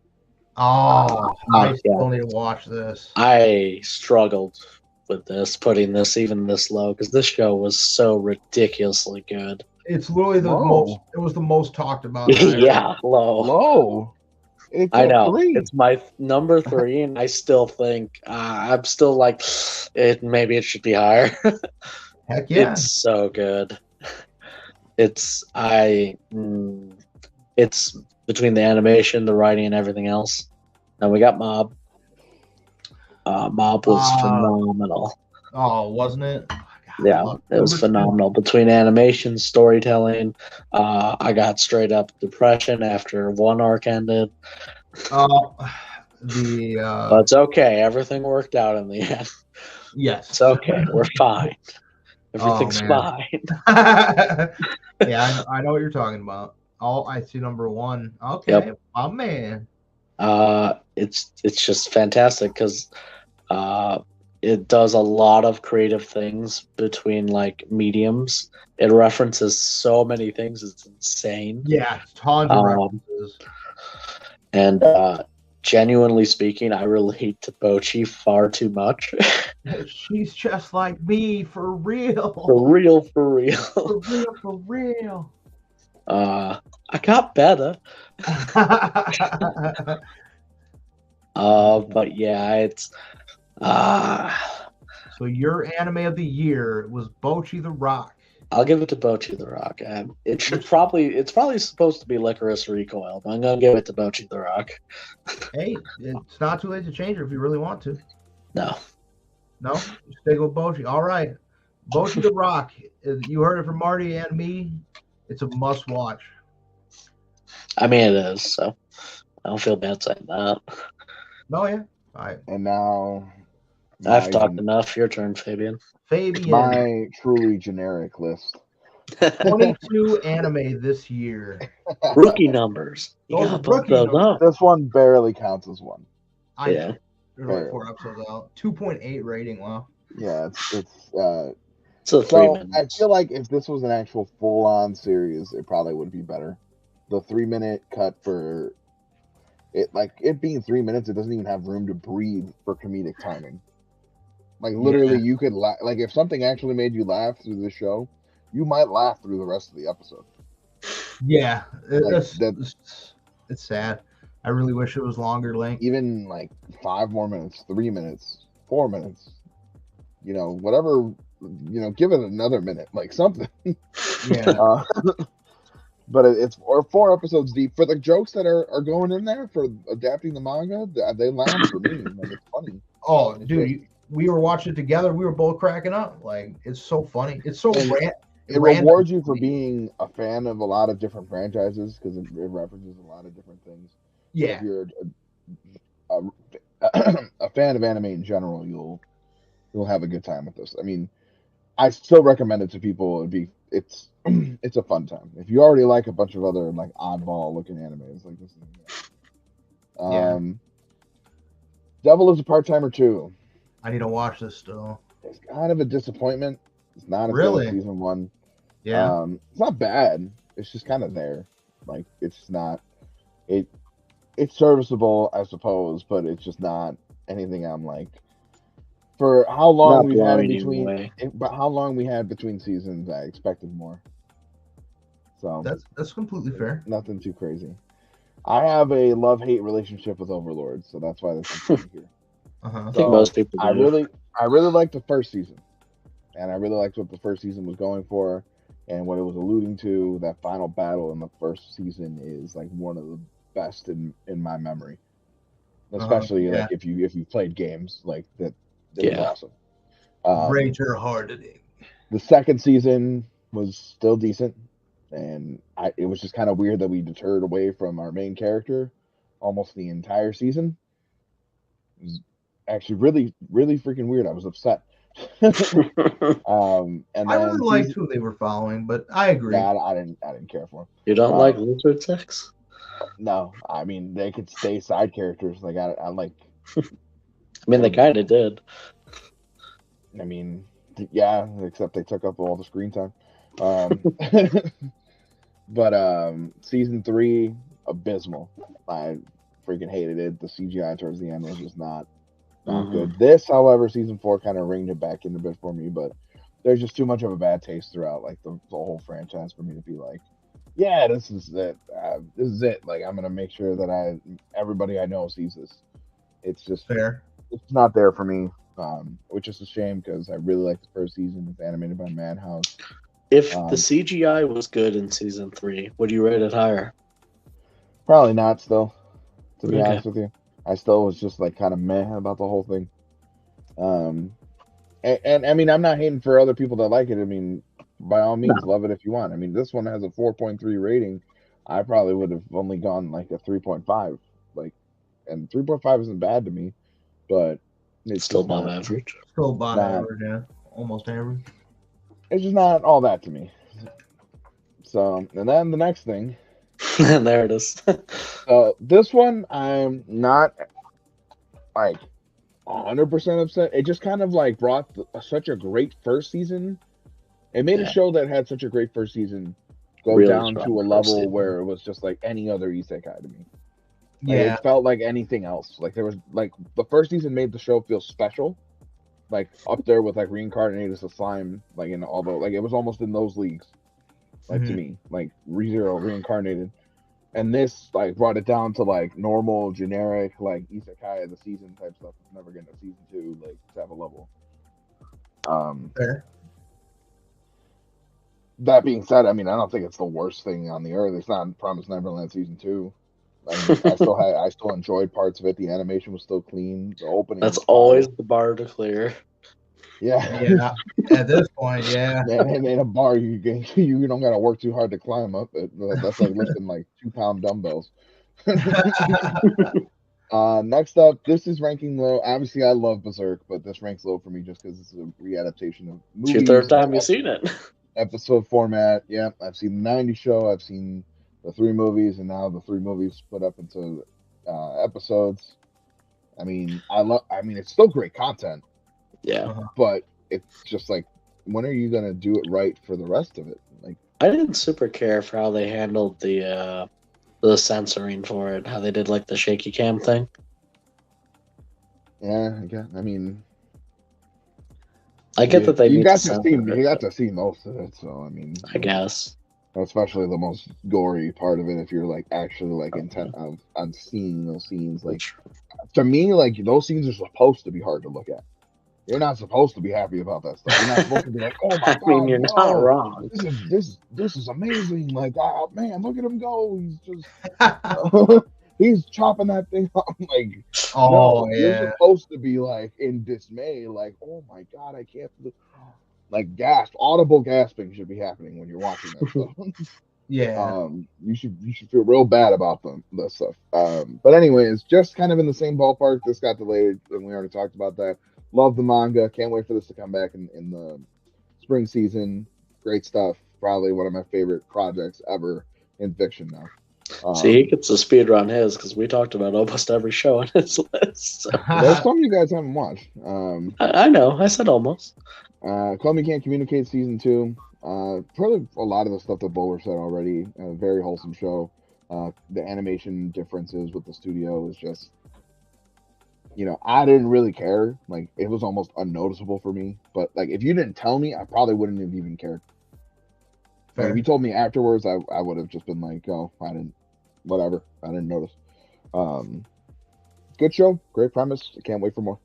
Oh, I still need to watch this. I struggled with putting this even this low because this show was so ridiculously good. It's literally it was the most talked about. Yeah, low. I know 3. It's my number 3, and I still think I'm still like maybe it should be higher. Heck yeah, it's so good. It's between the animation, the writing, and everything else. And we got Mob. Mob was phenomenal. Oh, wasn't it? Yeah, it was phenomenal. Between animation, storytelling, I got straight up depression after one arc ended. But it's okay. Everything worked out in the end. Yes, it's okay. We're fine. Everything's fine. Yeah, I know what you're talking about. I see number 1. Okay, yep. My man. It's just fantastic because it does a lot of creative things between like mediums. It references so many things; it's insane. Yeah, tons of references. And genuinely speaking, I relate to Bocchi far too much. She's just like me, for real. For real. For real. I got better. But yeah, it's so your anime of the year was Bocchi the Rock. I'll give it to Bocchi the Rock. It's probably supposed to be Licorice Recoil, but I'm gonna give it to Bocchi the Rock. Hey, it's not too late to change it if you really want to. No. No, stay with Bocchi. All right, Bocchi the Rock. You heard it from Marty and me. It's a must watch. I mean, it is, so I don't feel bad saying that. No, yeah. All right. And now I've talked enough. Your turn, Fabian. Fabian. My truly generic list. 22 anime this year. Rookie numbers. You Those gotta are put rookie those numbers. up. This one barely counts as one. Yeah. There's like 4 episodes out. 2.8 rating. Wow. Yeah, So 3 minutes. I feel like if this was an actual full-on series, it probably would be better. The 3-minute cut for it, like it being 3 minutes, it doesn't even have room to breathe for comedic timing. Like literally, you could laugh. Like if something actually made you laugh through the show, you might laugh through the rest of the episode. Yeah, Like, it's sad. I really wish it was longer length. Even like 5 more minutes, 3 minutes, 4 minutes. You know, whatever. You know, give it another minute, like something. Yeah. But it's 4 episodes deep for the jokes that are going in there for adapting the manga. They land for me. Like it's funny. Oh, dude, we were watching it together. We were both cracking up. Like it's so funny. It's so it rewards you for being a fan of a lot of different franchises because it references a lot of different things. Yeah. If you're a fan of anime in general, you'll have a good time with this. I mean, I still recommend it to people. It's a fun time. If you already like a bunch of other like oddball looking animes, like this is Devil is a Part-Timer 2. I need to watch this still. It's kind of a disappointment. It's not as Really? good as season 1. Yeah. It's not bad. It's just kind of there. Like it's not it's serviceable, I suppose, but it's just not anything I'm like for how long we've had in between but how long we had between seasons, I expected more. So that's completely fair. Nothing too crazy. I have a love-hate relationship with Overlord, so that's why this is here. I think most people do. I really liked the first season. And I really liked what the first season was going for and what it was alluding to. That final battle in the first season is like one of the best in my memory. Especially like if you played games like that. It was awesome. Ranger hardening. The second season was still decent, and it was just kind of weird that we deterred away from our main character almost the entire season. It was actually really, really freaking weird. I was upset. And then I really liked who they were following, but I agree. Yeah, I didn't care for them. You don't like lizard sex? No, I mean they could stay side characters. Like I like. I mean, they kind of did. I mean, yeah, except they took up all the screen time. But season 3, abysmal. I freaking hated it. The CGI towards the end was just not good. This, however, season 4 kind of ringed it back in a bit for me, but there's just too much of a bad taste throughout like the whole franchise for me to be like, yeah, this is it. This is it. Like I'm gonna make sure that everybody I know sees this. It's just fair. It's not there for me, which is a shame because I really liked the first season. It's animated by Madhouse. If the CGI was good in season 3, would you rate it higher? Probably not. Still, to be honest with you, I still was just like kind of meh about the whole thing. And I mean, I'm not hating for other people that like it. I mean, by all means, love it if you want. I mean, this one has a 4.3 rating. I probably would have only gone like a 3.5. Like, and 3.5 isn't bad to me, but it's still above average. Still above average, yeah, almost average. It's just not all that to me. So, and then the next thing. There it is. This one, I'm not like 100% upset. It just kind of like brought such a great first season. It made a show that had such a great first season go really down to a level where it was just like any other isekai to me. Like, it felt like anything else. Like there was like the first season made the show feel special, like up there with like Reincarnated as a Slime, like in all the like it was almost in those leagues. Like to me, like ReZero, Reincarnated, and this like brought it down to like normal, generic, like isekai of the season type stuff. Never getting a season 2 like to have a level. Fair. That being said, I mean I don't think it's the worst thing on the earth. It's not Promised Neverland season 2. I mean, I still enjoyed parts of it. The animation was still clean. The opening. That's was always fire. the bar to clear. Yeah. Yeah. At this point, yeah. And in a bar, you don't gotta work too hard to climb up. That's like lifting like 2-pound dumbbells. Next up, this is ranking low. Obviously, I love Berserk, but this ranks low for me just because it's a readaptation of It's movies. your third time you've seen it. Episode format. Yeah, I've seen the 90s show. I've seen the 3 movies, and now the 3 movies split up into episodes. I mean, it's still great content. Yeah. But it's just like, when are you gonna do it right for the rest of it? Like, I didn't super care for how they handled the censoring for it, how they did like the shaky cam thing. yeah, I mean, I get that they you need got to to censor see it, you got to see most of it. So I mean, I guess. especially the most gory part of it, if you're like actually like intent on seeing those scenes. Like, to me, like, those scenes are supposed to be hard to look at. You're not supposed to be happy about that stuff. You're not supposed to be like, oh my I mean, god, you're no, not wrong. this is amazing. Like, oh man, look at him go. He's just he's chopping that thing up. Like, no, you're supposed to be like in dismay, like, oh my god, I can't. Like, audible gasping should be happening when you're watching that stuff. Yeah. You should feel real bad about that stuff. But anyways, just kind of in the same ballpark. This got delayed, and we already talked about that. Love the manga. Can't wait for this to come back in the spring season. Great stuff. Probably one of my favorite projects ever in fiction now. See, he gets to speed run his because we talked about almost every show on his list. So. There's some you guys haven't watched. I know. I said almost. Call Me Can't Communicate season 2. Probably a lot of the stuff that Bowler said already. A very wholesome show. The animation differences with the studio is just, I didn't really care. Like, it was almost unnoticeable for me. But like, if you didn't tell me, I probably wouldn't have even cared. Like, if you told me afterwards, I would have just been like, oh, I didn't notice. Good show, great premise. I can't wait for more.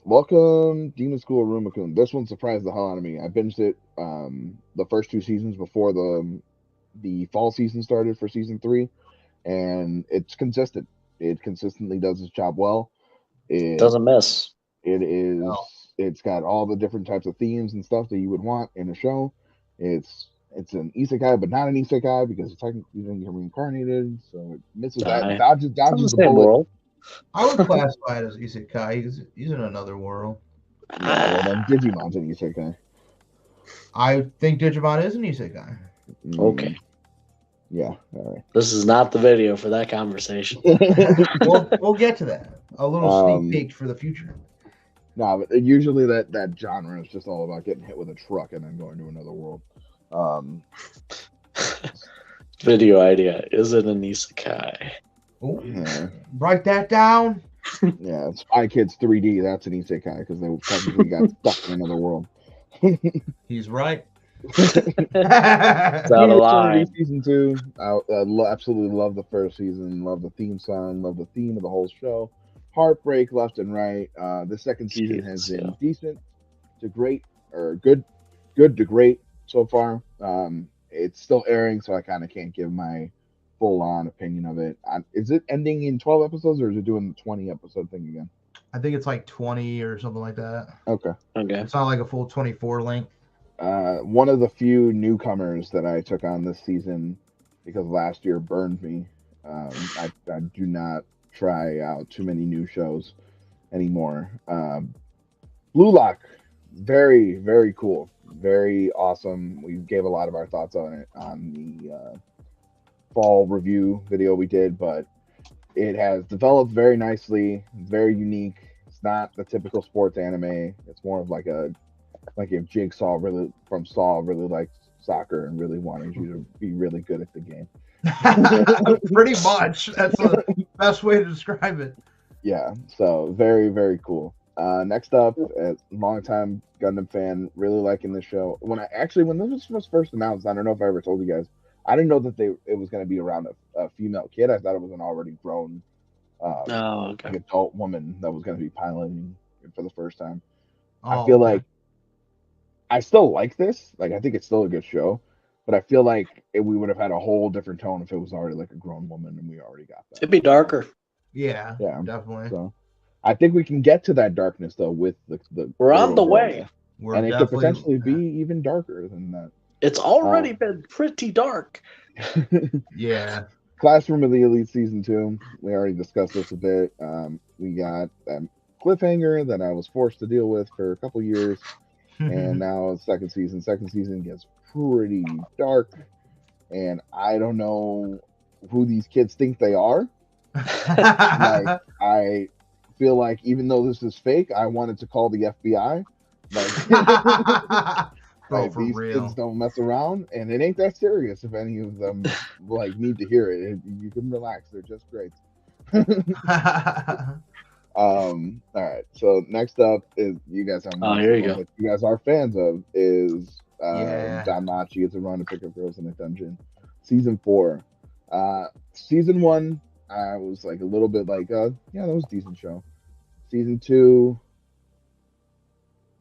Welcome Demon School Rumakun. This one surprised the hell out of me. I binged it the first 2 seasons before the fall season started for season 3, and it's consistent. It consistently does its job well. It doesn't miss. It is. Oh. It's got all the different types of themes and stuff that you would want in a show. It's an isekai, but not an isekai because technically you don't get reincarnated, so it misses that. Dodges the bullet. World. I would classify it as isekai. He's in another world. Yeah, well, then Digimon's an isekai. I think Digimon is an isekai. Okay. Yeah, all right. This is not the video for that conversation. We'll get to that. A little sneak peek for the future. No, but usually that genre is just all about getting hit with a truck and then going to another world. Video idea. Is it an isekai? Ooh, yeah. Write that down. Yeah, it's Spy Kids 3D. That's an isekai because they technically got stuck in another world. He's right. It's out of line. Season 2. I absolutely love the first season. Love the theme song. Love the theme of the whole show. Heartbreak left and right. The second season has been decent to great, or good to great so far. It's still airing, so I kind of can't give my full-on opinion of it. Is it ending in 12 episodes, or is it doing the 20-episode thing again? I think it's like 20 or something like that. Okay. It's not like a full 24 length. One of the few newcomers that I took on this season, because last year burned me. I do not try out too many new shows anymore. Blue Lock, very, very cool. Very awesome. We gave a lot of our thoughts on it on the fall review video we did, but it has developed very nicely. It's very unique. It's not the typical sports anime. It's more of like if Jigsaw from Saw really liked soccer and really wanted you to be really good at the game. Pretty much. That's the best way to describe it. Yeah, so very, very cool. Next up, a longtime Gundam fan, really liking this show. When this was first announced, I don't know if I ever told you guys, I didn't know that it was going to be around a female kid. I thought it was an already grown adult woman that was going to be piloting it for the first time. I feel like I still like this. Like, I think it's still a good show, but I feel like we would have had a whole different tone if it was already like a grown woman, and we already got that. It'd be darker. Yeah, Yeah, definitely. So I think we can get to that darkness though with the We're on the little girl way. there. We're And it could definitely potentially be even darker than that. It's already been pretty dark. Yeah. Classroom of the Elite season 2. We already discussed this a bit. We got that cliffhanger that I was forced to deal with for a couple years, and now second season. Second season gets pretty dark, and I don't know who these kids think they are. Like, I feel like even though this is fake, I wanted to call the FBI. Like, Bro, like for these real. kids don't mess around, and it ain't that serious. If any of them like need to hear it, you can relax. They're just great. All right. So next up is you guys have here you go. that you guys are fans of is Yeah. Danmachi. It's a run to pick up girls in a dungeon. Season 4. Season 1, I was like a little bit like, yeah, that was a decent show. Season 2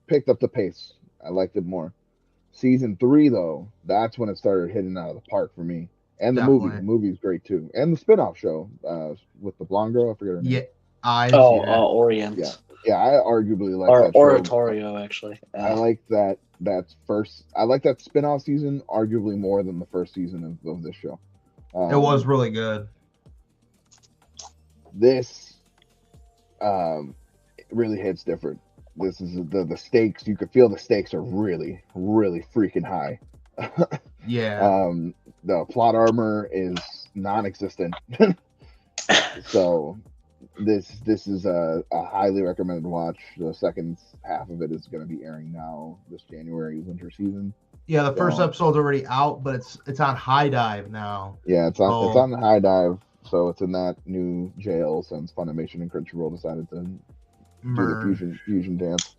picked up the pace. I liked it more. Season 3, though, that's when it started hitting out of the park for me. And the movie. The movie is great too. And the spin-off show with the blonde girl. I forget her name. Yeah. Orient. Yeah, I arguably like or that show. Oratorio, actually. I like that first. I like that spin-off season arguably more than the first season of this show. It was really good. This it really hits different. This is the stakes. You could feel the stakes are really, really freaking high. Yeah. The plot armor is non-existent. So this is a highly recommended watch. The second half of it is going to be airing now this January winter season. Yeah, the first episode's already out, but it's on High Dive now. Yeah, it's on the High Dive, so it's in that new jail since Funimation and Crunchyroll decided to do the fusion dance.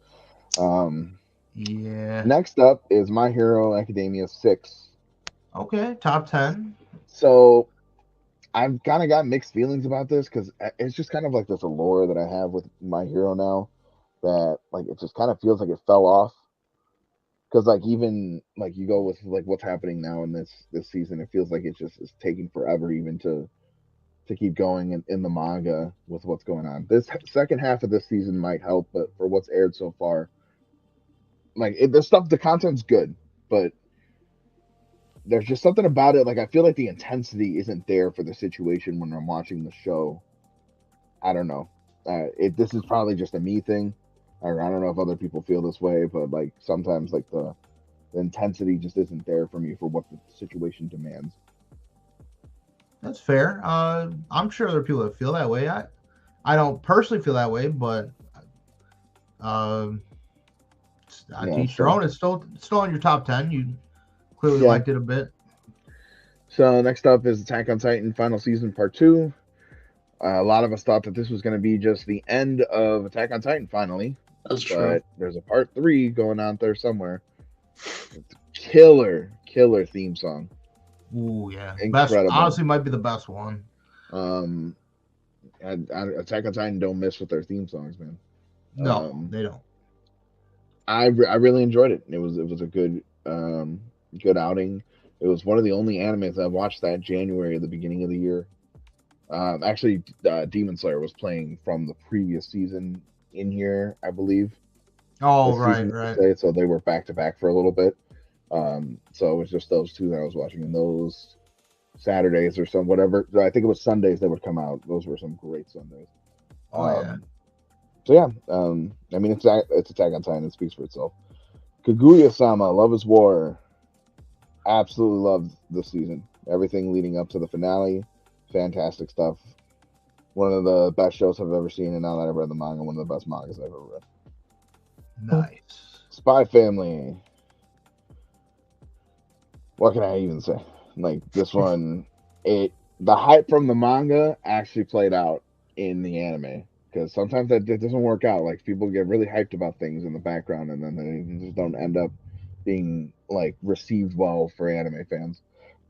Yeah. Next up is My Hero Academia 6. Okay, top 10. So I've kind of got mixed feelings about this because it's just kind of like this allure that I have with My Hero now that like it just kind of feels like it fell off. Because like even like you go with like what's happening now in this season, it feels like it just is taking forever even to keep going in the manga with what's going on. This second half of this season might help, but for what's aired so far, like the content's good, but there's just something about it. Like I feel like the intensity isn't there for the situation when I'm watching the show. I don't know. This is probably just a me thing. Or I don't know if other people feel this way, but like sometimes like the intensity just isn't there for me for what the situation demands. That's fair. I'm sure there are people that feel that way. I don't personally feel that way, but each their own. It's still in your top 10. You clearly liked it a bit. So next up is Attack on Titan Final Season Part 2. A lot of us thought that this was going to be just the end of Attack on Titan finally. That's true. But there's a Part 3 going on there somewhere. Killer theme song. Ooh, yeah. Incredible. Best, honestly, might be the best one. Attack on Titan don't miss with their theme songs, man. No, they don't. I really enjoyed it. It was a good outing. It was one of the only animes I watched that January at the beginning of the year. Actually, Demon Slayer was playing from the previous season in here, I believe. Oh, right. So they were back to back for a little bit. So it was just those two that I was watching, and those Saturdays or some whatever. I think it was Sundays that would come out. Those were some great Sundays. Oh yeah. So yeah, I mean it's Attack on Titan. It speaks for itself. Kaguya-sama, Love is War. Absolutely loved this season. Everything leading up to the finale, fantastic stuff. One of the best shows I've ever seen, and now that I've read the manga, one of the best mangas I've ever read. Nice. Spy Family. What can I even say? Like this one, the hype from the manga actually played out in the anime. Because sometimes that doesn't work out. Like people get really hyped about things in the background, and then they just don't end up being like received well for anime fans.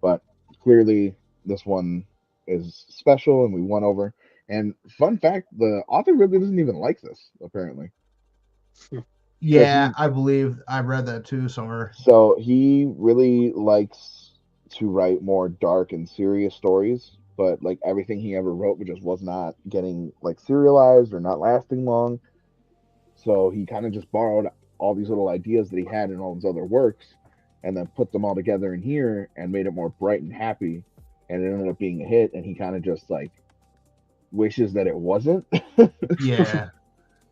But clearly, this one is special, and we won over. And fun fact: the author really doesn't even like this. Apparently. Yeah, I believe I read that too somewhere. So he really likes to write more dark and serious stories, but like everything he ever wrote just was not getting like serialized or not lasting long. So he kind of just borrowed all these little ideas that he had in all his other works and then put them all together in here and made it more bright and happy. And it ended up being a hit. And he kind of just like wishes that it wasn't. Yeah.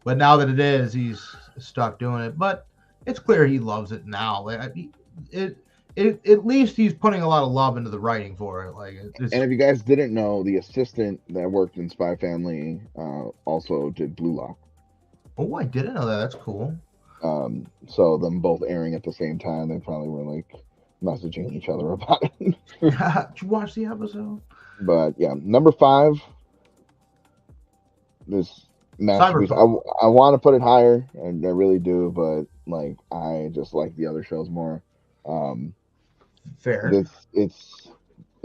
But now that it is, he's stuck doing it. But it's clear he loves it now. Like, at least he's putting a lot of love into the writing for it. Like, and if you guys didn't know, the assistant that worked in Spy Family also did Blue Lock. Oh, I didn't know that. That's cool. So them both airing at the same time, they probably were like messaging each other about it. Did you watch the episode? But yeah, number 5. This masterpiece. I want to put it higher, and I really do, but like I just like the other shows more. Fair. It's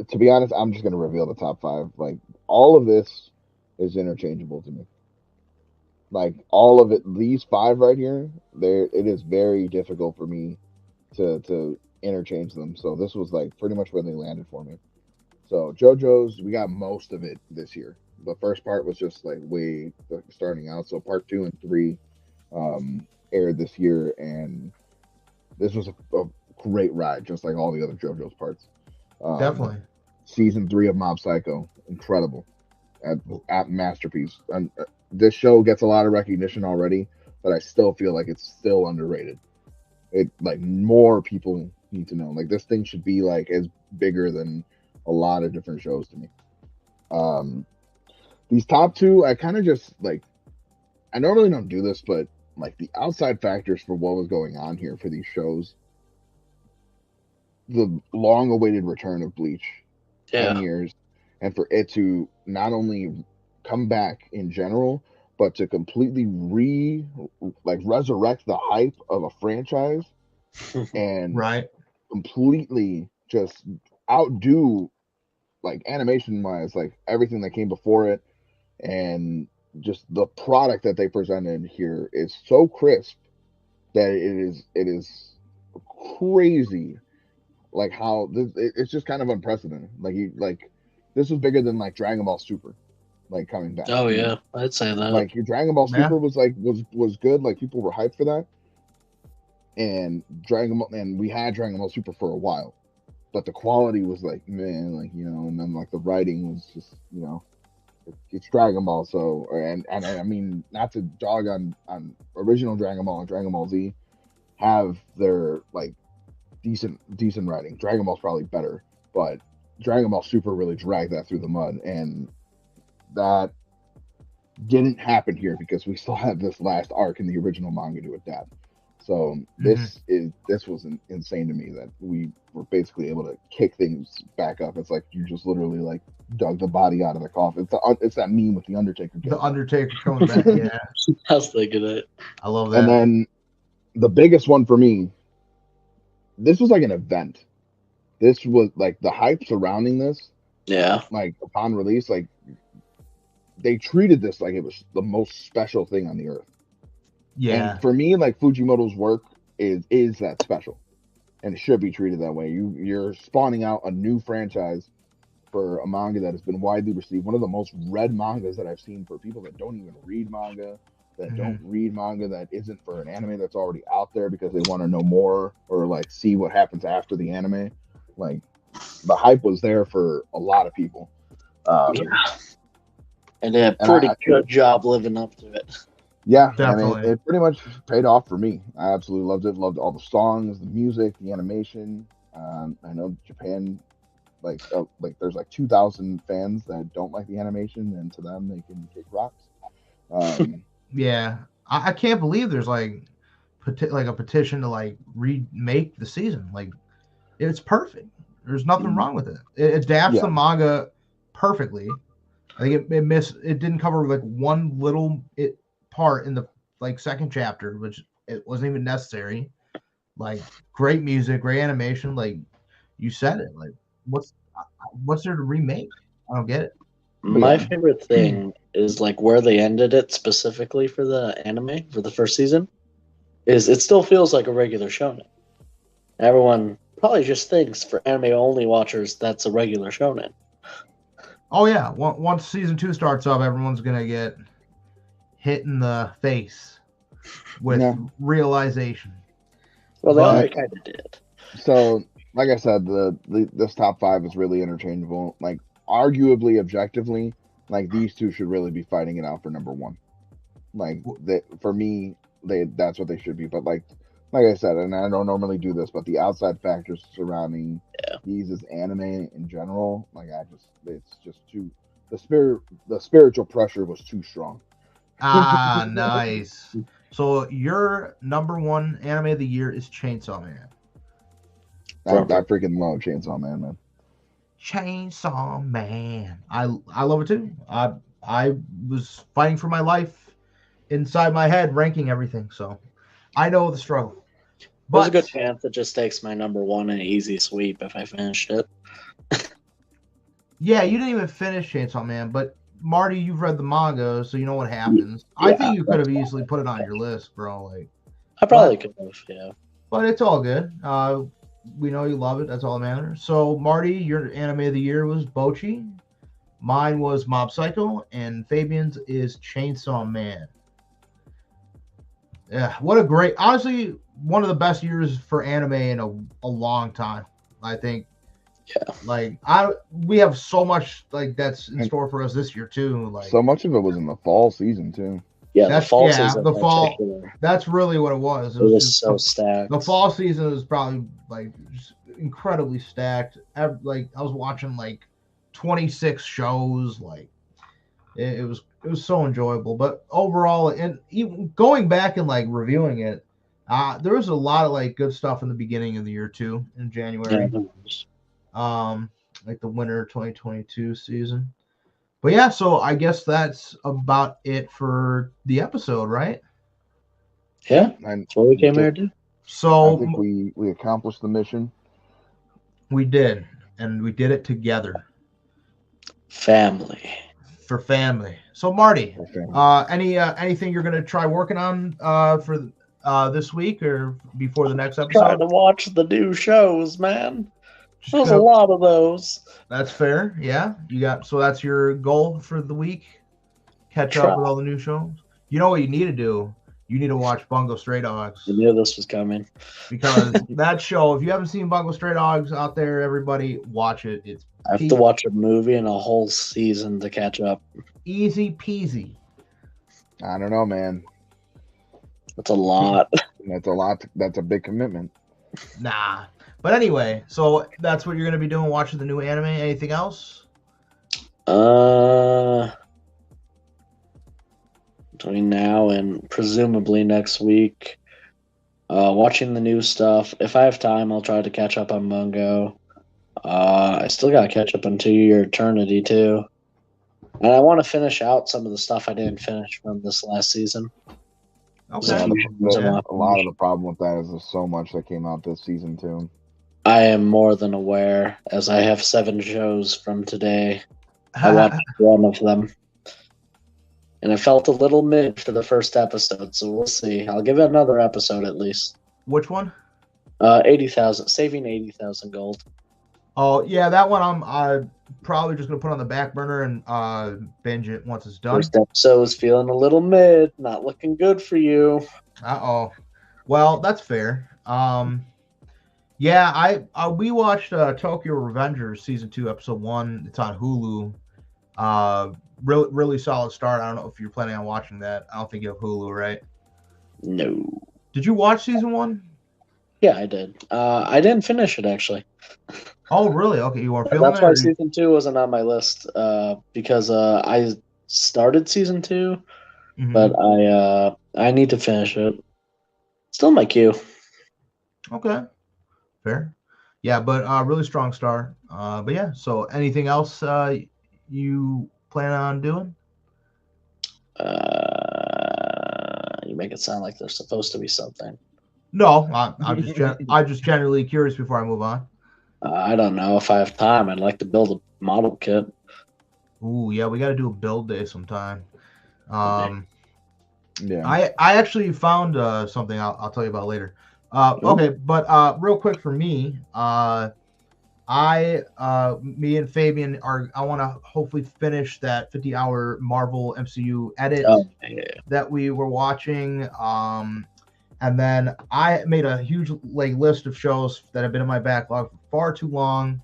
to be honest, I'm just gonna reveal the top 5. Like all of this is interchangeable to me. Like all of it, these 5 right here, it is very difficult for me to interchange them. So this was like pretty much where they landed for me. So JoJo's, we got most of it this year. The first part was just like way starting out. So part 2 and 3 aired this year, and this was a great ride, just like all the other JoJo's parts. Definitely. Season 3 of Mob Psycho, incredible, at masterpiece. And this show gets a lot of recognition already, but I still feel like it's still underrated. It like more people need to know. Like this thing should be like as bigger than a lot of different shows to me. These top 2, I kind of just like, I normally don't do this, but like the outside factors for what was going on here for these shows, the long-awaited return of Bleach, 10 years, and for it to not only come back in general, but to completely resurrect the hype of a franchise and completely just outdo like animation wise like everything that came before it, and just the product that they presented here is so crisp that it is crazy. Like how it's just kind of unprecedented. Like this was bigger than like Dragon Ball Super, like coming back. Oh yeah, I'd say that. Like your Dragon Ball Super was like was good. Like people were hyped for that, and we had Dragon Ball Super for a while, but the quality was like, man, like and then like the writing was just it's Dragon Ball. So and I mean, not to dog on original Dragon Ball and Dragon Ball Z have their like decent writing. Dragon Ball's probably better, but Dragon Ball Super really dragged that through the mud, and that didn't happen here because we still have this last arc in the original manga to adapt. So this was insane to me that we were basically able to kick things back up. It's like you just literally like dug the body out of the coffin. It's that meme with the Undertaker. The Undertaker coming back. Yeah, I was thinking it. I love that. And then the biggest one for me, this was like an event. This was like the hype surrounding this. Yeah. Like upon release, like they treated this like it was the most special thing on the earth. Yeah. And for me, like Fujimoto's work is that special, and it should be treated that way. You're spawning out a new franchise for a manga that has been widely received. One of the most read mangas that I've seen for people that don't even read manga, that don't read manga that isn't for an anime that's already out there because they want to know more or like see what happens after the anime. Like the hype was there for a lot of people. Yeah. And they did a pretty good job living up to it. Yeah, definitely. And it pretty much paid off for me. I absolutely loved it. Loved all the songs, the music, the animation. I know Japan, like there's like 2,000 fans that don't like the animation, and to them they can kick rocks. Yeah, I can't believe there's like a petition to like remake the season. Like it's perfect. There's nothing wrong with it. It adapts the manga perfectly. I think it didn't cover like one little part in the like second chapter, which it wasn't even necessary. Like great music, great animation. Like you said it. Like what's there to remake? I don't get it. My favorite thing is like where they ended it specifically for the anime for the first season. Is it still feels like a regular shonen. Everyone probably just thinks for anime only watchers that's a regular shonen. Oh yeah, once season 2 starts up, everyone's gonna get hit in the face with realization. Well, they already kind of did. So, like I said, this top 5 is really interchangeable. Like, arguably, objectively, like these two should really be fighting it out for number 1. Like, for me, that's what they should be. But like I said, and I don't normally do this, but the outside factors surrounding these as anime in general, like it's just too the spiritual pressure was too strong. Ah, nice. So your number 1 anime of the year is Chainsaw Man. I freaking love Chainsaw Man. Chainsaw Man. I love it too. I was fighting for my life inside my head, ranking everything. So I know the struggle. There's a good chance it just takes my number 1 in an easy sweep if I finished it. Yeah, you didn't even finish Chainsaw Man, but Marty, you've read the manga, so you know what happens. Yeah, I think you could have easily put it on your list, bro. Like, I probably could have, yeah. But it's all good. We know you love it. That's all that matters. So, Marty, your anime of the year was Bocchi. Mine was Mob Psycho, and Fabian's is Chainsaw Man. Yeah, what a great, honestly, one of the best years for anime in a long time, I think. Yeah, like we have so much like that's in store for us this year too. Like so much of it was in the fall season too. Yeah, the fall season. The fall. That's really what it was. It was so stacked. The fall season was probably like just incredibly stacked. Like I was watching like 26 shows. Like it was so enjoyable. But overall, and even going back and like reviewing it, there was a lot of like good stuff in the beginning of the year too in January. Yeah. Like the winter 2022 season. But yeah, so I guess that's about it for the episode, right? Yeah, that's what we came here to do. So I think we accomplished the mission. We did, and we did it together. Family. For family. So Marty, anything you're gonna try working on for this week or before the next episode? Trying to watch the new shows, man. There's a lot of those. That's fair. Yeah. So that's your goal for the week? Catch up with all the new shows? You know what you need to do? You need to watch Bungo Stray Dogs. I knew this was coming. Because that show, if you haven't seen Bungo Stray Dogs out there, everybody, watch it. I have to watch a movie and a whole season to catch up. Easy peasy. I don't know, man. That's a lot. That's a lot. That's a big commitment. Nah. But anyway, so that's what you're going to be doing, watching the new anime. Anything else? Between now and presumably next week, watching the new stuff. If I have time, I'll try to catch up on Bungo. I still got to catch up on 2 Year Eternity, too. And I want to finish out some of the stuff I didn't finish from this last season. Okay. A lot of the problem with that is there's so much that came out this season, too. I am more than aware, as I have 7 shows from today. I watched one of them. And I felt a little mid for the first episode, so we'll see. I'll give it another episode at least. Which one? 80,000. Saving 80,000 gold. Oh, yeah, that one I'm probably just going to put on the back burner and binge it once it's done. First episode is feeling a little mid. Not looking good for you. Uh-oh. Well, that's fair. Yeah, we watched Tokyo Revengers season 2 episode 1. It's on Hulu. Really solid start. I don't know if you're planning on watching that. I don't think you have Hulu, right? No. Did you watch season 1? Yeah, I did. I didn't finish it actually. Oh, really? Okay, you weren't feeling it. That's why season 2 wasn't on my list. Because I started season 2, but I need to finish it. Still in my queue. Okay. Fair. Yeah, but really strong start. But yeah, so anything else you plan on doing? You make it sound like there's supposed to be something. No, I'm just generally curious before I move on. I don't know if I have time. I'd like to build a model kit. Ooh, yeah, we got to do a build day sometime. Yeah. I actually found something I'll tell you about later. Okay, but real quick for me, me and Fabian I want to hopefully finish that 50-hour Marvel MCU edit that we were watching. And then I made a huge list of shows that have been in my backlog for far too long,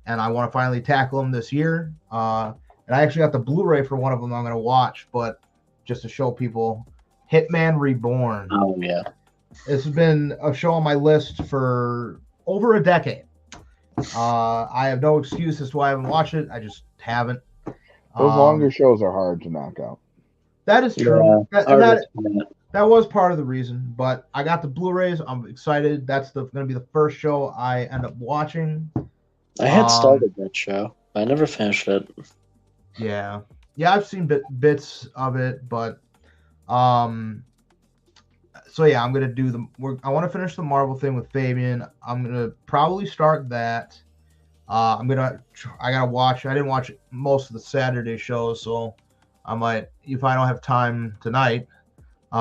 and I want to finally tackle them this year. And I actually got the Blu-ray for one of them I'm going to watch, but just to show people, Hitman Reborn. Oh yeah, this has been a show on my list for over a decade. I have no excuse as to why I haven't watched it. I just haven't. Those longer shows are hard to knock out. That is true. Yeah, that was part of the reason, but I got the Blu-rays. I'm excited. That's going to be the first show I end up watching. I had started that show, but I never finished it. Yeah, I've seen bits of it, but so yeah, I'm gonna do I want to finish the Marvel thing with Fabian. I'm gonna probably start that. I gotta watch. I didn't watch most of the Saturday shows, so I might, if I don't have time tonight,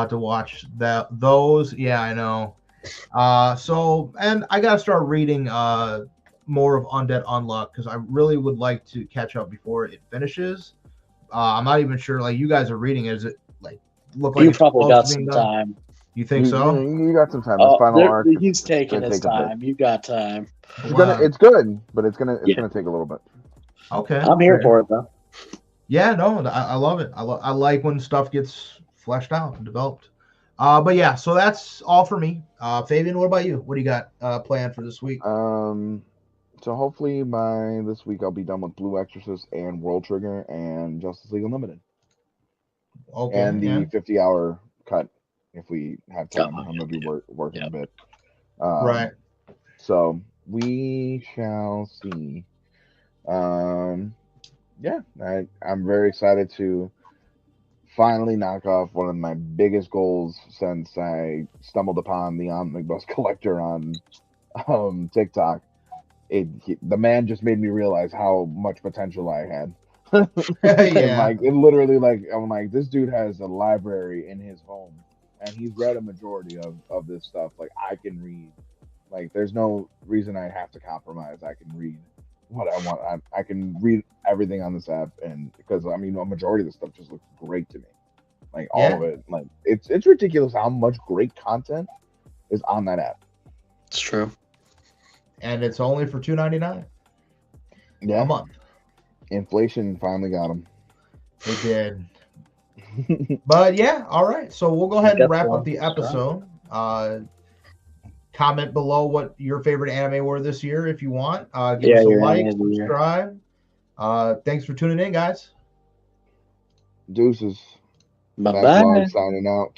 to watch those. Yeah, I know. So, and I gotta start reading more of Undead Unluck because I really would like to catch up before it finishes. I'm not even sure. Like, you guys are reading it. Is it look like you probably got some time? You think so? You got some time. This final arc. He's taking his time. You got time. It's good, but it's gonna take a little bit. Okay. I'm here for it though. Yeah, no, I love it. I like when stuff gets fleshed out and developed. But yeah, so that's all for me. Fabian, what about you? What do you got planned for this week? So hopefully by this week I'll be done with Blue Exorcist and World Trigger and Justice League Unlimited. Okay. And the 50-hour cut if we have time. I'm gonna be working a bit. Right. So we shall see. Yeah, I'm very excited to finally knock off one of my biggest goals since I stumbled upon the Omnibus Collector on TikTok. The man just made me realize how much potential I had. Yeah. And it literally, I'm like, this dude has a library in his home, and he's read a majority of this stuff. Like, I can read. Like, there's no reason I have to compromise. I can read what I want. I can read everything on this app, and because a majority of the stuff just looks great to me. Like, all of it. Like, it's ridiculous how much great content is on that app. It's true. And it's only for $2.99. Yeah. A month. Inflation finally got him. It did. But yeah, all right. So we'll go ahead and wrap up the episode. Comment below what your favorite anime were this year if you want. Give us a like, subscribe. Thanks for tuning in, guys. Deuces. Bye-bye. Signing out.